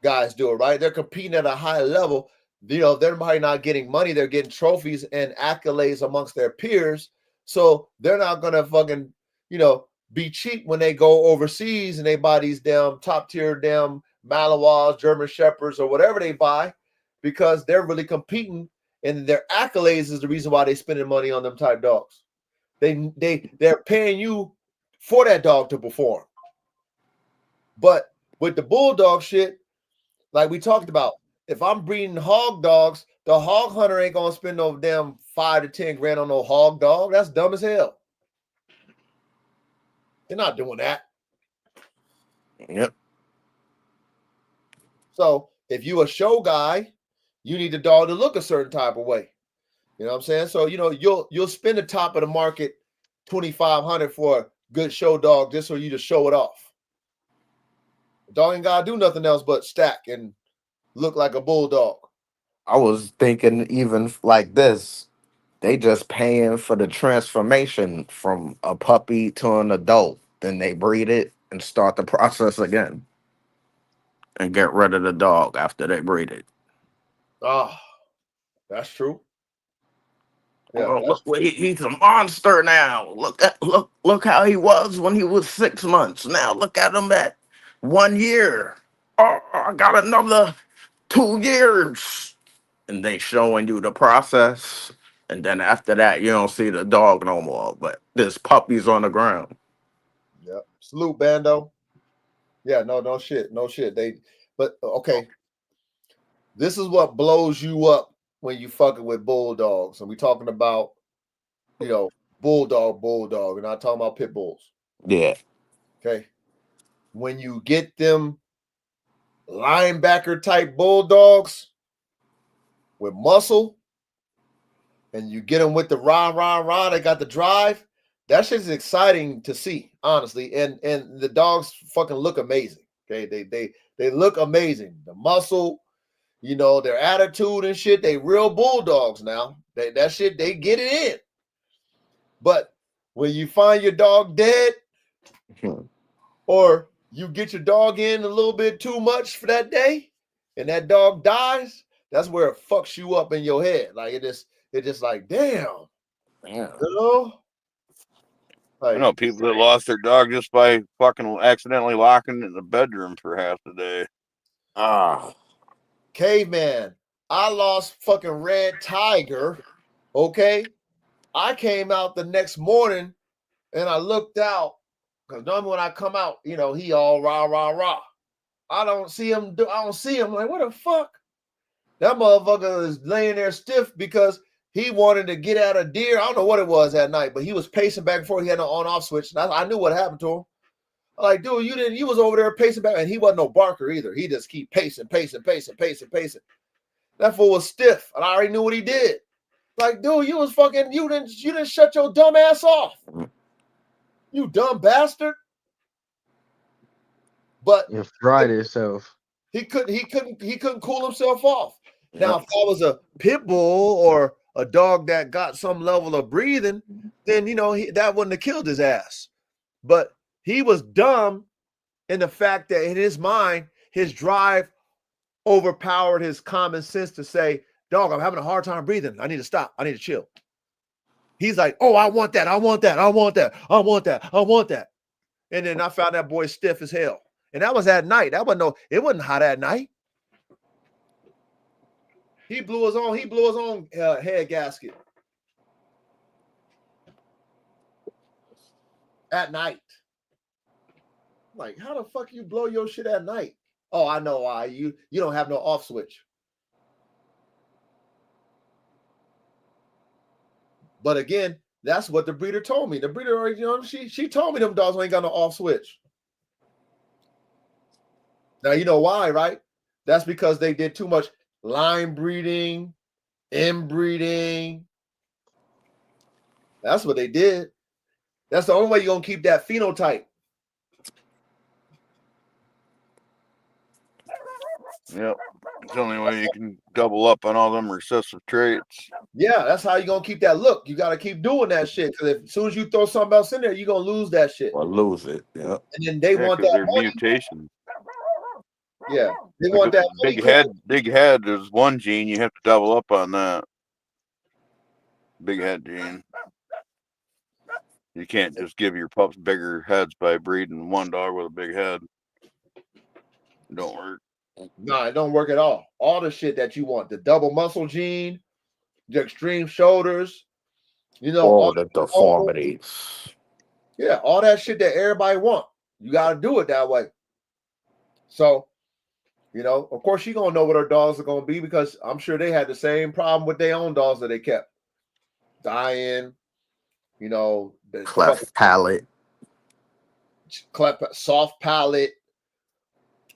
guys do it, right? They're competing at a high level. They're probably not getting money, they're getting trophies and accolades amongst their peers. So they're not gonna fucking, be cheap when they go overseas and they buy these damn top tier damn Malinois, German Shepherds, or whatever they buy, because they're really competing, and their accolades is the reason why they're spending money on them type dogs. They're paying you for that dog to perform. But with the bulldog shit, Like we talked about, if I'm breeding hog dogs, the hog hunter ain't gonna spend no damn 5 to 10 grand on no hog dog. That's dumb as hell. They're not doing that. Yep. So if you a show guy, you need the dog to look a certain type of way. You know what I'm saying? So you'll spend the top of the market $2,500 for a good show dog just so you to show it off. The dog ain't gotta do nothing else but stack and look like a bulldog. I was thinking even like this, they just paying for the transformation from a puppy to an adult. Then they breed it and start the process again and get rid of the dog after they breed it. Ah, that's true. Yeah, Oh, look, he's a monster now. Look how he was when he was 6 months. Now look at him at 1 year. Oh, I got another 2 years. And they showing you the process. And then after that, you don't see the dog no more. But there's puppies on the ground. yeah. Salute, Bando. Yeah, no shit. But okay. This is what blows you up when you fucking with bulldogs. And we talking about, bulldog. We're not talking about pit bulls. Yeah. Okay. When you get them linebacker type bulldogs with muscle and you get them with the rah, they got the drive. That shit's exciting to see, honestly. And the dogs fucking look amazing. Okay. They look amazing. The muscle, their attitude and shit, they real bulldogs now. That shit, they get it in. But when you find your dog dead or you get your dog in a little bit too much for that day and that dog dies, that's where it fucks you up in your head. Like it just like, damn. Yeah. I Like, know people that lost their dog just by fucking accidentally locking it in the bedroom for half the day. Ah. Caveman, I lost fucking Red Tiger. Okay. I came out the next morning and I looked out because normally when I come out, he all rah. I don't see him. Like, what the fuck? That motherfucker is laying there stiff because he wanted to get at a deer. I don't know what it was that night, but he was pacing back and forth. He had no on-off switch. And I knew what happened to him. I'm like, dude, you was over there pacing back, and he wasn't no barker either. He just keep pacing. That fool was stiff, and I already knew what he did. Like, dude, you didn't shut your dumb ass off. You dumb bastard. But It fried itself. he couldn't cool himself off. Now, if that was a pit bull or a dog that got some level of breathing, then that wouldn't have killed his ass. But he was dumb in the fact that in his mind, his drive overpowered his common sense to say, dog, I'm having a hard time breathing. I need to stop. I need to chill. He's like, oh, I want that. And then I found that boy stiff as hell. And that was at night. It wasn't hot at night. He blew his own head gasket at night. Like, how the fuck you blow your shit at night? Oh, I know why. You don't have no off switch. But again, that's what the breeder told me. The breeder, she told me them dogs ain't got no off switch. Now you know why, right? That's because they did too much line breeding, inbreeding. That's what they did. That's the only way you're gonna keep that phenotype. Yep. It's the only way you can double up on all them recessive traits. Yeah, that's how you're gonna keep that look. You gotta keep doing that shit. Because as soon as you throw something else in there, you're gonna lose that shit. Or lose it. Yeah. And then they want that money. Mutation. Yeah, they want that big head. Big head is one gene. You have to double up on that. Big head gene. You can't just give your pups bigger heads by breeding one dog with a big head. It don't work. No, it don't work at all. All the shit that you want, the double muscle gene, the extreme shoulders, all the deformities. Yeah, all that shit that everybody want. You got to do it that way. So You know, of course, she gonna know what her dogs are gonna be because I'm sure they had the same problem with their own dogs that they kept dying. You know, the fucking Cleft palate. soft palate,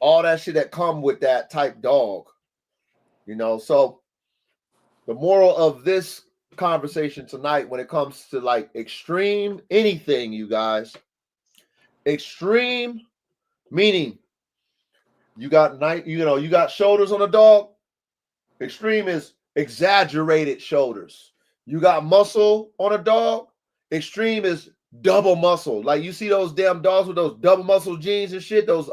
all that shit that come with that type dog. You know, so the moral of this conversation tonight, when it comes to like extreme anything, you guys, extreme meaning you got you got shoulders on a dog. Extreme is exaggerated shoulders. You got muscle on a dog. Extreme is double muscle. Like you see those damn dogs with those double muscle jeans and shit. Those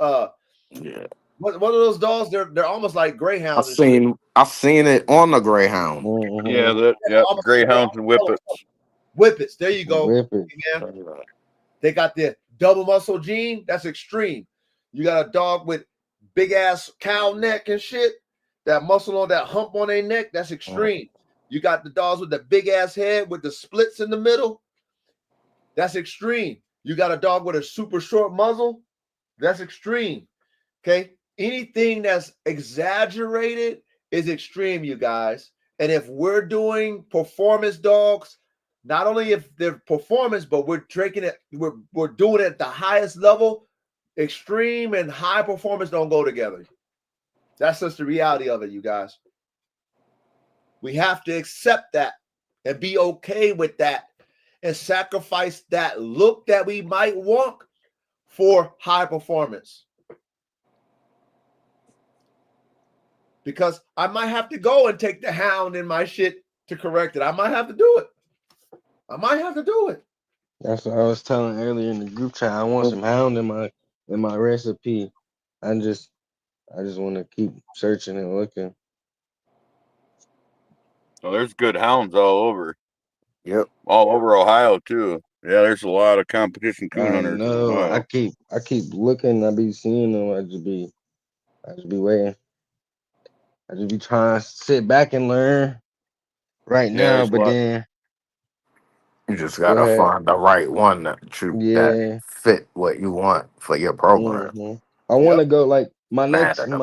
Yeah. what are those dogs? They're almost like greyhounds and shit. I've seen it on the Greyhound. Yeah, Mm-hmm. that They're yeah, almost greyhounds and whippets. whippets. There you go. Whip it. Yeah. They got the double muscle gene. That's extreme. You got a dog with big ass cow neck and shit. That muscle on that hump on their neck. That's extreme. You got the dogs with the big ass head with the splits in the middle. That's extreme. You got a dog with a super short muzzle. That's extreme. Okay. Anything that's exaggerated is extreme, you guys. And if we're doing performance dogs, not only if they're performance, but we're drinking it, we're doing it at the highest level. Extreme and high performance don't go together. That's just the reality of it, you guys. We have to accept that and be okay with that and sacrifice that look that we might want for high performance. Because I might have to go and take the hound in my shit to correct it. I might have to do it. That's what I was telling earlier in the group chat. I want some hound in my recipe. I just want to keep searching and looking. Well, there's good hounds all over. Yep. All over Ohio too. Yeah, there's a lot of competition coon I hunters in know. Ohio. I keep looking. I be seeing them. I just be waiting. I just be trying to sit back and learn right Yeah, now. there's a But lot. then You just go gotta ahead. find the right one that Yeah. fit what you want for your program. Mm-hmm. I want to go like my next Matter.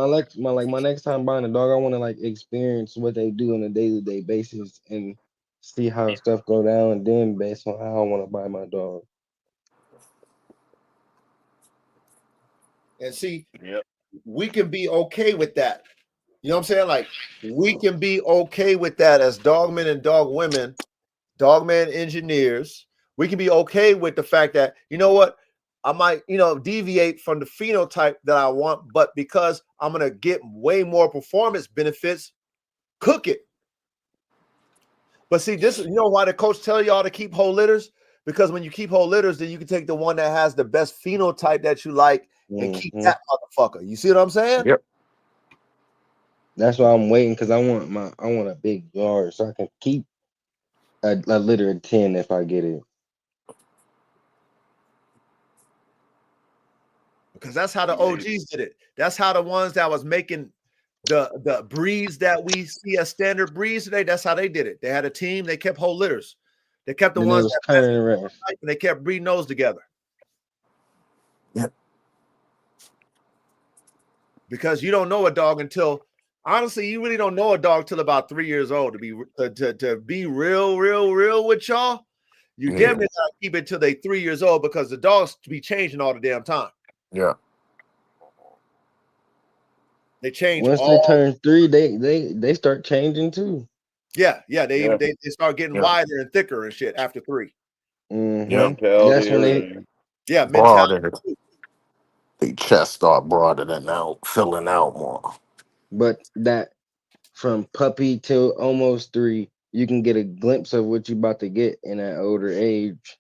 my next time buying a dog. I want to like experience what they do on a day-to-day basis and see how stuff go down, and then based on how I want to buy my dog. And see, Yep. we can be okay with that. You know what I'm saying? Like we can be okay with that as dogmen and dog women, dogman engineers. We can be okay with the fact that, you know what, I might, deviate from the phenotype that I want, but because I'm going to get way more performance benefits, cook it. But see, this is, why the coach tell y'all to keep whole litters? Because when you keep whole litters, then you can take the one that has the best phenotype that you like and keep that motherfucker. You see what I'm saying? Yep. That's why I'm waiting, because I want a big yard so I can keep a litter of 10 if I get it. Because that's how the OGs did it. That's how the ones that was making the breeds that we see as standard breeds today, that's how they did it. They had a team, they kept whole litters. They kept the ones that turning around. and they kept breeding those together. Yep. Because you don't know a dog until, honestly, you really don't know a dog till about 3 years old. To be real with y'all, you damn near gotta keep it till they 3 years old, because the dogs be changing all the damn time. Yeah. They change. Once they turn 3, they start changing too. Yeah. They start getting wider and thicker and shit after 3. Mm-hmm. Mentality, That's when they broader. The chest start broadening out, filling out more. But that from puppy till almost 3, you can get a glimpse of what you're about to get in that older age.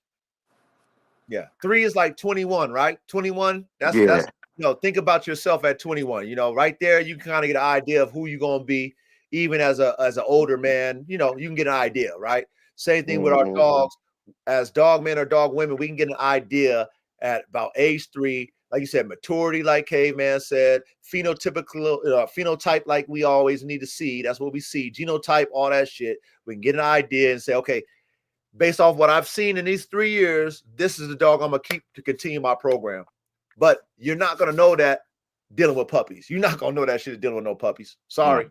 Yeah, 3 is like 21, right? 21. That's think about yourself at 21. Right there, you can kind of get an idea of who you're gonna be, even as an older man. You can get an idea, right? Same thing with our dogs. As dog men or dog women, we can get an idea at about age 3. Like you said, maturity, like Caveman said, phenotype, like we always need to see. That's what we see. Genotype, all that shit. We can get an idea and say, okay, based off what I've seen in these 3 years, this is the dog I'm going to keep to continue my program. But you're not going to know that dealing with puppies. You're not gonna know that shit is dealing with no puppies. Sorry.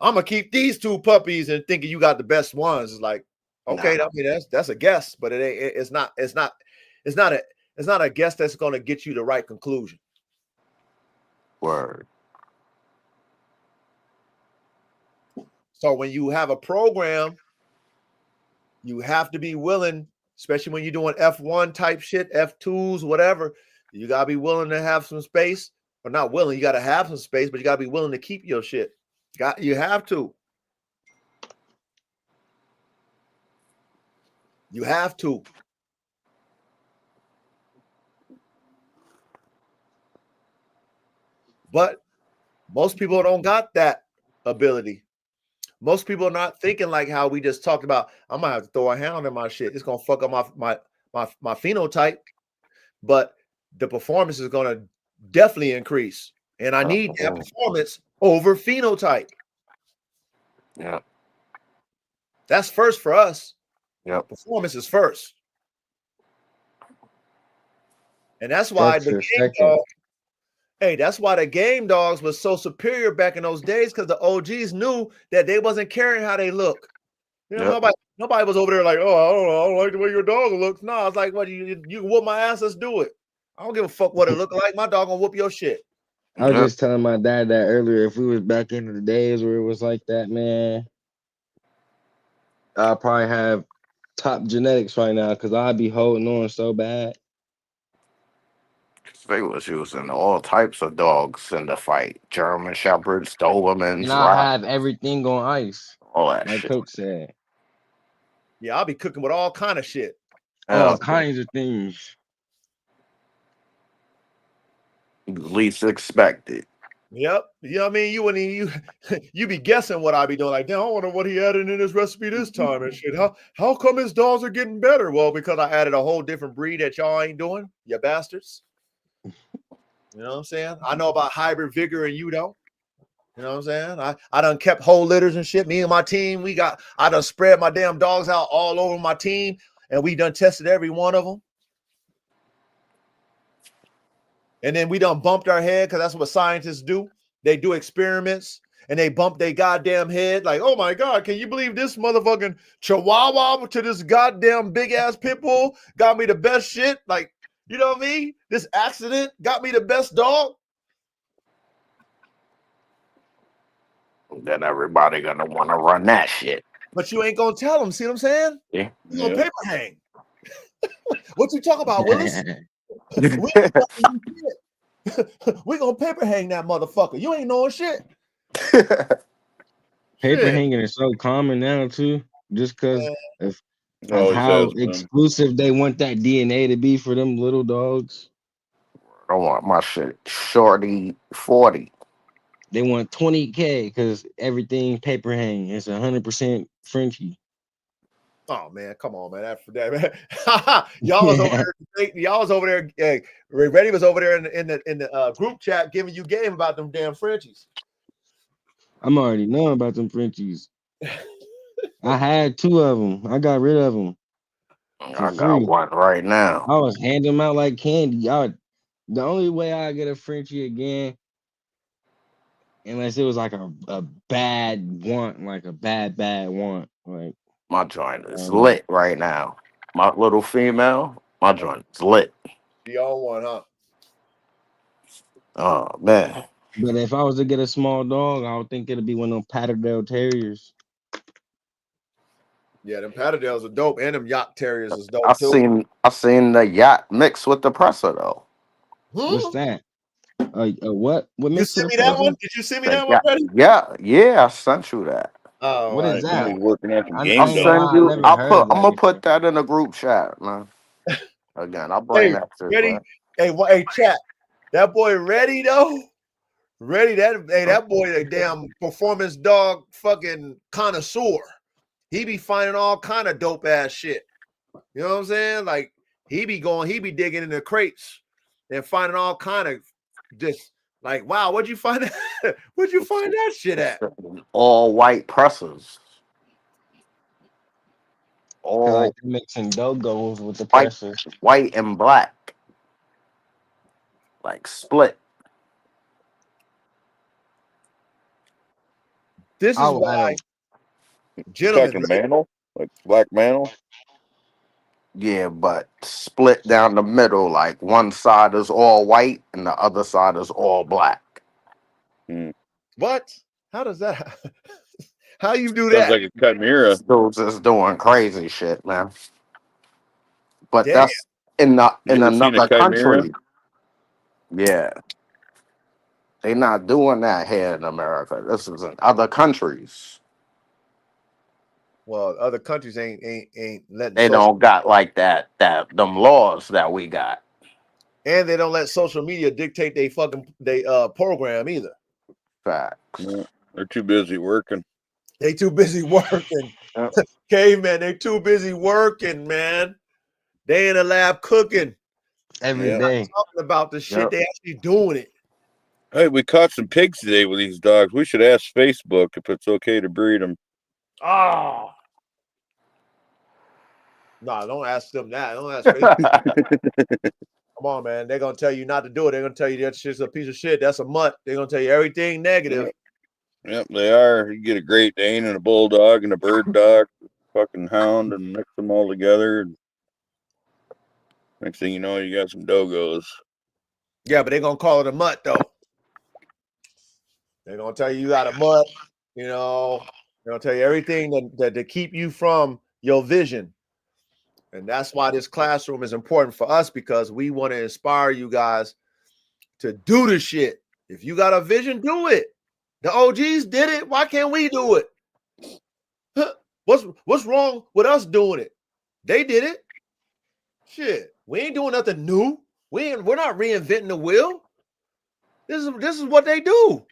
I'm gonna keep these 2 puppies and thinking you got the best ones. It's like, okay, I mean that's a guess, but it's not a guess that's gonna get you the right conclusion. Word. So when you have a program, you have to be willing, especially when you're doing F1 type shit, F2s, whatever. You gotta be willing to have some space, or not willing. You gotta have some space, but you gotta be willing to keep your shit. You have to. You have to. But most people don't got that ability. Most people are not thinking like how we just talked about. I'm gonna have to throw a hound in my shit. It's gonna fuck up my phenotype, but the performance is gonna definitely increase. And I need that performance over phenotype. Yeah. That's first for us. Yeah. Performance is first. And that's why that's why the game dogs was so superior back in those days, because the OGs knew that they wasn't caring how they look. You know, nobody was over there like, oh, I don't like the way your dog looks. No, I was like, what, you whoop my ass, let's do it. I don't give a fuck what it look like. My dog gonna whoop your shit. I was just telling my dad that earlier. If we was back into the days where it was like that, man, I'll probably have top genetics right now because I'd be holding on so bad. They was using all types of dogs in the fight. German Shepherds, Dobermans, and I have everything on ice. All that like shit. Coach said. Yeah, I'll be cooking with all kind of shit. All kinds of things. Least expected. Yep. You know what I mean? You be guessing what I be doing. Like, damn, I wonder what he added in his recipe this time and shit. How come his dogs are getting better? Well, because I added a whole different breed that y'all ain't doing, you bastards. You know what I'm saying? I know about hybrid vigor and you don't. You know what I'm saying? I done kept whole litters and shit. Me and my team, I done spread my damn dogs out all over my team, and we done tested every one of them. And then we done bumped our head, because that's what scientists do. They do experiments and they bump their goddamn head. Like, oh my God, can you believe this motherfucking chihuahua to this goddamn big ass pit bull got me the best shit? Like, you know what I mean? This accident got me the best dog. Then everybody gonna want to run that shit. But you ain't gonna tell them. See what I'm saying? Yeah. You gonna paper hang. What you talk about, Willis? We gonna paper hang that motherfucker. You ain't knowing shit. Paper hanging is so common now too, just because of how exclusive they want that DNA to be for them little dogs. I want my shit shorty 40. They want 20K because everything paper hang is 100% Frenchie. Oh man, come on, man! After that, man. y'all was over there. Y'all was over there. Reddy was over there in the group chat giving you game about them damn Frenchies. I'm already knowing about them Frenchies. I had 2 of them. I got rid of them. I got one right now. I was handing them out like candy. The only way I get a Frenchie again, unless it was like a bad want, like a bad want, like. My joint is lit right now. My little female, my joint is lit. The old one, huh? Oh man! But if I was to get a small dog, I would think it'd be one of them Patterdale Terriers. Yeah, them Patterdales are dope, and them Yacht Terriers is dope too. I seen the yacht mixed with the presser though. What's that? What? What you sent me that one? Did you send me that one, Freddie? Yeah, I sent you that. Oh, what is that? He's working on some game I'll send you. I'm gonna before. put that in the group chat, man. Again, I'll bring that to Ready? Hey, chat. That boy ready though? Ready? That boy a damn performance dog fucking connoisseur. He be finding all kind of dope ass shit. You know what I'm saying? Like he be digging in the crates and finding all kind of just like, wow, where'd you find that? Where'd you find that shit at? All white pressers. All like mixing dogos with the white, pressers. white and black. like split. This I is would why, have gentlemen, Talking mantle, like black mantle. Yeah, but split down the middle. Like one side is all white and the other side is all black. what? How does that? How you do Sounds that? like a chimera. Dudes is doing crazy shit, man. But Damn. that's in You ever seen a another chimera? country. Yeah, they not doing that here in America. This is in other countries. Well, other countries ain't letting They social, don't got like them laws that we got. and they don't let social media dictate they program either. Facts. No, they're too busy working. They too busy working. Yep. Caveman, they too busy working, man. They in the lab cooking, every Yeah. day. talking about the shit. Yep. They actually doing it. Hey, we caught some pigs today with these dogs. We should ask Facebook if it's okay to breed them. Oh. No, don't ask them that. Don't ask Facebook. Come on, man. They're gonna tell you not to do it. They're gonna tell you that shit's a piece of shit. That's a mutt. They're gonna tell you everything negative. Yep, they are. You get a Great Dane and a Bulldog and a bird dog, fucking hound, and mix them all together. And next thing you know, you got some dogos. Yeah, but they're gonna call it a mutt though. They're gonna tell you got a mutt. You know, they're gonna tell you everything that to keep you from your vision. And that's why this classroom is important for us, because we want to inspire you guys to do the shit. If you got a vision, do it. The OGs did it. Why can't we do it? What's wrong with us doing it? They did it. Shit, we ain't doing nothing new. We're not reinventing the wheel. This is what they do.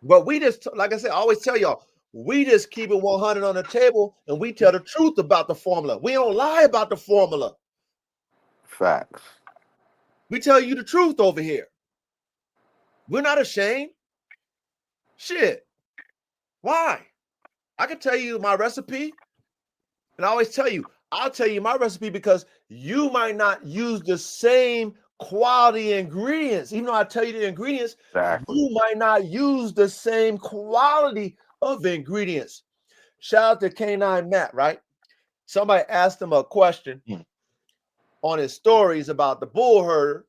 But we just, like I said, I always tell y'all, we just keep it 100 on the table and we tell the truth about the formula. We don't lie about the formula. Facts. We tell you the truth over here. We're not ashamed. Shit. Why? I can tell you my recipe, and I always tell you, I'll tell you my recipe because you might not use the same quality ingredients. Even though I tell you the ingredients, Exactly. you might not use the same quality of ingredients. Shout out to K9 Matt, right? Somebody asked him a question on his stories about the bull herder,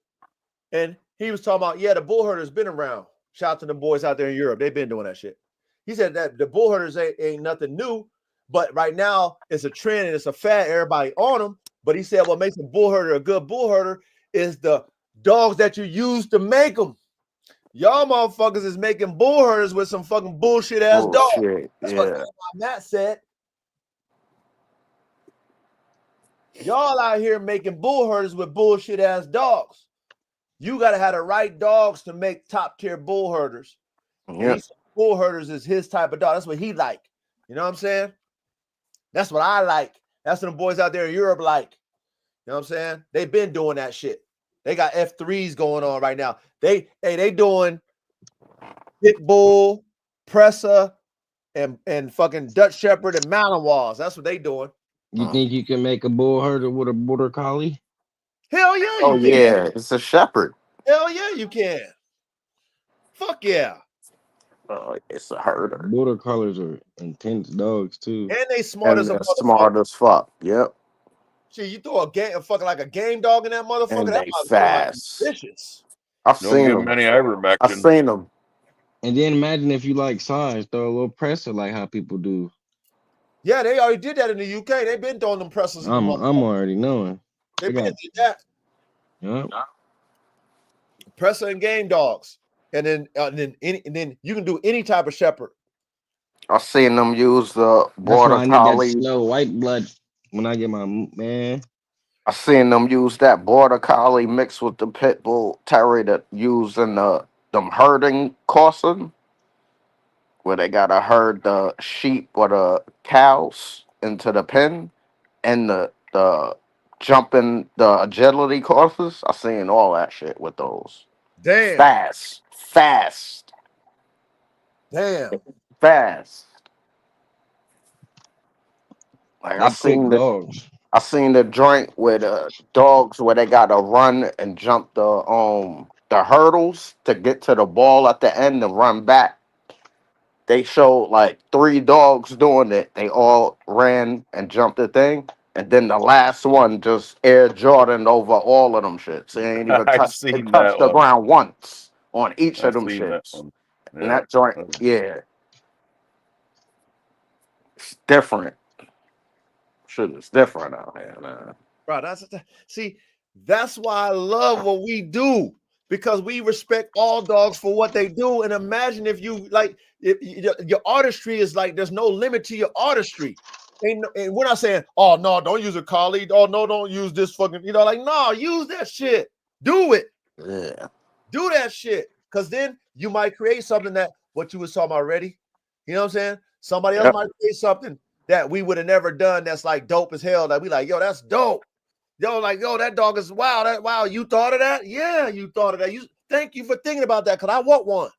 and he was talking about, yeah, the bull herder's been around. Shout out to the boys out there in Europe. They've been doing that shit. He said that the bull herders ain't nothing new, but right now it's a trend and it's a fad. Everybody on them. But he said what makes a bull herder a good bull herder is the dogs that you use to make them. Y'all motherfuckers is making bull herders with some fucking bullshit ass dogs. That's what Matt said. Y'all out here making bull herders with bullshit ass dogs. You got to have the right dogs to make top tier bull herders. Yeah. Bull herders is his type of dog. That's what he like. You know what I'm saying? That's what I like. That's what the boys out there in Europe like. You know what I'm saying? They've been doing that shit. They got F3s going on right now. They doing pit bull, presser, and fucking Dutch Shepherd and Malinois. That's what they doing. You think you can make a bull herder with a border collie? Hell yeah, Oh you can. yeah, it's a shepherd. Hell yeah, you can. Fuck yeah. Oh, it's a herder. Border collies are intense dogs too. And they smart And as a they're motherfucker. smart as fuck. Yep. Shit, you throw a fucking like a game dog in that motherfucker, And that they motherfucker might be fast. vicious. I've Don't seen give them. them any I've ivermectin. seen them. And then imagine if you like size, throw a little presser like how people do. Yeah, they already did that in the UK. They've been throwing them pressers in the I'm motherfucker. already knowing. They been did that. Yeah. Presser and game dogs. And then you can do any type of shepherd. I've seen them use the That's why border I need that collie. slow white blood when I get my man. I've seen them use that border collie mixed with the pit bull terrier that used in them herding coursing, where they gotta herd the sheep or the cows into the pen, and the jumping the agility courses. I seen all that shit with those. Damn. Fast. Damn. Like They I quick seen the dogs. I seen the joint with dogs where they gotta run and jump the hurdles to get to the ball at the end and run back. They showed like 3 dogs doing it. They all ran and jumped the thing, and then the last one just Air Jordan over all of them shits. They ain't even I've touch. They seen touched that the one. ground once on each of I've them seen that shits. one. And Yeah. that joint, yeah, it's different. Shit is different out here, man. Bro, see, that's why I love what we do, because we respect all dogs for what they do. And imagine if you like, if your artistry is like, there's no limit to your artistry. And we're not saying, oh no, don't use a collie. Oh no, don't use this fucking, like, no, use that shit. Do it. Yeah, Do that shit. Because then you might create something that what you was talking about already. You know what I'm saying? Somebody else yep. might create something that we would have never done that's like dope as hell. That we like, yo, that's dope. Yo, like, yo, that dog is wow. Wow, you thought of that? Yeah, you thought of that. Thank you for thinking about that, because I want one.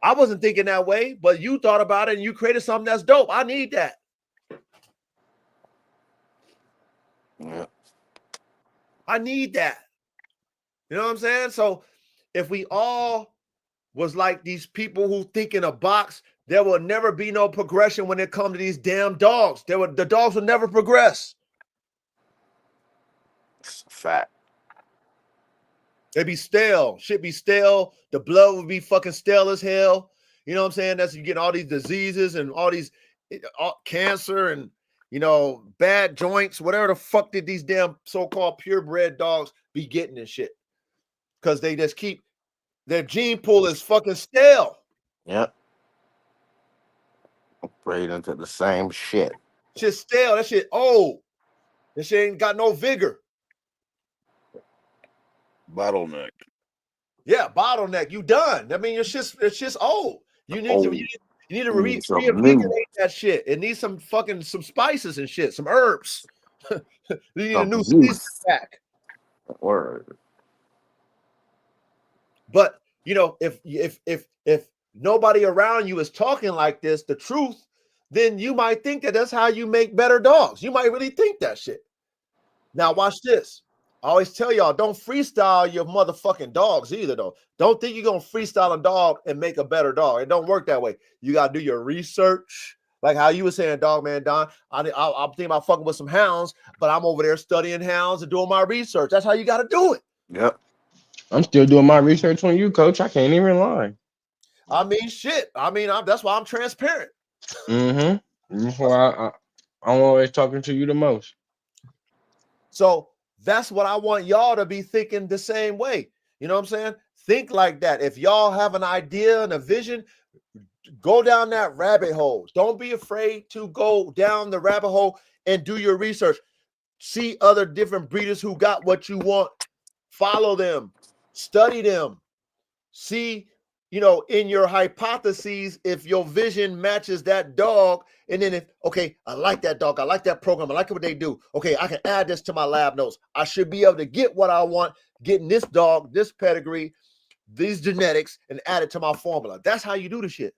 I wasn't thinking that way, but you thought about it and you created something that's dope. I need that. Yeah. I need that. You know what I'm saying? So if we all was like these people who think in a box, there will never be no progression when it comes to these damn dogs. The dogs will never progress. It's a fact. They'd be stale. Shit be stale. The blood would be fucking stale as hell. You know what I'm saying? That's you getting all these diseases and all these cancer and bad joints. Whatever the fuck did these damn so-called purebred dogs be getting and shit? Because they just keep their gene pool is fucking stale. Yep. Right into the same shit. Shit stale. That shit old. That shit ain't got no vigor. Bottleneck. Yeah, bottleneck. You done. I mean, it's just old. You need to reinvigorate that shit. It needs some spices and shit, some herbs. You need a new season pack. Word. But if nobody around you is talking like this, the truth, then you might think that that's how you make better dogs. You might really think that shit. Now watch this. I always tell y'all, don't freestyle your motherfucking dogs either, though. Don't think you're gonna freestyle a dog and make a better dog. It don't work that way. You gotta do your research, like how you were saying, Dog Man Don. I'm thinking about fucking with some hounds, but I'm over there studying hounds and doing my research. That's how you gotta do it. Yep. I'm still doing my research on you, Coach. I can't even lie. I mean, shit. I mean, that's why I'm transparent. Mm-hmm. That's why I'm always talking to you the most. So that's what I want y'all to be thinking the same way. You know what I'm saying? Think like that. If y'all have an idea and a vision, go down that rabbit hole. Don't be afraid to go down the rabbit hole and do your research. See other different breeders who got what you want. Follow them. Study them. See, in your hypotheses, if your vision matches that dog, and then okay, I like that dog, I like that program, I like what they do. Okay, I can add this to my lab notes. I should be able to get what I want, getting this dog, this pedigree, these genetics, and add it to my formula. That's how you do the shit.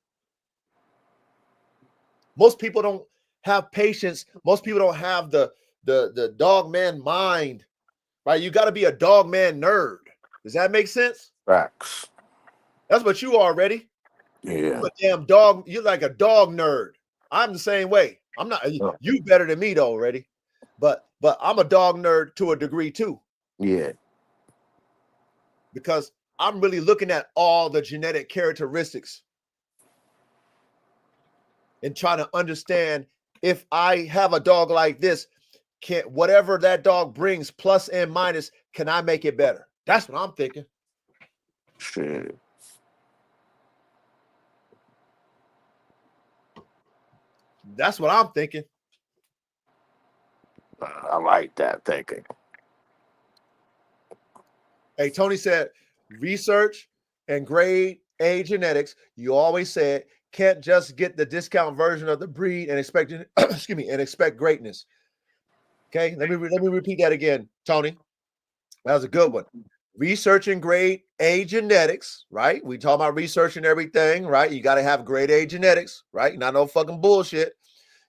Most people don't have patience. Most people don't have the dog man mind, right? You got to be a dog man nerd. Does that make sense? Facts. That's what you are already. Yeah. You're a damn dog. You're like a dog nerd. I'm the same way. I'm not. You better than me though, already. But I'm a dog nerd to a degree too. Yeah. Because I'm really looking at all the genetic characteristics and trying to understand if I have a dog like this, can whatever that dog brings, plus and minus, can I make it better? That's what I'm thinking. Shit. That's what I'm thinking. I like that thinking. Hey, Tony said research and grade A genetics. You always said can't just get the discount version of the breed and expect and expect greatness. Okay, let me repeat that again, Tony. That was a good one. Research and grade A genetics, right? We talk about research and everything, right? You got to have grade A genetics, right? Not no fucking bullshit.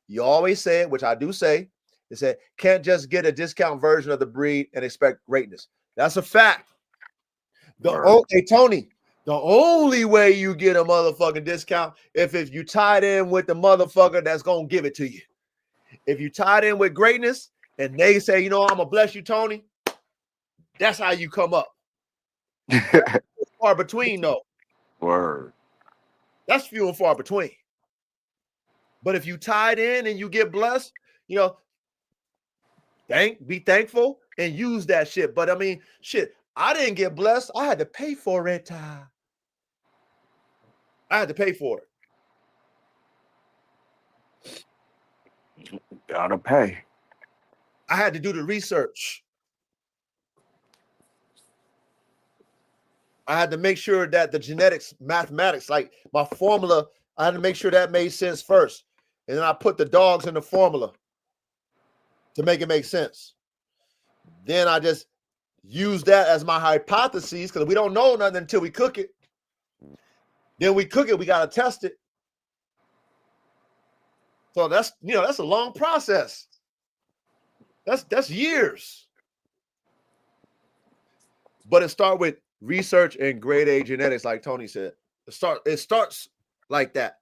You always say it, which I do say, They said, can't just get a discount version of the breed and expect greatness. That's a fact. Hey, Tony, the only way you get a motherfucking discount if you tied in with the motherfucker that's going to give it to you. If you tied in with greatness and they say, you know, I'm going to bless you, Tony, that's how you come up. Far between, though. Word. That's few and far between. But if you tied in and you get blessed, you know, be thankful and use that shit. But I mean, shit, I didn't get blessed. I had to pay for it. I had to pay for it. Gotta pay. I had to do the research. I had to make sure that the genetics, mathematics, like my formula, I had to make sure that made sense first. And then I put the dogs in the formula to make it make sense. Then I just use that as my hypotheses because we don't know nothing until we cook it. Then we cook it, we got to test it. So that's, you know, that's a long process. That's years. But it starts with research and grade A genetics, like Tony said. It starts like that.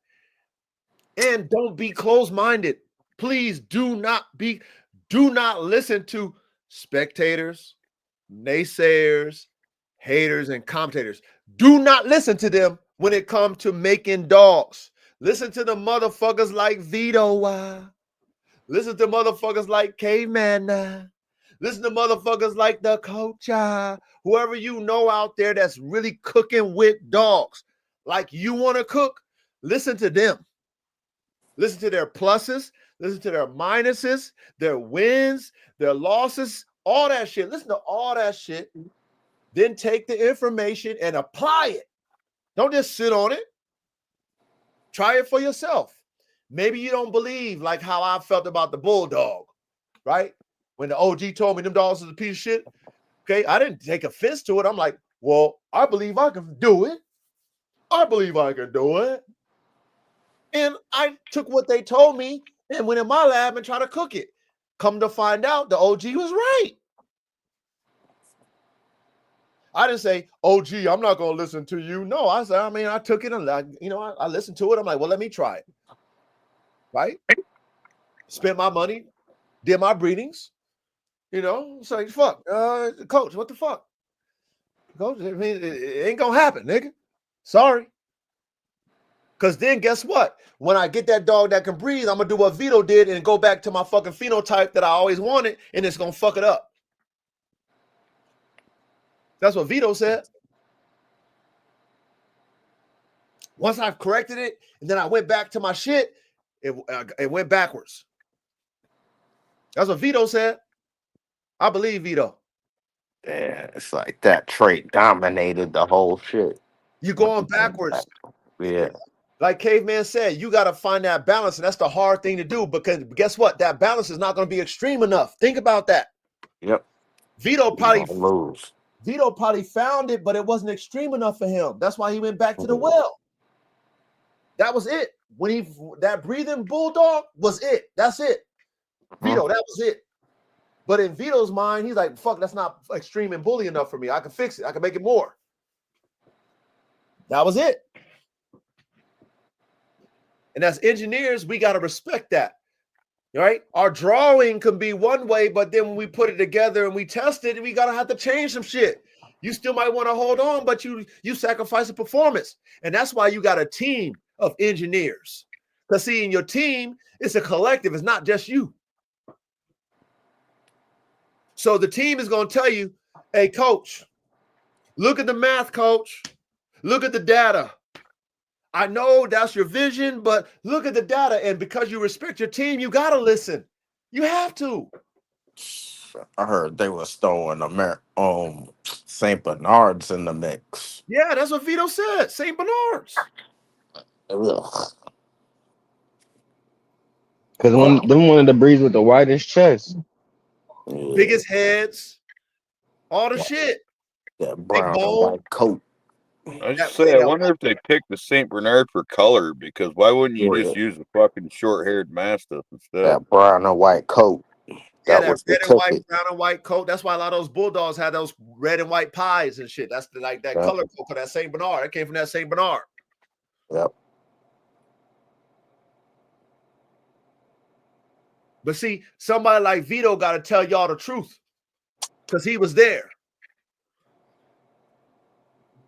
And don't be closed-minded. Please do not listen to spectators, naysayers, haters, and commentators. Do not listen to them when it comes to making dogs. Listen to the motherfuckers like Vito. Listen to motherfuckers like Caveman. Listen to motherfuckers like the coach. Whoever you know out there that's really cooking with dogs like you want to cook, listen to them. Listen to their pluses. Listen to their minuses, their wins, their losses, all that shit. Listen to all that shit. Then take the information and apply it. Don't just sit on it. Try it for yourself. Maybe you don't believe like how I felt about the Bulldog, right? When the OG told me them dogs was a piece of shit, okay, I didn't take offense to it. I'm like, well, I believe I can do it. I believe I can do it. And I took what they told me and went in my lab and tried to cook it. Come to find out, the OG was right. I didn't say, OG, I'm not going to listen to you. No, I said, I mean, I took it and, I listened to it. I'm like, well, let me try it. Right? Spent my money, did my breedings. You know, it's like, fuck, coach, what the fuck? Coach, I mean, it ain't going to happen, nigga. Sorry. Because then guess what? When I get that dog that can breathe, I'm going to do what Vito did and go back to my fucking phenotype that I always wanted, and it's going to fuck it up. That's what Vito said. Once I've corrected it, and then I went back to my shit, it went backwards. That's what Vito said. I believe Vito. Yeah, it's like that trait dominated the whole shit. You're going backwards. Yeah. Like Caveman said, you got to find that balance, and that's the hard thing to do because guess what? That balance is not going to be extreme enough. Think about that. Yep. Vito probably lose. Vito probably found it, but it wasn't extreme enough for him. That's why he went back to the well. That was it. When that breathing Bulldog was it. That's it. Vito, that was it. But in Vito's mind, he's like, fuck, that's not extreme and bully enough for me. I can fix it. I can make it more. That was it. And as engineers, we got to respect that. Right? Our drawing can be one way, but then when we put it together and we test it, we got to have to change some shit. You still might want to hold on, but you sacrifice the performance. And that's why you got a team of engineers. Because see, in your team, it's a collective. It's not just you. So the team is going to tell you, hey, coach, look at the math, coach. Look at the data. I know that's your vision, but look at the data. And because you respect your team, you got to listen. You have to. I heard they was throwing St. Bernards in the mix. Yeah, that's what Vito said. St. Bernards. Ugh. Because one of the breeds with the widest chest. Yeah. Biggest heads. All the shit. That brown and white coat. I just say, I wonder if they picked the St. Bernard for color, because why wouldn't you just use the fucking short-haired Mastiff instead? That brown and white coat. Yeah, That that was the red and white, ticket. brown and white coat. That's why a lot of those bulldogs had those red and white pies and shit. That's like that Yep. color code for that Saint Bernard. That came from that Saint Bernard. Yep. But see, somebody like Vito got to tell y'all the truth because he was there.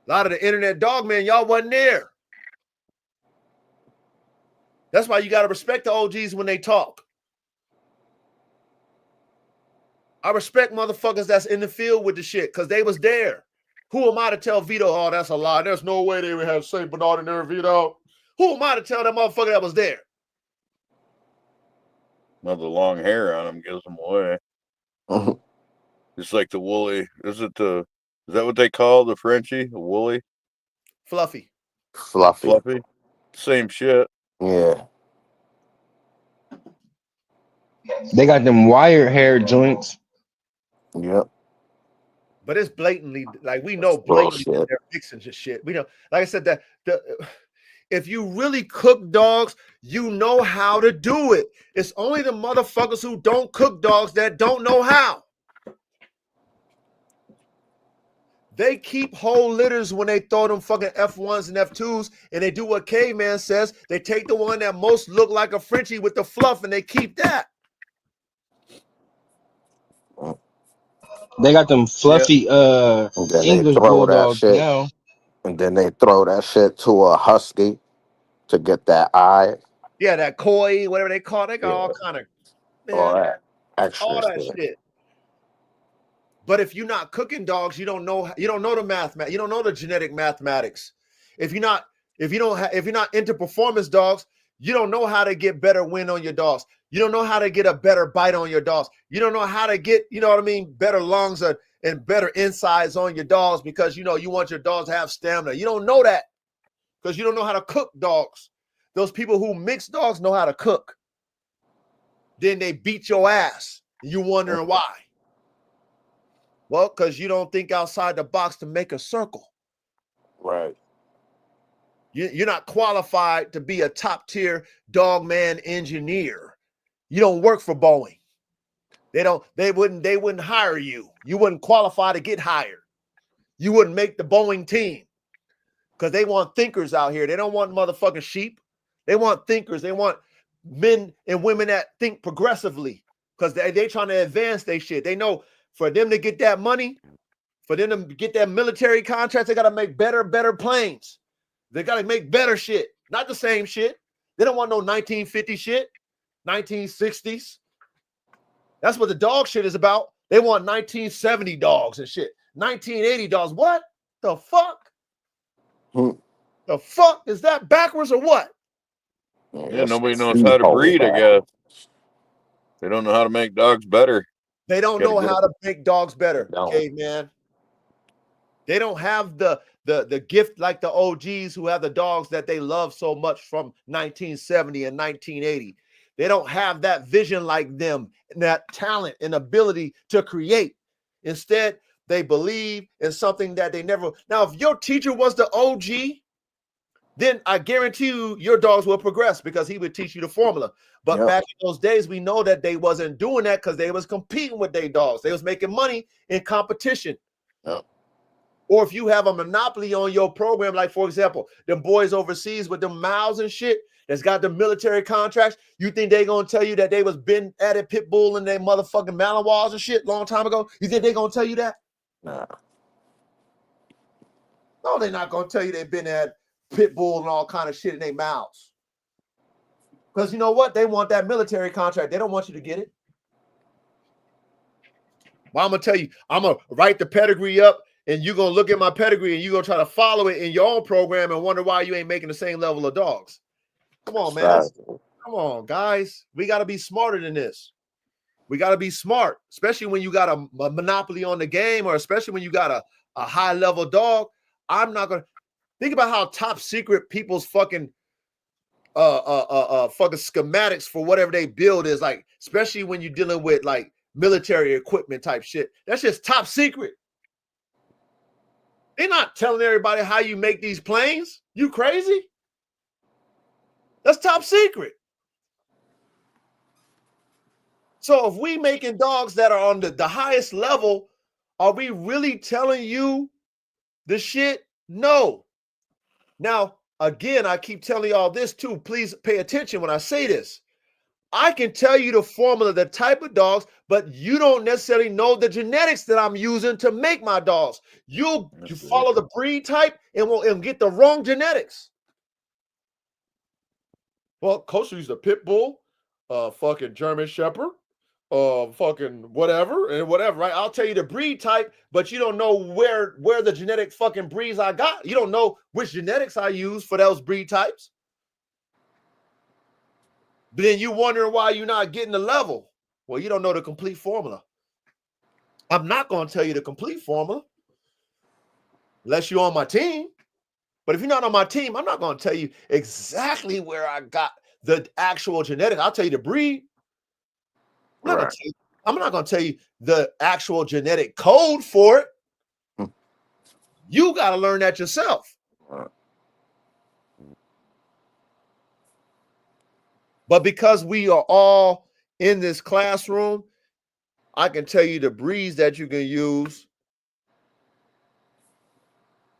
A lot of the internet dog man, y'all wasn't there. That's why you got to respect the OGs when they talk. I respect motherfuckers that's in the field with the shit because they was there. Who am I to tell Vito, oh, that's a lie? There's no way they would have St. Bernard in there, Vito. Who am I to tell that motherfucker that was there? Well, the long hair on him gives them away. Mhm. It's like the woolly. Is that what they call the Frenchie? A woolly? Fluffy. Fluffy? Same shit. Yeah. They got them wire hair joints. Yep. But it's blatantly, like we know blatantly Bullshit. they're mixing this shit. We know, like I said, that if you really cook dogs, you know how to do it. It's only the motherfuckers who don't cook dogs that don't know how. They keep whole litters when they throw them fucking F1s and F2s, and they do what Caveman says. They take the one that most look like a Frenchie with the fluff, and they keep that. They got them fluffy And then English they throw that bulldogs shit. now. And then they throw that shit to a husky to get that eye. Yeah, that koi, whatever they call it. They got all Yeah. kind of, All man, that extra all that shit. shit. But if you're not cooking dogs, you don't know the math, you don't know the genetic mathematics. If you're not into performance dogs, you don't know how to get better win on your dogs. You don't know how to get a better bite on your dogs. You don't know how to get, you know what I mean, better lungs and better insides on your dogs because you want your dogs to have stamina. You don't know that because you don't know how to cook dogs. Those people who mix dogs know how to cook. Then they beat your ass. You wondering why? Well, because you don't think outside the box to make a circle. Right. You're not qualified to be a top tier dog man engineer. You don't work for Boeing. They wouldn't hire you. You wouldn't qualify to get hired. You wouldn't make the Boeing team because they want thinkers out here. They don't want motherfucking sheep. They want thinkers. They want men and women that think progressively because they trying to advance their shit. They know for them to get that money, for them to get that military contract, they got to make better planes. They got to make better shit, not the same shit. They don't want no 1950 shit, 1960s. That's what the dog shit is about. They want 1970 dogs and shit, 1980 dogs. What the fuck? The fuck? Is that backwards or what? Yeah, nobody knows how to breed, I guess. They don't know how to make dogs better. They don't know how to make dogs better, caveman. They don't have the gift like the OGs who have the dogs that they love so much from 1970 and 1980. They don't have that vision like them, and that talent and ability to create. Instead, they believe in something that they never. Now, if your teacher was the OG, then I guarantee you your dogs will progress because he would teach you the formula. But back in those days, we know that they wasn't doing that because they was competing with their dogs. They was making money in competition. Yep. Or if you have a monopoly on your program, like, for example, them boys overseas with them mouths and shit that's got the military contracts, you think they going to tell you that they was been at it pit bull and they motherfucking Malinois and shit long time ago? You think they going to tell you that? Nah. No, they're not going to tell you they've been at pit bull and all kind of shit in their mouths. Because you know what? They want that military contract. They don't want you to get it. Well, I'm going to tell you, I'm going to write the pedigree up and you're going to look at my pedigree and you're going to try to follow it in your own program and wonder why you ain't making the same level of dogs. Come on, man. Come on, guys. We got to be smarter than this. We got to be smart, especially when you got a monopoly on the game or especially when you got a high-level dog. I'm not going to think about how top secret people's fucking schematics for whatever they build is like, especially when you're dealing with like military equipment type shit. That's just top secret. They're not telling everybody how you make these planes. You crazy? That's top secret. So if we making dogs that are on the highest level, are we really telling you the shit? No. Now, again, I keep telling y'all this too. Please pay attention when I say this. I can tell you the formula, the type of dogs, but you don't necessarily know the genetics that I'm using to make my dogs. You follow the breed type and get the wrong genetics. Well, Coach used a pit bull, fucking German Shepherd, fucking whatever and whatever, right? I'll tell you the breed type, but you don't know where the genetic fucking breeds I got. You don't know which genetics I use for those breed types. But then you wondering why you're not getting the level. Well, you don't know the complete formula. I'm not going to tell you the complete formula unless you're on my team. But if you're not on my team, I'm not going to tell you exactly where I got the actual genetics. I'll tell you the breed. I'm not going to tell you the actual genetic code for it. You got to learn that yourself. But because we are all in this classroom, I can tell you the breeds that you can use.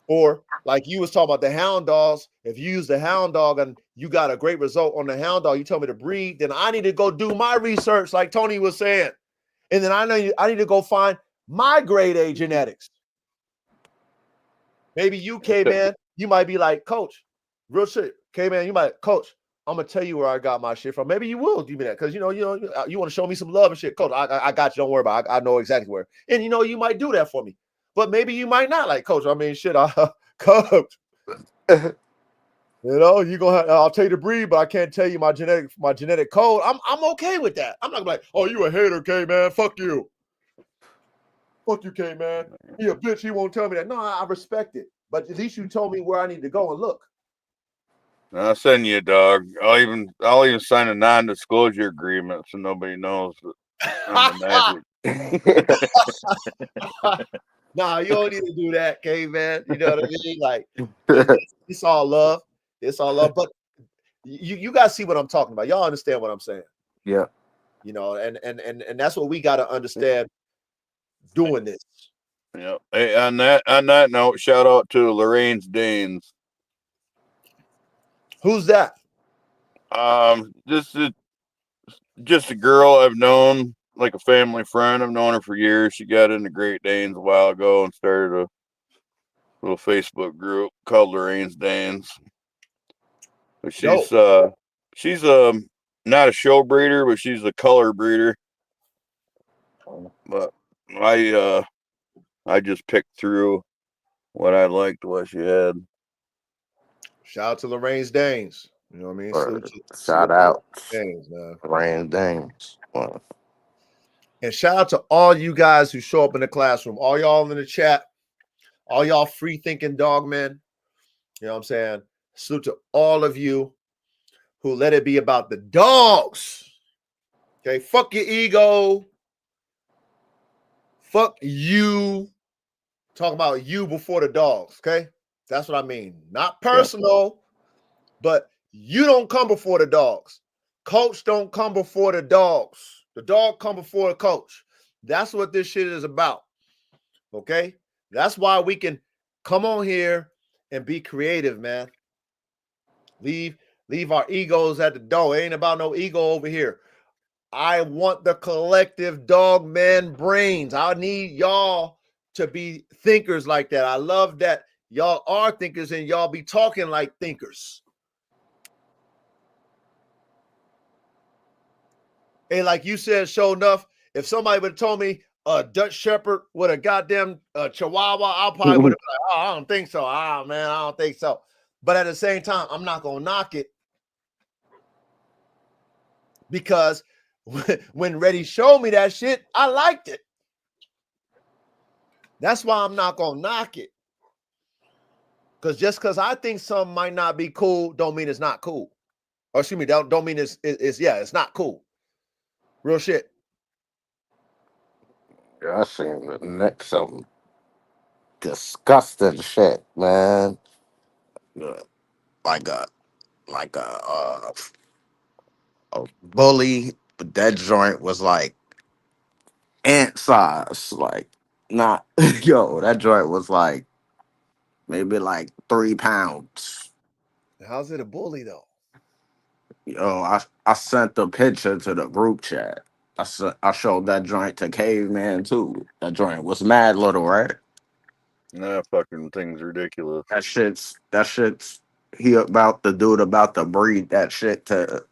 Or like you was talking about the hound dogs, if you use the hound dog and you got a great result on the hound dog, you tell me the breed, then I need to go do my research like Tony was saying. And then I need to go find my grade A genetics. Maybe you, K-Man, you might be like, Coach, real shit. K-Man, you might, Coach, I'm going to tell you where I got my shit from. Maybe you will give me that because, you want to show me some love and shit. Coach, I got you. Don't worry about it. I know exactly where. And, you might do that for me. But maybe you might not like, Coach. I mean, shit, Coach. I'll tell you the breed, but I can't tell you my genetic code. I'm okay with that. I'm not gonna be like, oh, you a hater, K-Man. Fuck you. Fuck you, K-Man. He a bitch. He won't tell me that. No, I respect it. But at least you told me where I need to go and look. I'll send you a dog. I'll even sign a non-disclosure agreement so nobody knows that I'm the magic. Nah, you don't need to do that, K-Man. You know what I mean? Like, it's all love. It's all love. But you guys see what I'm talking about. Y'all understand what I'm saying? Yeah. And that's what we got to understand doing this. Yeah. Hey, on that note, shout out to Lorraine's Danes. Who's that? Just a girl I've known, like a family friend. I've known her for years. She got into Great Danes a while ago and started a little Facebook group called Lorraine's Danes. But she's not a show breeder, but she's a color breeder. But I just picked through what I liked, what she had. Shout out to Lorraine's Danes. You know what I mean? Shout out Danes, man. Lorraine's Danes. And shout out to all you guys who show up in the classroom, all y'all in the chat, all y'all free thinking dog men. You know what I'm saying? Salute to all of you who let it be about the dogs. Okay, fuck your ego. Fuck you. Talk about you before the dogs, okay? That's what I mean. Not personal, but you don't come before the dogs. Coach don't come before the dogs. The dog come before the coach. That's what this shit is about, okay? That's why we can come on here and be creative, man. Leave our egos at the door. It ain't about no ego over here. I want the collective dog man brains. I need y'all to be thinkers like that. I love that y'all are thinkers and y'all be talking like thinkers. And like you said, sure enough, if somebody would have told me a Dutch Shepherd with a goddamn Chihuahua, I probably would have been like, oh, I don't think so. Man, I don't think so. But at the same time, I'm not going to knock it because when Reddy showed me that shit, I liked it. That's why I'm not going to knock it. Because just because I think something might not be cool, don't mean it's not cool. Or excuse me, don't mean it's not cool. Real shit. I seen the next some disgusting shit, man. Like a bully but that joint was like ant size. Like, not, yo, that joint was like maybe like 3 pounds. How's it a bully though? Yo, I sent the picture to the group chat. I showed that joint to Caveman too. That joint was mad little, right? Nah, fucking thing's ridiculous. That shit's he about the dude about to breed that shit to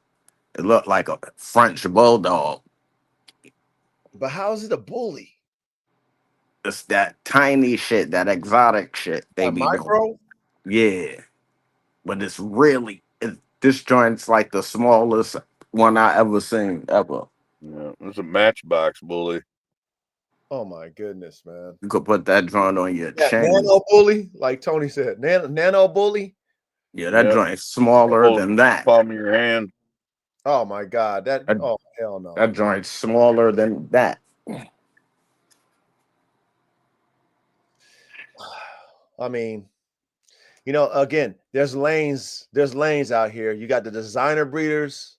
it looked like a French bulldog. But how's it a bully? It's that tiny shit, that exotic shit they A be doing. micro? Yeah, but this joint's like the smallest one I ever seen ever. Yeah, it's a matchbox bully. Oh my goodness, man. You could put that joint on your Yeah, chin. nano bully, like Tony said. Nano bully. Yeah, that Yep. joint's smaller Hold than that. palm of your hand. Oh my God. That, Oh hell no. that joint's smaller than that. I mean, again, there's lanes out here. You got the designer breeders,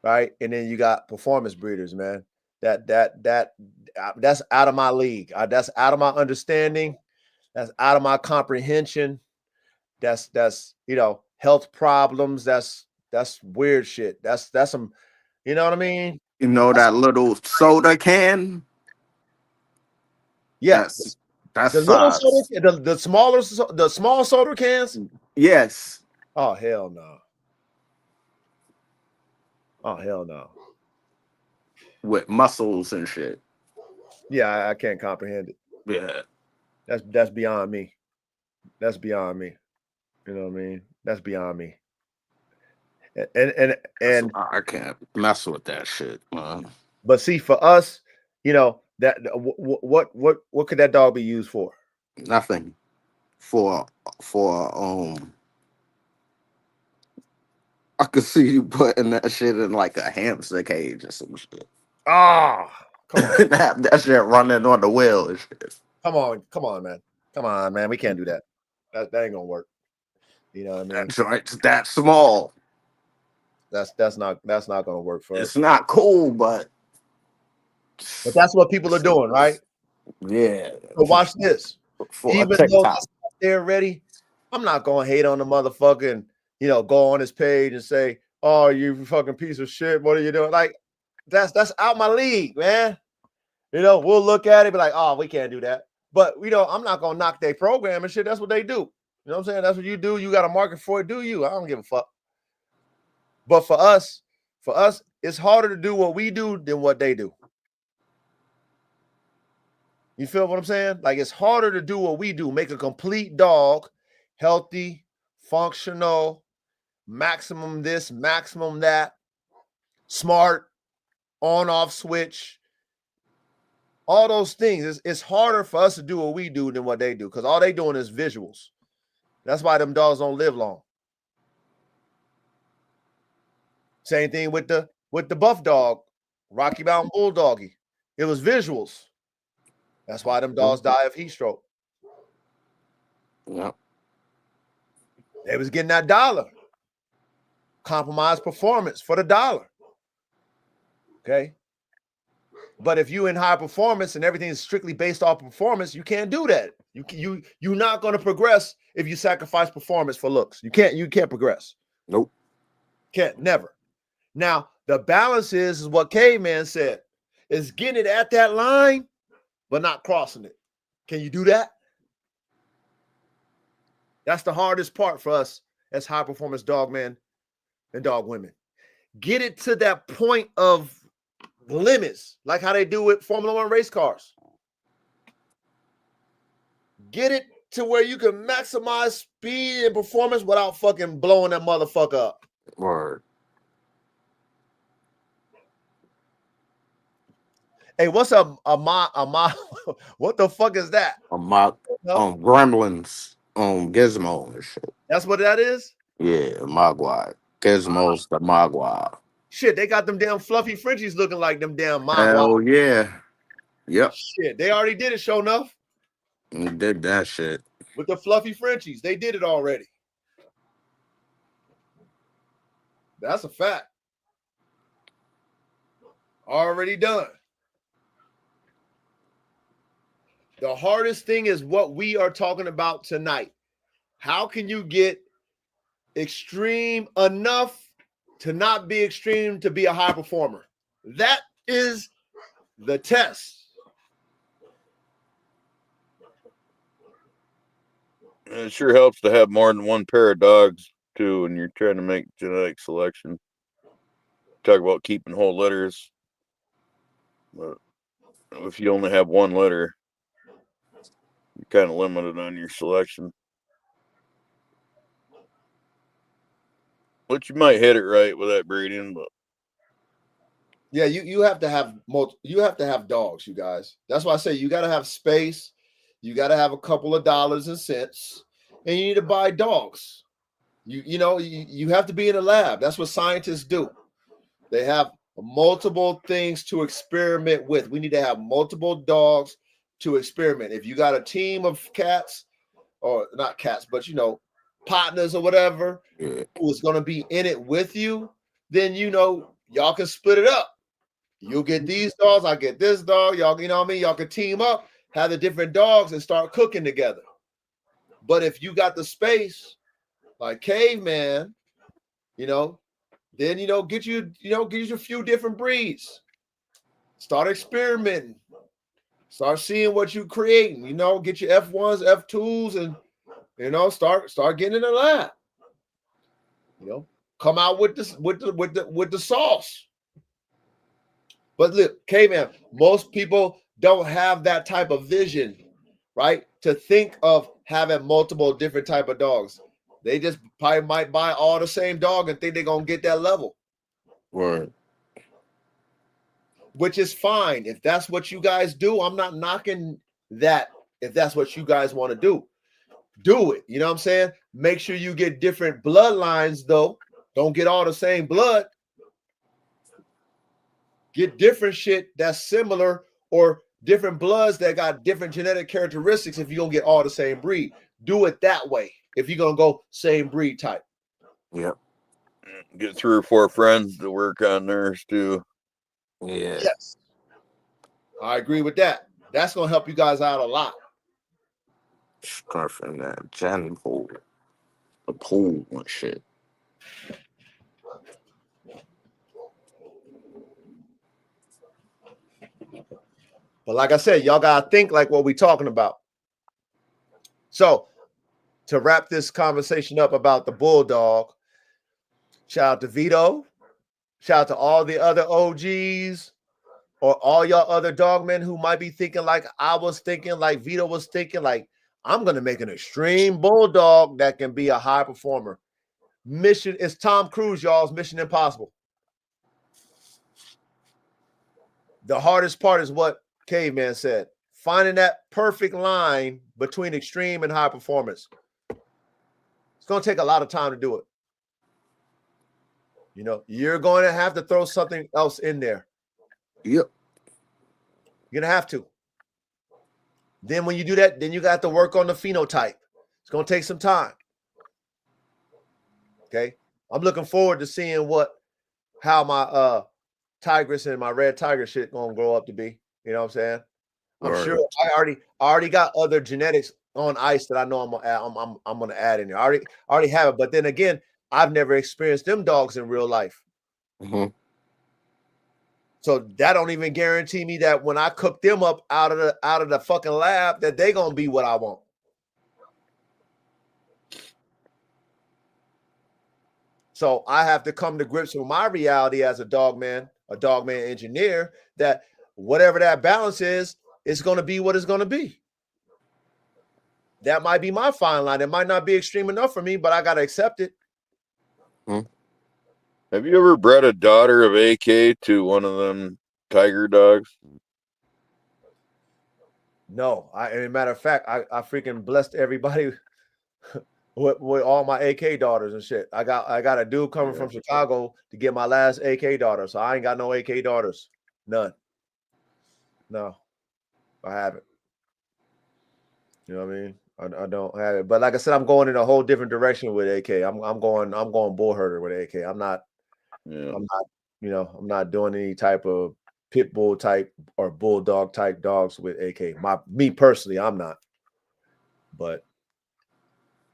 right? And then you got performance breeders, man. That's out of my league. That's out of my understanding. That's out of my comprehension. That's health problems. That's weird shit. That's some, you know what I mean? You know That's, that little soda can? yeah. That's The little size. soda, the small soda cans. Yes. Oh hell no. Oh hell no. With muscles and shit. Yeah, I can't comprehend it. Yeah. That's beyond me. That's beyond me. You know what I mean? That's beyond me. And I can't mess with that shit, man. but see, for us, that what could that dog be used for? Nothing. For I could see you putting that shit in like a hamster cage or some shit. Ah, come on, that shit running on the wheel and shit. come on, man, come on, man. We can't do that. That ain't gonna work. You know what I That mean? joint's that small. That's not gonna work for It's us. not cool, but But that's what people are doing, right? yeah. But watch this. For a Even though TikTok. that's not there ready, I'm not gonna hate on the motherfucker and go on his page and say, "Oh, you fucking piece of shit. What are you doing?" Like that's out my league, man. We'll look at it, be like, "Oh, we can't do that." But I'm not gonna knock their program and shit. That's what they do. You know what I'm saying? That's what you do. You got a market for it. Do you? I don't give a fuck. But for us, it's harder to do what we do than what they do. You feel what I'm saying? Like it's harder to do what we do, make a complete dog, healthy, functional, maximum this, maximum that, smart, on off switch, all those things. It's harder for us to do what we do than what they do because all they doing is visuals. That's why them dogs don't live long. Same thing with the buff dog, Rocky Mountain Bulldoggy. It was visuals. That's why them dogs die of heat stroke. Yeah. They was getting that dollar. Compromised performance for the dollar. Okay. But if you in high performance and everything is strictly based off performance, you can't do that. You're not going to progress if you sacrifice performance for looks. You can't progress. Nope. Can't, never. Now, the balance is what Caveman said, is getting it at that line, but not crossing it. Can you do that? That's the hardest part for us as high performance dog men and dog women. Get it to that point of limits, like how they do with Formula One race cars. Get it to where you can maximize speed and performance without fucking blowing that motherfucker up. Word. Hey, what's a what the fuck is that? Gremlins on Gizmo and shit. That's what that is? Yeah, Mogwai. Gizmo's the Mogwai. Shit, they got them damn fluffy Frenchies looking like them damn Mogwai. Hell yeah. Yep. Shit, they already did it, show enough. We did that shit. With the fluffy Frenchies. They did it already. That's a fact. Already done. The hardest thing is what we are talking about tonight. How can you get extreme enough to not be extreme to be a high performer? That is the test. And it sure helps to have more than one pair of dogs too when you're trying to make genetic selection. Talk about keeping whole litters, but if you only have one litter, you're kind of limited on your selection. But you might hit it right with that breeding, but yeah, you have to have you have to have dogs, you guys. That's why I say you got to have space. You got to have a couple of dollars and cents, and you need to buy dogs. You have to be in a lab. That's what scientists do. They have multiple things to experiment with. We need to have multiple dogs to experiment. If you got a team of cats, or not cats, but partners or whatever, who's going to be in it with you, then y'all can split it up. You'll get these dogs, I get this dog. Y'all, you know what I mean? Y'all can team up, have the different dogs, and start cooking together. But if you got the space, like Caveman, then get you a few different breeds. Start experimenting. Start seeing what you're creating. Get your F1s, F2s, and start getting in the lab. Come out with this with the sauce. But look, Caveman, most people don't have that type of vision, right? To think of having multiple different type of dogs. They just probably might buy all the same dog and think they're gonna get that level. Right. Which is fine. If that's what you guys do, I'm not knocking that. If that's what you guys want to do it. You know what I'm saying? Make sure you get different bloodlines, though. Don't get all the same blood. Get different shit that's similar, or different bloods that got different genetic characteristics. If you're gonna get all the same breed, do it that way. If you're gonna go same breed type. Yep. Get 3 or 4 friends to work on theirs too. Yeah. Yes. I agree with that. That's gonna help you guys out a lot. Scarfing that gen pool. The pool and shit. But like I said, y'all gotta think like what we talking about. So to wrap this conversation up about the Bulldog, shout out to Vito, shout out to all the other OGs, or all y'all other dogmen who might be thinking like I was thinking, like Vito was thinking, like I'm gonna make an extreme Bulldog that can be a high performer. Mission is Tom Cruise, y'all's Mission Impossible. The hardest part is what Caveman said, finding that perfect line between extreme and high performance. It's going to take a lot of time to do it. You're going to have to throw something else in there. Yep. You're going to have to. Then when you do that, then you got to work on the phenotype. It's going to take some time. Okay. I'm looking forward to seeing how my Tigress and my red tiger shit going to grow up to be. You know what I'm saying? I'm sure I already got other genetics on ice that I know I'm gonna add in there. I already have it, but then again, I've never experienced them dogs in real life. Mm-hmm. So that don't even guarantee me that when I cook them up out of the fucking lab, that they gonna be what I want. So I have to come to grips with my reality as a dogman engineer, that whatever that balance is, it's going to be what it's going to be. That might be my fine line. It might not be extreme enough for me, but I got to accept it. Have you ever bred a daughter of AK to one of them tiger dogs? No. As a matter of fact, I freaking blessed everybody with all my AK daughters and shit. I got a dude coming from Chicago to get my last AK daughter, so I ain't got no AK daughters. None. No, I haven't. You know what I mean? I don't have it. But like I said, I'm going in a whole different direction with AK. I'm going bull herder with AK. I'm not doing any type of pit bull type or bulldog type dogs with AK. Me personally, I'm not. But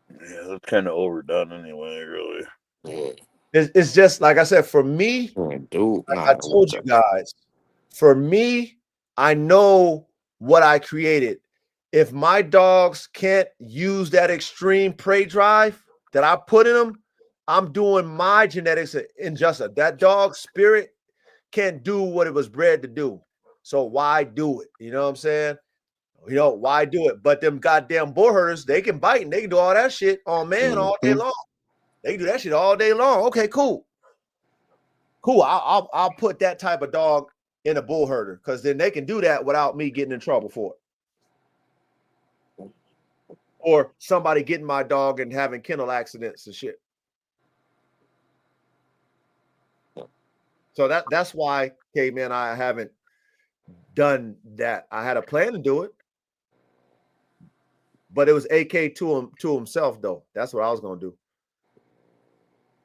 yeah, that's kind of overdone anyway, really. Yeah. it's just like I said, for me, Dude, like I told you guys, for me, I know what I created. If my dogs can't use that extreme prey drive that I put in them, I'm doing my genetics injustice. That dog spirit can't do what it was bred to do. So why do it? You know what I'm saying? Why do it? But them goddamn bull herders, they can bite and they can do all that shit on man all day long. They can do that shit all day long. Okay, cool. Cool. I'll put that type of dog in a bull herder because then they can do that without me getting in trouble for it. Or somebody getting my dog and having kennel accidents and shit. So that's why, man, I haven't done that. I had a plan to do it, but it was AK to himself though. That's what I was gonna do.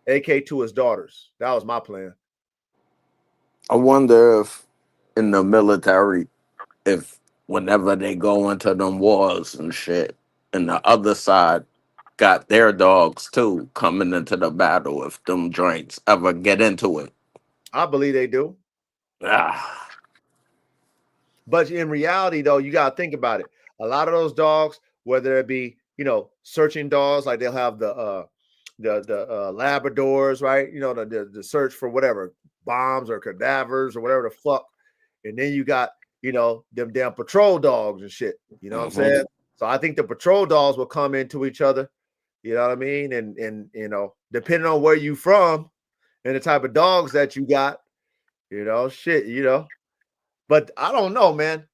AK to his daughters. That was my plan. I wonder if in the military, if whenever they go into them wars and shit, and the other side got their dogs too coming into the battle, if them joints ever get into it. I believe they do. Ah. But in reality, though, you gotta think about it. A lot of those dogs, whether it be searching dogs, like they'll have the Labradors, right? The search for whatever bombs or cadavers or whatever the fuck, and then you got them damn patrol dogs and shit. You know what I'm saying? So I think the patrol dogs will come into each other. You know what I mean? And depending on where you from and the type of dogs that you got, shit. But I don't know, man.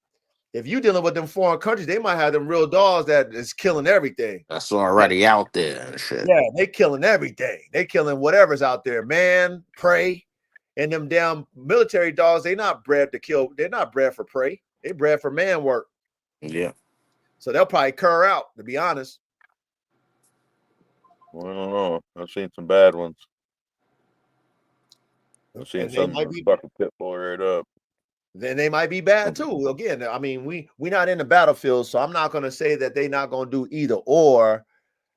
If you dealing with them foreign countries, they might have them real dogs that is killing everything. That's already out there and shit. Yeah, they killing everything. They killing whatever's out there, man, prey. And them damn military dogs, they not bred to kill. They're not bred for prey. They bred for man work. Yeah. So they'll probably cur out, to be honest. Well, I don't know. I've seen some bad ones. I've seen some fucking pit bull right up. Then they might be bad too. Again, I mean, we're not in the battlefield, so I'm not going to say that they're not going to do either or.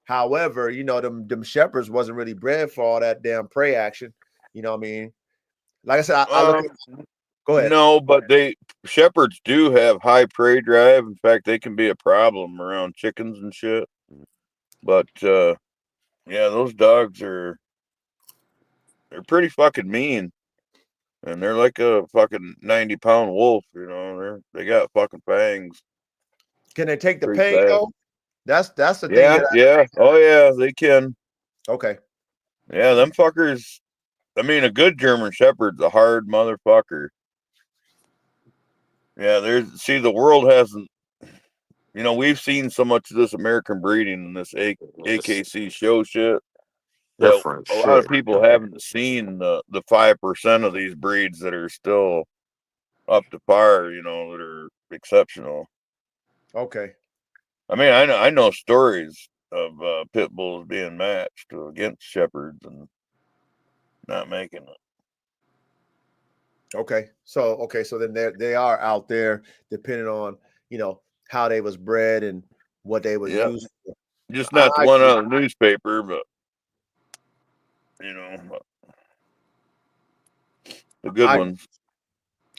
However, them shepherds wasn't really bred for all that damn prey action. You know what I mean? Like I said, I look at. Go ahead. No, but shepherds do have high prey drive. In fact, they can be a problem around chickens and shit. But yeah, those dogs they're pretty fucking mean. And they're like a fucking 90-pound wolf, they got fucking fangs. Can they take the pain though? That's the thing. Yeah. Oh yeah, they can. Okay. Yeah, them fuckers. I mean, a good German Shepherd's a hard motherfucker. Yeah, the world hasn't. We've seen so much of this American breeding and this AKC show shit. Different a lot of people haven't seen the 5% of these breeds that are still up to par, that are exceptional. Okay. I mean, I know stories of pit bulls being matched against shepherds and not making it. Okay. So then they are out there depending on, how they was bred and what they was used for. Just not the one on the newspaper, but the good ones.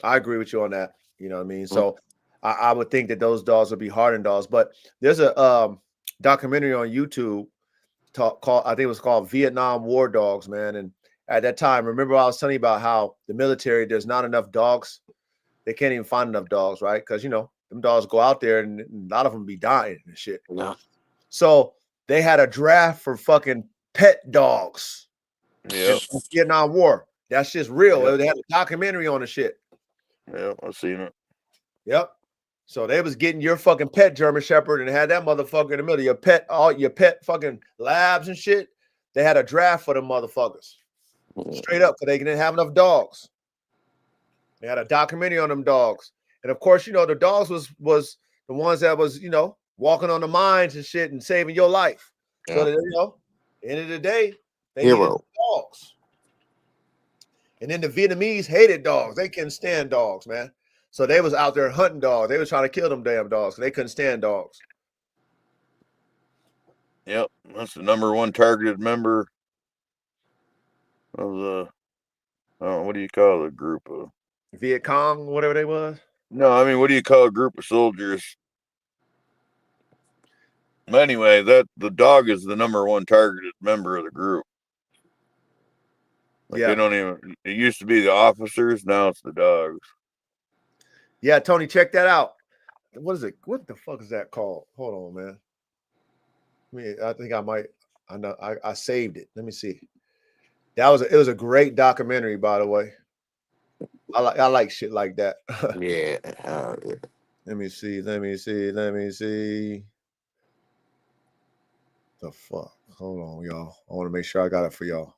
I agree with you on that. You know what I mean? So I would think that those dogs would be hardened dogs, but there's a documentary on YouTube called, I think it was called Vietnam War Dogs, man. And at that time, remember I was telling you about how the military, there's not enough dogs. They can't even find enough dogs, right? Because, them dogs go out there and a lot of them be dying and shit. Yeah. So they had a draft for fucking pet dogs. Yeah. Vietnam War. That's just real. Yep. They had a documentary on the shit. Yeah, I've seen it. Yep. So they was getting your fucking pet German Shepherd and had that motherfucker in the middle. Your pet fucking labs and shit. They had a draft for them motherfuckers. Straight up, because they didn't have enough dogs. They had a documentary on them dogs. And of course, the dogs was the ones that was, walking on the mines and shit and saving your life. Yeah. So that, at the end of the day, they needed dogs. And then the Vietnamese hated dogs. They couldn't stand dogs, man. So they was out there hunting dogs. They was trying to kill them damn dogs. They couldn't stand dogs. Yep, that's the number one targeted member of the. What do you call the group of? Viet Cong, whatever they was. No, I mean, what do you call a group of soldiers? Anyway, that the dog is the number one targeted member of the group. Like Yeah. they don't even. It used to be the officers. Now it's the dogs. Yeah, Tony, check that out. What is it? What the fuck is that called? Hold on, man. I think I might. I know. I saved it. Let me see. It was a great documentary, by the way. I like shit like that. Yeah. Let me see. The fuck. Hold on, y'all. I want to make sure I got it for y'all.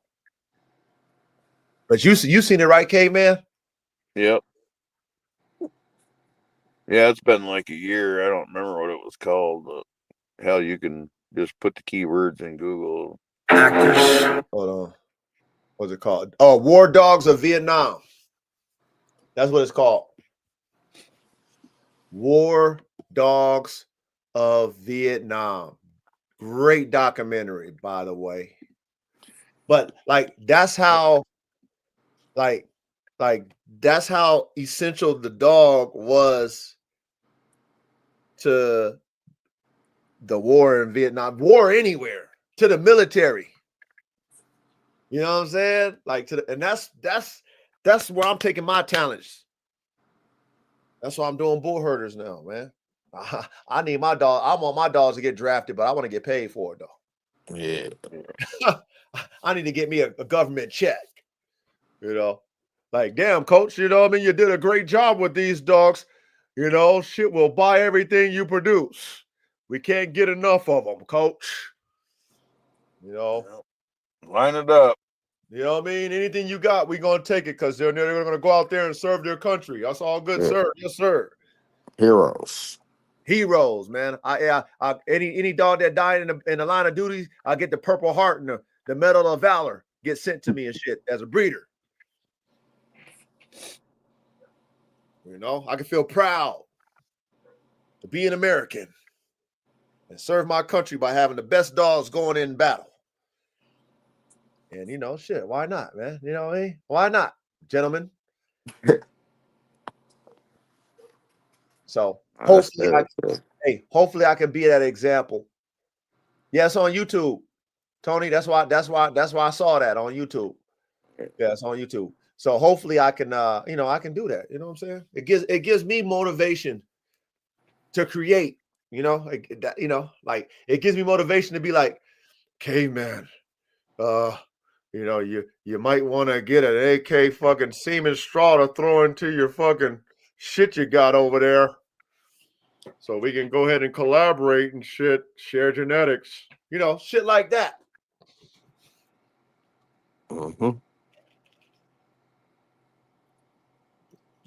But you seen it, right, Caveman? Yep. Yeah, it's been like a year. I don't remember what it was called, but hell, you can just put the keywords in Google. Actors. Hold on. What's it called? Oh, War Dogs of Vietnam. That's what it's called. War Dogs of Vietnam. Great documentary, by the way. But like that's how that's how essential the dog was to the war in Vietnam, war anywhere, to the military. You know what I'm saying? Like and that's where I'm taking my talents. That's why I'm doing bull herders now, man. I need my dog. I want my dogs to get drafted, but I want to get paid for it though. Yeah. I need to get me a government check. You know, like damn, coach. You know, I mean, you did a great job with these dogs. You know, shit will buy everything you produce. We can't get enough of them, coach. You know, line it up. You know what I mean? Anything you got, we're going to take it because they're going to go out there and serve their country. That's all good, sir. Yes, sir. Heroes, man. Any dog that died in the line of duty, I get the Purple Heart and the Medal of Valor get sent to me and shit as a breeder. You know, I can feel proud to be an American and serve my country by having the best dogs going in battle. And, you know, shit, why not, man? You know what I mean? Why not, gentlemen? So hopefully, hopefully I can be that example. Yeah, it's on YouTube, Tony. That's why I saw that on YouTube. Yeah, it's on YouTube. So hopefully I can, I can do that. You know what I'm saying? It gives me motivation to create. You know, like it gives me motivation to be like, caveman. You might want to get an AK fucking semen straw to throw into your fucking shit you got over there. So we can go ahead and collaborate and shit, share genetics, shit like that. Mm-hmm.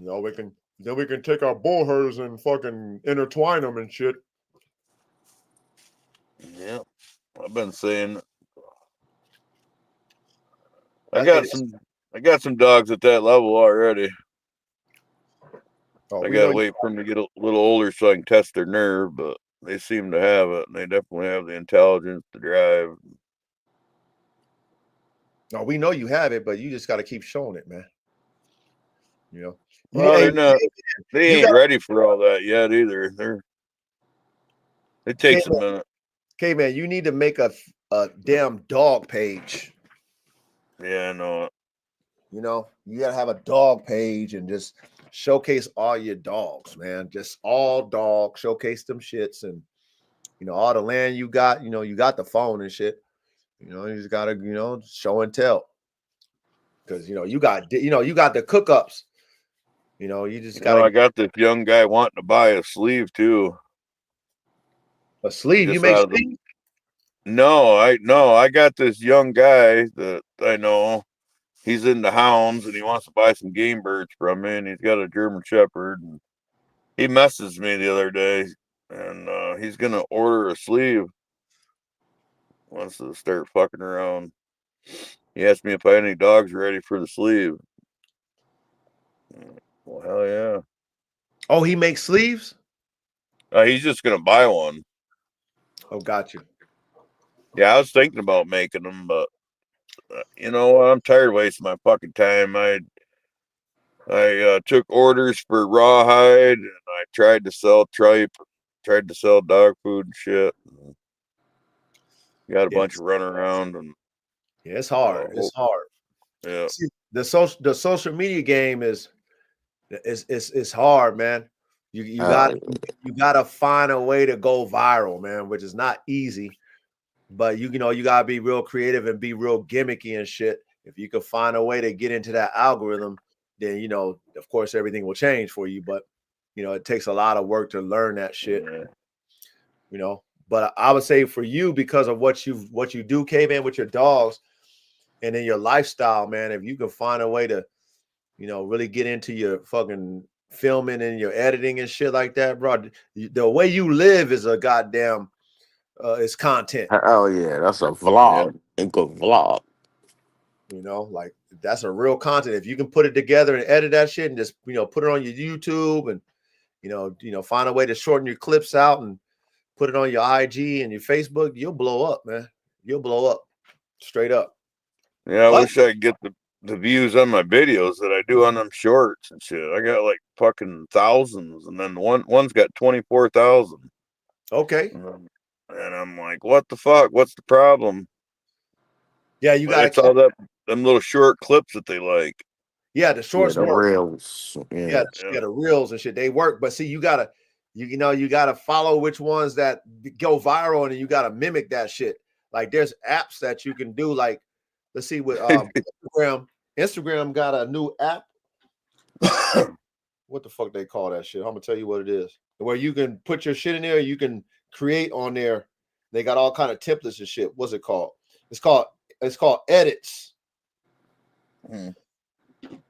We can take our bull herders and fucking intertwine them and shit. Yeah, I've been saying I got some dogs at that level already. I gotta wait for them to get a little older so I can test their nerve, but they seem to have it, and they definitely have the intelligence, the drive. No, we know you have it, but you just got to keep showing it, man. You know, well, they ain't ready for all that yet either. It takes a minute. Okay, man, you need to make a damn dog page. Yeah, I know it. You know, you gotta have a dog page and just showcase all your dogs, man. Just all dogs, showcase them shits, and all the land you got. You got the phone and shit. You just gotta show and tell, because you got the cook ups. You just gotta. I got this young guy wanting to buy a sleeve too. A sleeve? You make sleeves? No, I got this young guy that I know. He's into hounds and he wants to buy some game birds from me, and he's got a German Shepherd. And he messaged me the other day, and he's gonna order a sleeve. Wants to start fucking around. He asked me if I had any dogs ready for the sleeve. Well, hell yeah. Oh, he makes sleeves? He's just gonna buy one. Oh, got you. Yeah, I was thinking about making them, but you know what? I'm tired of wasting my fucking time. I took orders for rawhide, and I tried to sell tripe, tried to sell dog food and shit. Got a bunch Yes. of running around, and Yeah, it's hard. It's hard. yeah. See, the social media game is hard, man. You gotta find a way to go viral, man, which is not easy. But you know, you gotta be real creative and be real gimmicky and shit. If you can find a way to get into that algorithm, then you know, of course, everything will change for you. But you know, it takes a lot of work to learn that shit. Yeah. You know, but I would say for you, because of what you do, Caveman, with your dogs, and in your lifestyle, man, if you can find a way to, you know, really get into your fucking filming and your editing and shit like that, bro. The way you live is a goddamn it's content. Hell yeah, that's a vlog. A good vlog. You know, like that's a real content. If you can put it together and edit that shit and just, you know, put it on your YouTube and you know, find a way to shorten your clips out and put it on your IG and your Facebook, you'll blow up, man. You'll blow up straight up. Yeah, I But wish I could get the views on my videos that I do on them shorts and shit. I got like fucking thousands, and then one's got 24,000. okay. And I'm like, what the fuck? What's the problem? Yeah, you got it's all them little short clips that they like. Yeah, the shorts the work. reels. Yeah, the reels and shit. They work, but see, you gotta follow which ones that go viral, and you gotta mimic that shit. Like there's apps that you can do. Like, let's see what Instagram. Instagram got a new app. What the fuck they call that shit? I'm gonna tell you what it is. Where you can put your shit in there, you can create on there. They got all kind of templates and shit. What's it called? It's called Edits.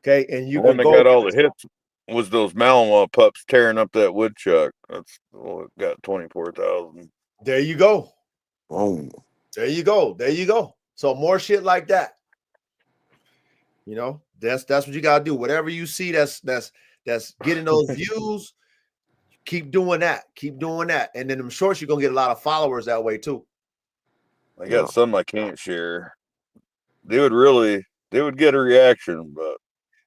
Okay, and you one can that go. got all the hits was those Malinois pups tearing up that woodchuck. That's it got 24,000. There you go. Boom. There you go. There you go. So more shit like that. You know, that's what you gotta do. Whatever you see that's getting those views, keep doing that. Keep doing that. And then them shorts, you're gonna get a lot of followers that way too. I got some I can't share. They would get a reaction, but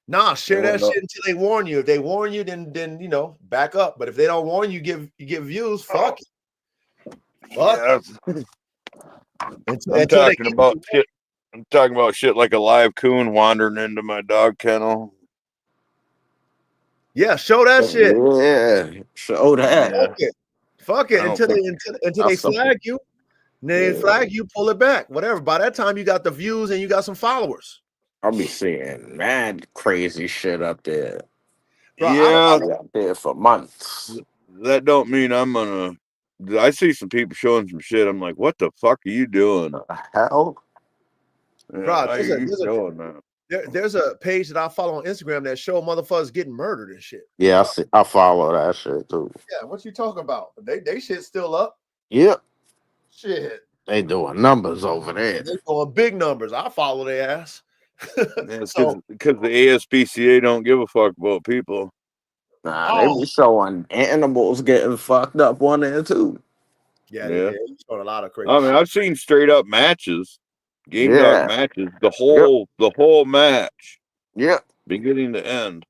nah, share that shit until they warn you. If they warn you, then you know, back up. But if they don't warn you, you get views, fuck it. Fuck. Yeah, I'm talking about shit. I'm talking about shit like a live coon wandering into my dog kennel. Yeah, show that shit. Yeah, show that. Fuck it until they flag you. And then they flag you, pull it back, whatever. By that time, you got the views and you got some followers. I'll be seeing mad crazy shit up there. Bro, I'll be up there for months. That don't mean I'm gonna. I see some people showing some shit. I'm like, what the fuck are you doing? Hell, bro, there's a page that I follow on Instagram that show motherfuckers getting murdered and shit. Yeah, I follow that shit too. Yeah, what you talking about? They shit still up. Yep. Shit. They doing numbers over there. They doing big numbers. I follow their ass. Because the ASPCA don't give a fuck about people. Nah, they be showing animals getting fucked up on there too. Yeah, they showing a lot of crazy. I mean, I've seen straight up matches, game dog matches, the whole match. Yeah, beginning to end,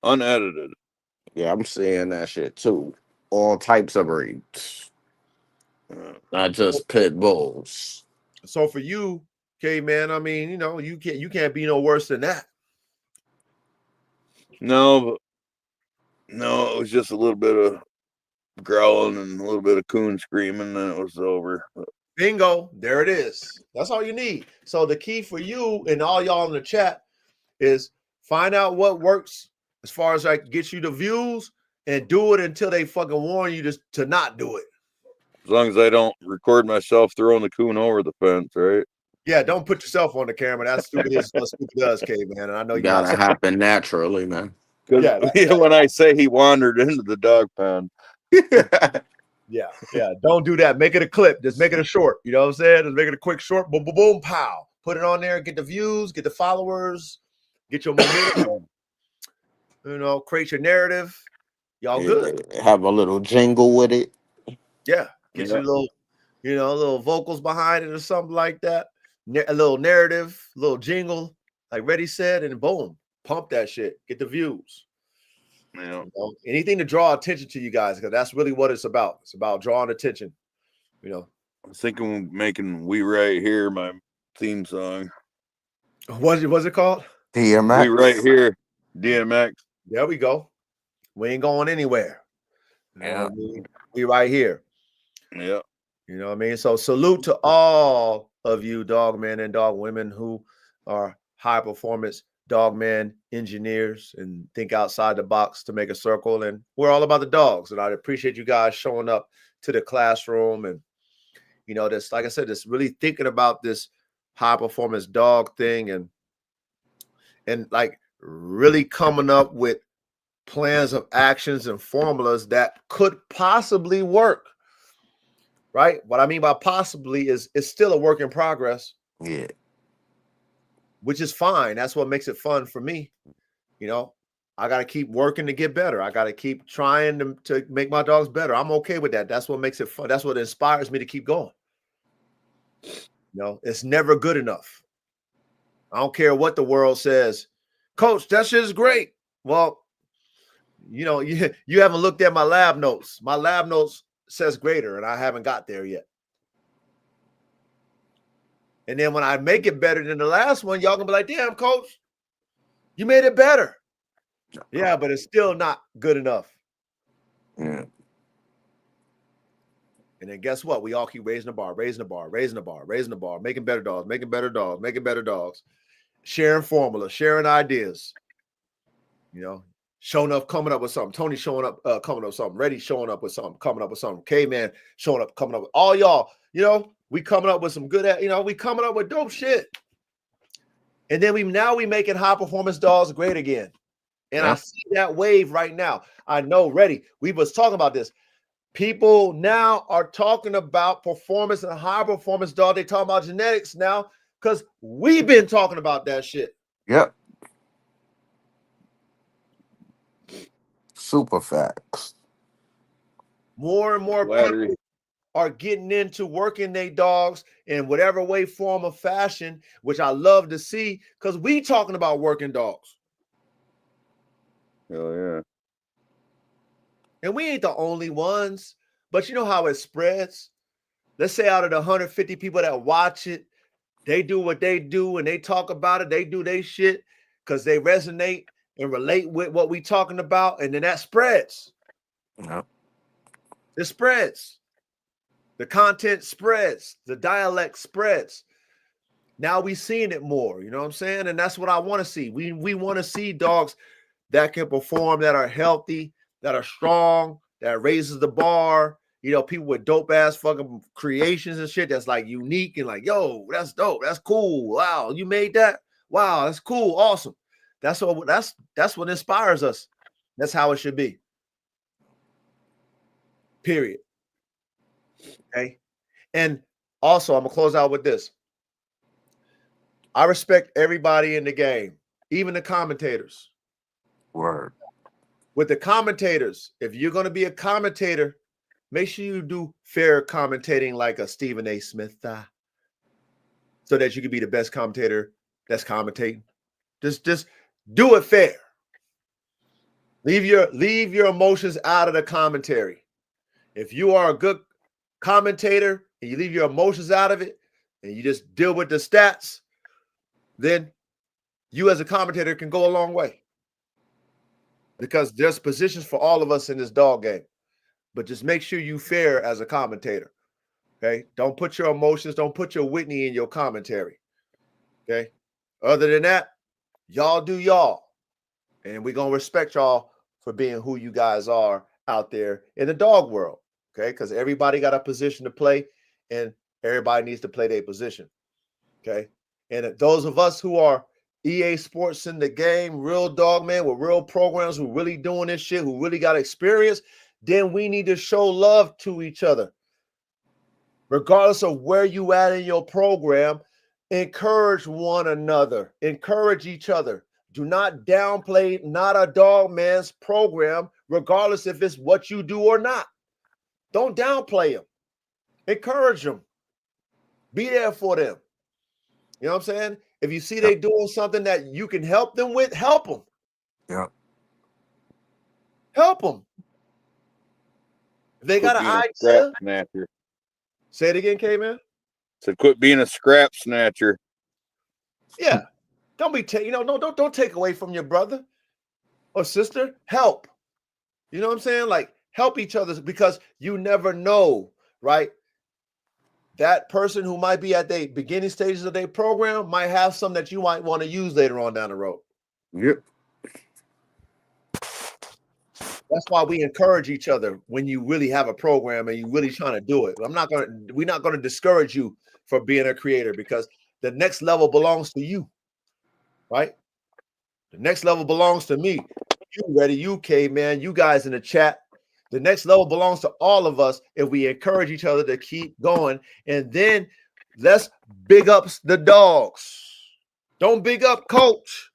unedited. Yeah, I'm seeing that shit too. All types of breeds, not just pit bulls. So for you, man, I mean, you know, you can't be no worse than that. No, it was just a little bit of growling and a little bit of coon screaming, and it was over. Bingo, there it is. That's all you need. So the key for you and all y'all in the chat is find out what works as far as like get you the views and do it until they fucking warn you to not do it. As long as I don't record myself throwing the coon over the fence, right? Yeah, don't put yourself on the camera. That's stupid as stupid does, man. And I know you gotta happen naturally, man. Yeah, when I say he wandered into the dog pound. Yeah. Don't do that. Make it a clip. Just make it a short. You know what I'm saying? Just make it a quick short. Boom, boom, boom, pow. Put it on there. Get the views. Get the followers. Get your momentum. create your narrative. Y'all good. Have a little jingle with it. Yeah. Get your little vocals behind it or something like that. A little narrative, a little jingle, like Reddy said, and boom, pump that shit. Get the views. Yeah. Anything to draw attention to you guys, because that's really what it's about. It's about drawing attention. I was thinking of making "We Right Here" my theme song. What's it called? DMX. We Right Here, DMX. There we go. We ain't going anywhere. Yeah. We right here. Yeah. You know what I mean? So salute to all of you dog men and dog women who are high performance dog man engineers and think outside the box to make a circle. And we're all about the dogs. And I appreciate you guys showing up to the classroom. And, this, like I said, just really thinking about this high performance dog thing and like really coming up with plans of actions and formulas that could possibly work. Right? What I mean by possibly is it's still a work in progress. Yeah. Which is fine. That's what makes it fun for me. I got to keep working to get better. I got to keep trying to make my dogs better. I'm okay with that. That's what makes it fun. That's what inspires me to keep going. It's never good enough. I don't care what the world says. Coach, that shit is great. Well, you haven't looked at my lab notes. My lab notes says greater, and I haven't got there yet. And then when I make it better than the last one, y'all gonna be like, damn, coach, you made it better. Yeah, but it's still not good enough. Yeah. And then guess what? We all keep raising the bar, making better dogs, sharing formula, sharing ideas. Showing up, coming up with something. Tony showing up, coming up with something. Reddy showing up with something, coming up with something. K-Man showing up, coming up with all y'all. We coming up with some good, we coming up with dope shit. And then we making high performance dogs great again. And I see that wave right now. I know, Reddy, we was talking about this. People now are talking about performance and high performance dog. They talking about genetics now because we've been talking about that shit. Yep. Super facts. More and more people are getting into working their dogs in whatever way, form, or fashion, which I love to see because we talking about working dogs. Hell yeah. And we ain't the only ones, but you know how it spreads. Let's say out of the 150 people that watch it, they do what they do and they talk about it. They do their shit because they resonate and relate with what we talking about. And then that spreads. Yep. It spreads. The content spreads. The dialect spreads. Now we seeing it more. You know what I'm saying? And that's what I want to see. We want to see dogs that can perform, that are healthy, that are strong, that raises the bar. People with dope ass fucking creations and shit that's like unique and like, yo, that's dope. That's cool. Wow, you made that. Wow, that's cool. Awesome. That's what inspires us. That's how it should be. Period. Okay. And also, I'm gonna close out with this. I respect everybody in the game, even the commentators. Word. With the commentators, if you're gonna be a commentator, make sure you do fair commentating like a Stephen A. Smith, so that you can be the best commentator that's commentating. Just do it fair. Leave your emotions out of the commentary. If you are a good commentator and you leave your emotions out of it and you just deal with the stats, then you as a commentator can go a long way. Because there's positions for all of us in this dog game. But just make sure you fair as a commentator. Okay? Don't put your emotions, don't put your Whitney in your commentary. Okay? Other than that, y'all do y'all. And we're going to respect y'all for being who you guys are out there in the dog world. Okay? Because everybody got a position to play and everybody needs to play their position. Okay? And those of us who are EA Sports in the game, real dog man with real programs who really doing this shit, who really got experience, then we need to show love to each other. Regardless of where you at in your program, encourage one another, encourage each other. Do not downplay not a dog man's program, regardless if it's what you do or not. Don't downplay them. Encourage them. Be there for them. You know what I'm saying? If you see they doing something that you can help them with, help them. Yeah. Help them. If they got an idea. Snatcher. Say it again, K-Man. So quit being a scrap snatcher. Yeah. Don't be don't take away from your brother or sister. Help. You know what I'm saying? Like, help each other, because you never know, right? That person who might be at the beginning stages of their program might have some that you might want to use later on down the road. Yep. That's why we encourage each other when you really have a program and you really trying to do it. We're not going to discourage you for being a creator, because the next level belongs to you, right? The next level belongs to me. You ready, UK, man? You guys in the chat. The next level belongs to all of us if we encourage each other to keep going. And then let's big up the dogs. Don't big up Coach.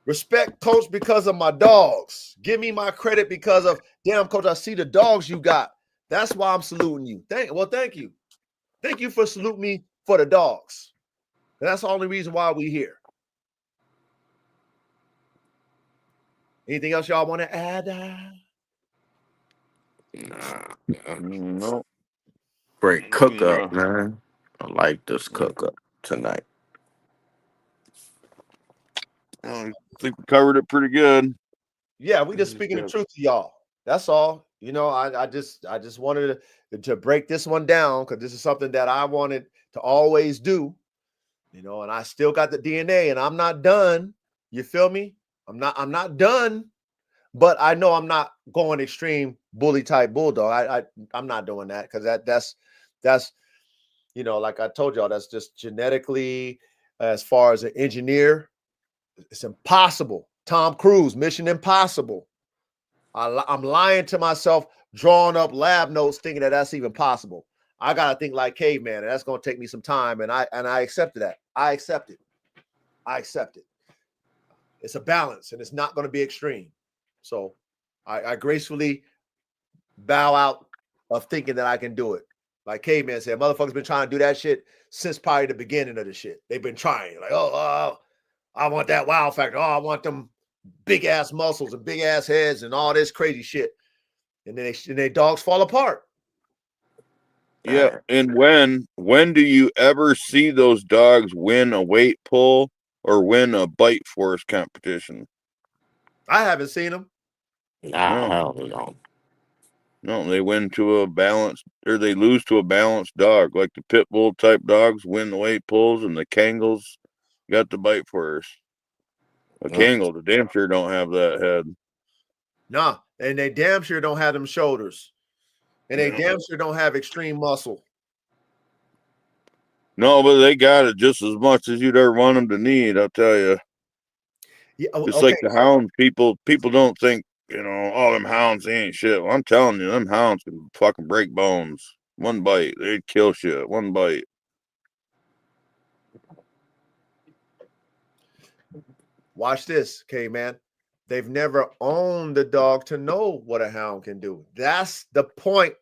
Respect Coach because of my dogs. Give me my credit because of, damn, Coach, I see the dogs you got. That's why I'm saluting you. Thank you. Thank you for saluting me for the dogs. And that's the only reason why we're here. Anything else y'all want to add? No. Great cook up, man. I like this cook up tonight. I think we covered it pretty good. Yeah, we just speaking the truth to y'all. That's all. You know, I just wanted to break this one down, because this is something that I wanted to always do. You know, and I still got the DNA, and I'm not done. You feel me? I'm not done, but I know I'm not going extreme bully type bulldog. I'm not doing that, because that's you know, like I told y'all, that's just genetically, as far as an engineer, it's impossible. Tom Cruise, Mission Impossible. I'm lying to myself, drawing up lab notes, thinking that that's even possible. I gotta think like caveman, and that's gonna take me some time. And I accepted that. I accept it. It's a balance, and it's not going to be extreme. So I gracefully bow out of thinking that I can do it. Like caveman said, motherfuckers been trying to do that shit since probably the beginning of the shit. They've been trying. Like, I want that wow factor. Oh, I want them big ass muscles and big ass heads and all this crazy shit. And then their dogs fall apart. Yeah. And when do you ever see those dogs win a weight pull or win a bite force competition? I haven't seen them. Nah, hell no. No, they win to a balanced, or they lose to a balanced dog. Like the pit bull type dogs win the weight pulls, and the Kangles got the bite force. A Kangle, the damn sure don't have that head. Nah, and they damn sure don't have them shoulders. And they damn sure don't have extreme muscle. No, but they got it just as much as you'd ever want them to need, I'll tell you. Yeah, it's like the hound. People don't think, oh, them hounds, they ain't shit. Well, I'm telling you, them hounds can fucking break bones. One bite, they'd kill shit. One bite. Watch this, K-Man. They've never owned the dog to know what a hound can do. That's the point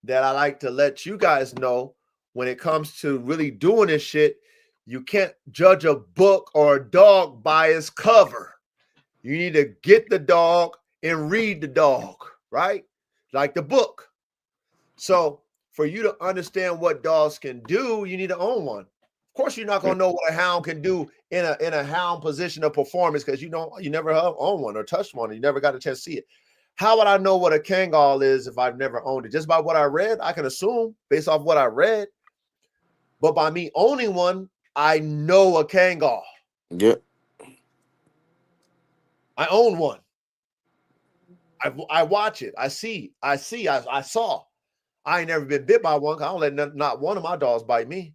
that I like to let you guys know. When it comes to really doing this shit, you can't judge a book or a dog by its cover. You need to get the dog and read the dog, right? Like the book. So for you to understand what dogs can do, you need to own one. Of course, you're not gonna know what a hound can do in a hound position of performance, because you never owned one or touched one. You never got a chance to see it. How would I know what a Kangal is if I've never owned it? Just by what I read, I can assume based off what I read. But by me owning one, I know a Kangal. Yep. I own one. I watch it. I saw. I ain't never been bit by one. I don't let not one of my dogs bite me.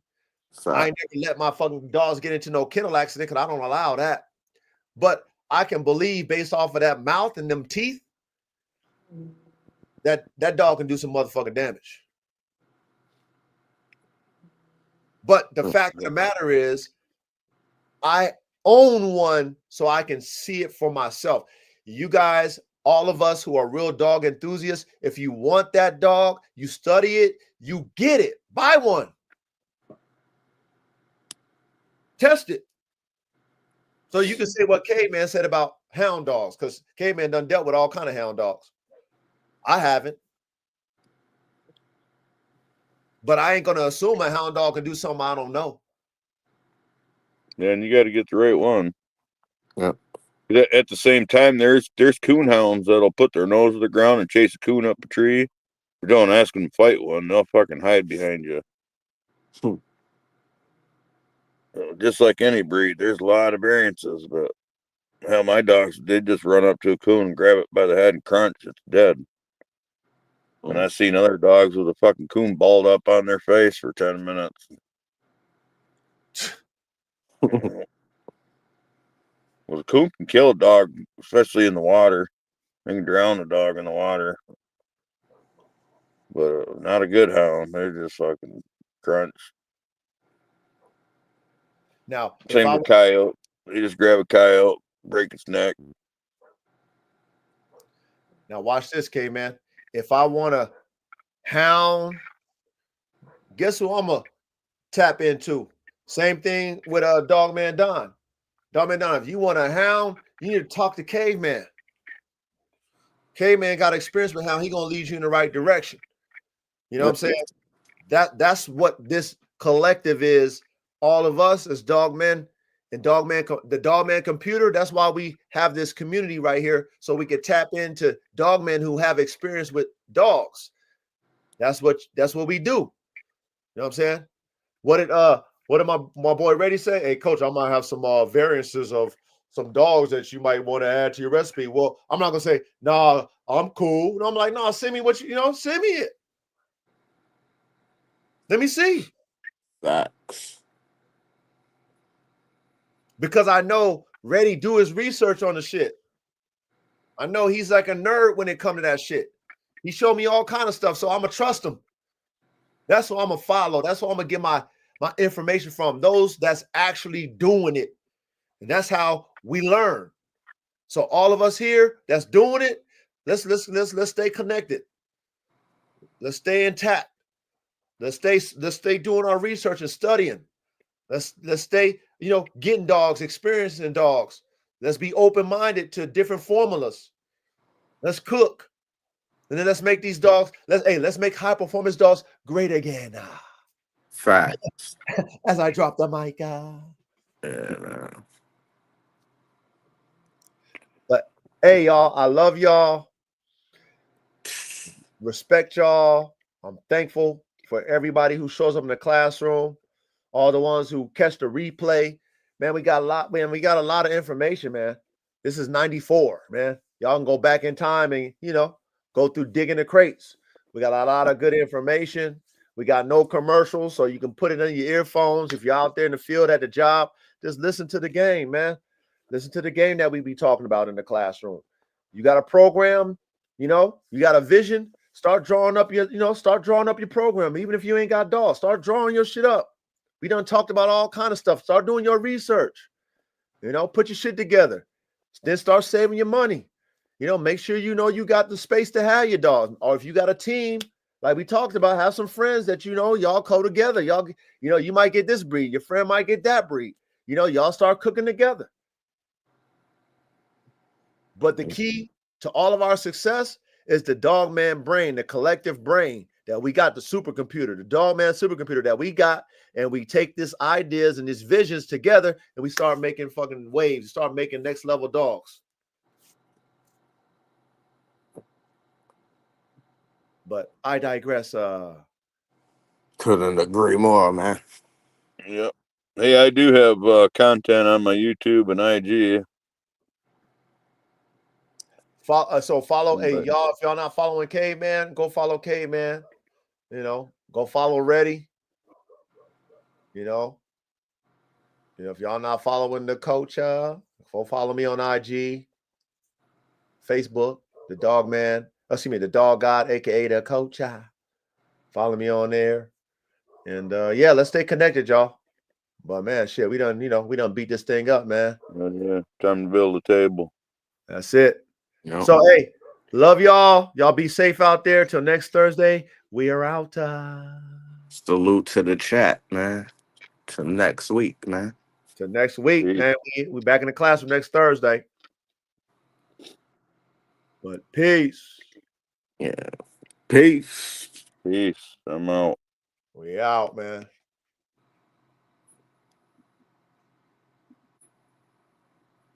I ain't never let my fucking dogs get into no kennel accident, because I don't allow that. But I can believe, based off of that mouth and them teeth, that dog can do some motherfucking damage. But the fact of the matter is, I own one so I can see it for myself. You guys, all of us who are real dog enthusiasts, if you want that dog, you study it, you get it. Buy one. Test it. So you can say what Caveman said about hound dogs, because Caveman done dealt with all kind of hound dogs. I haven't. But I ain't going to assume a hound dog can do something I don't know. Yeah, and you got to get the right one. Yep. At the same time, there's coon hounds that'll put their nose to the ground and chase a coon up a tree. But don't ask them to fight one; they'll fucking hide behind you. Just like any breed, there's a lot of variances. But hell, my dogs, they just run up to a coon, grab it by the head, and crunch. It's dead. And I've seen other dogs with a fucking coon balled up on their face for 10 minutes. Well, the coon can kill a dog, especially in the water. They can drown a dog in the water. But not a good hound. They're just fucking crunch. Now, same with coyote. They just grab a coyote, break its neck. Now watch this, K-Man. If I want a hound, guess who I'm gonna tap into? Same thing with Dogman Don. Dogman Don, if you want a hound, you need to talk to Caveman. Caveman got experience with hound. He gonna lead you in the right direction. You know what I'm saying? That's what this collective is. All of us as dogmen and the Dogman computer. That's why we have this community right here, so we can tap into dogmen who have experience with dogs. That's what we do. You know what I'm saying? What did my boy Reddy say? Hey, coach, I might have some variances of some dogs that you might want to add to your recipe. Well, I'm not gonna say, nah, I'm cool. No, I'm like, nah, send me what send me it. Let me see. Facts. Because I know Reddy do his research on the shit. I know he's like a nerd when it comes to that shit. He showed me all kind of stuff, so I'm gonna trust him. That's what I'm gonna follow. That's what I'm gonna get my information from, those that's actually doing it. And that's how we learn. So all of us here that's doing it, let's stay connected. Let's stay intact. Let's stay doing our research and studying. Let's stay, getting dogs, experiencing dogs. Let's be open-minded to different formulas. Let's cook. And then let's make these dogs, let's make high-performance dogs great again. Facts. As I drop the mic. Yeah, man. But hey, y'all, I love y'all. Respect y'all. I'm thankful for everybody who shows up in the classroom, all the ones who catch the replay. Man, we got a lot of information, man. This is 94, man. Y'all can go back in time and, go through digging the crates. We got a lot of good information. We got no commercials, so you can put it in your earphones. If you're out there in the field at the job, just listen to the game, man. Listen to the game that we be talking about in the classroom. You got a program, you got a vision. Start drawing up your program. Even if you ain't got dogs, start drawing your shit up. We done talked about all kind of stuff. Start doing your research. Put your shit together. Then start saving your money. Make sure you got the space to have your dog. Or if you got a team, like we talked about, have some friends that y'all co together. Y'all, you might get this breed. Your friend might get that breed. Y'all start cooking together. But the key to all of our success is the Dogman brain, the collective brain that we got, the supercomputer, the Dogman supercomputer that we got, and we take these ideas and these visions together, and we start making fucking waves, start making next level dogs. But I digress. Couldn't agree more, man. Yep. Hey, I do have content on my YouTube and IG. Follow, hey, y'all, if y'all not following Caveman, go follow Caveman. Go follow Reddy. If y'all not following the coach, go follow me on IG, Facebook, the Dogman. The Dog God, aka the coach. Follow me on there. And let's stay connected, y'all. But man, shit, we done beat this thing up, man. Yeah, time to build a table. That's it. You know? So hey, love y'all. Y'all be safe out there. Till next Thursday. We are out. Salute to the chat, man. Till next week, man. Till next week, Peace. man. We back in the classroom next Thursday. But peace. Yeah. Peace. Peace. I'm out. We out, man.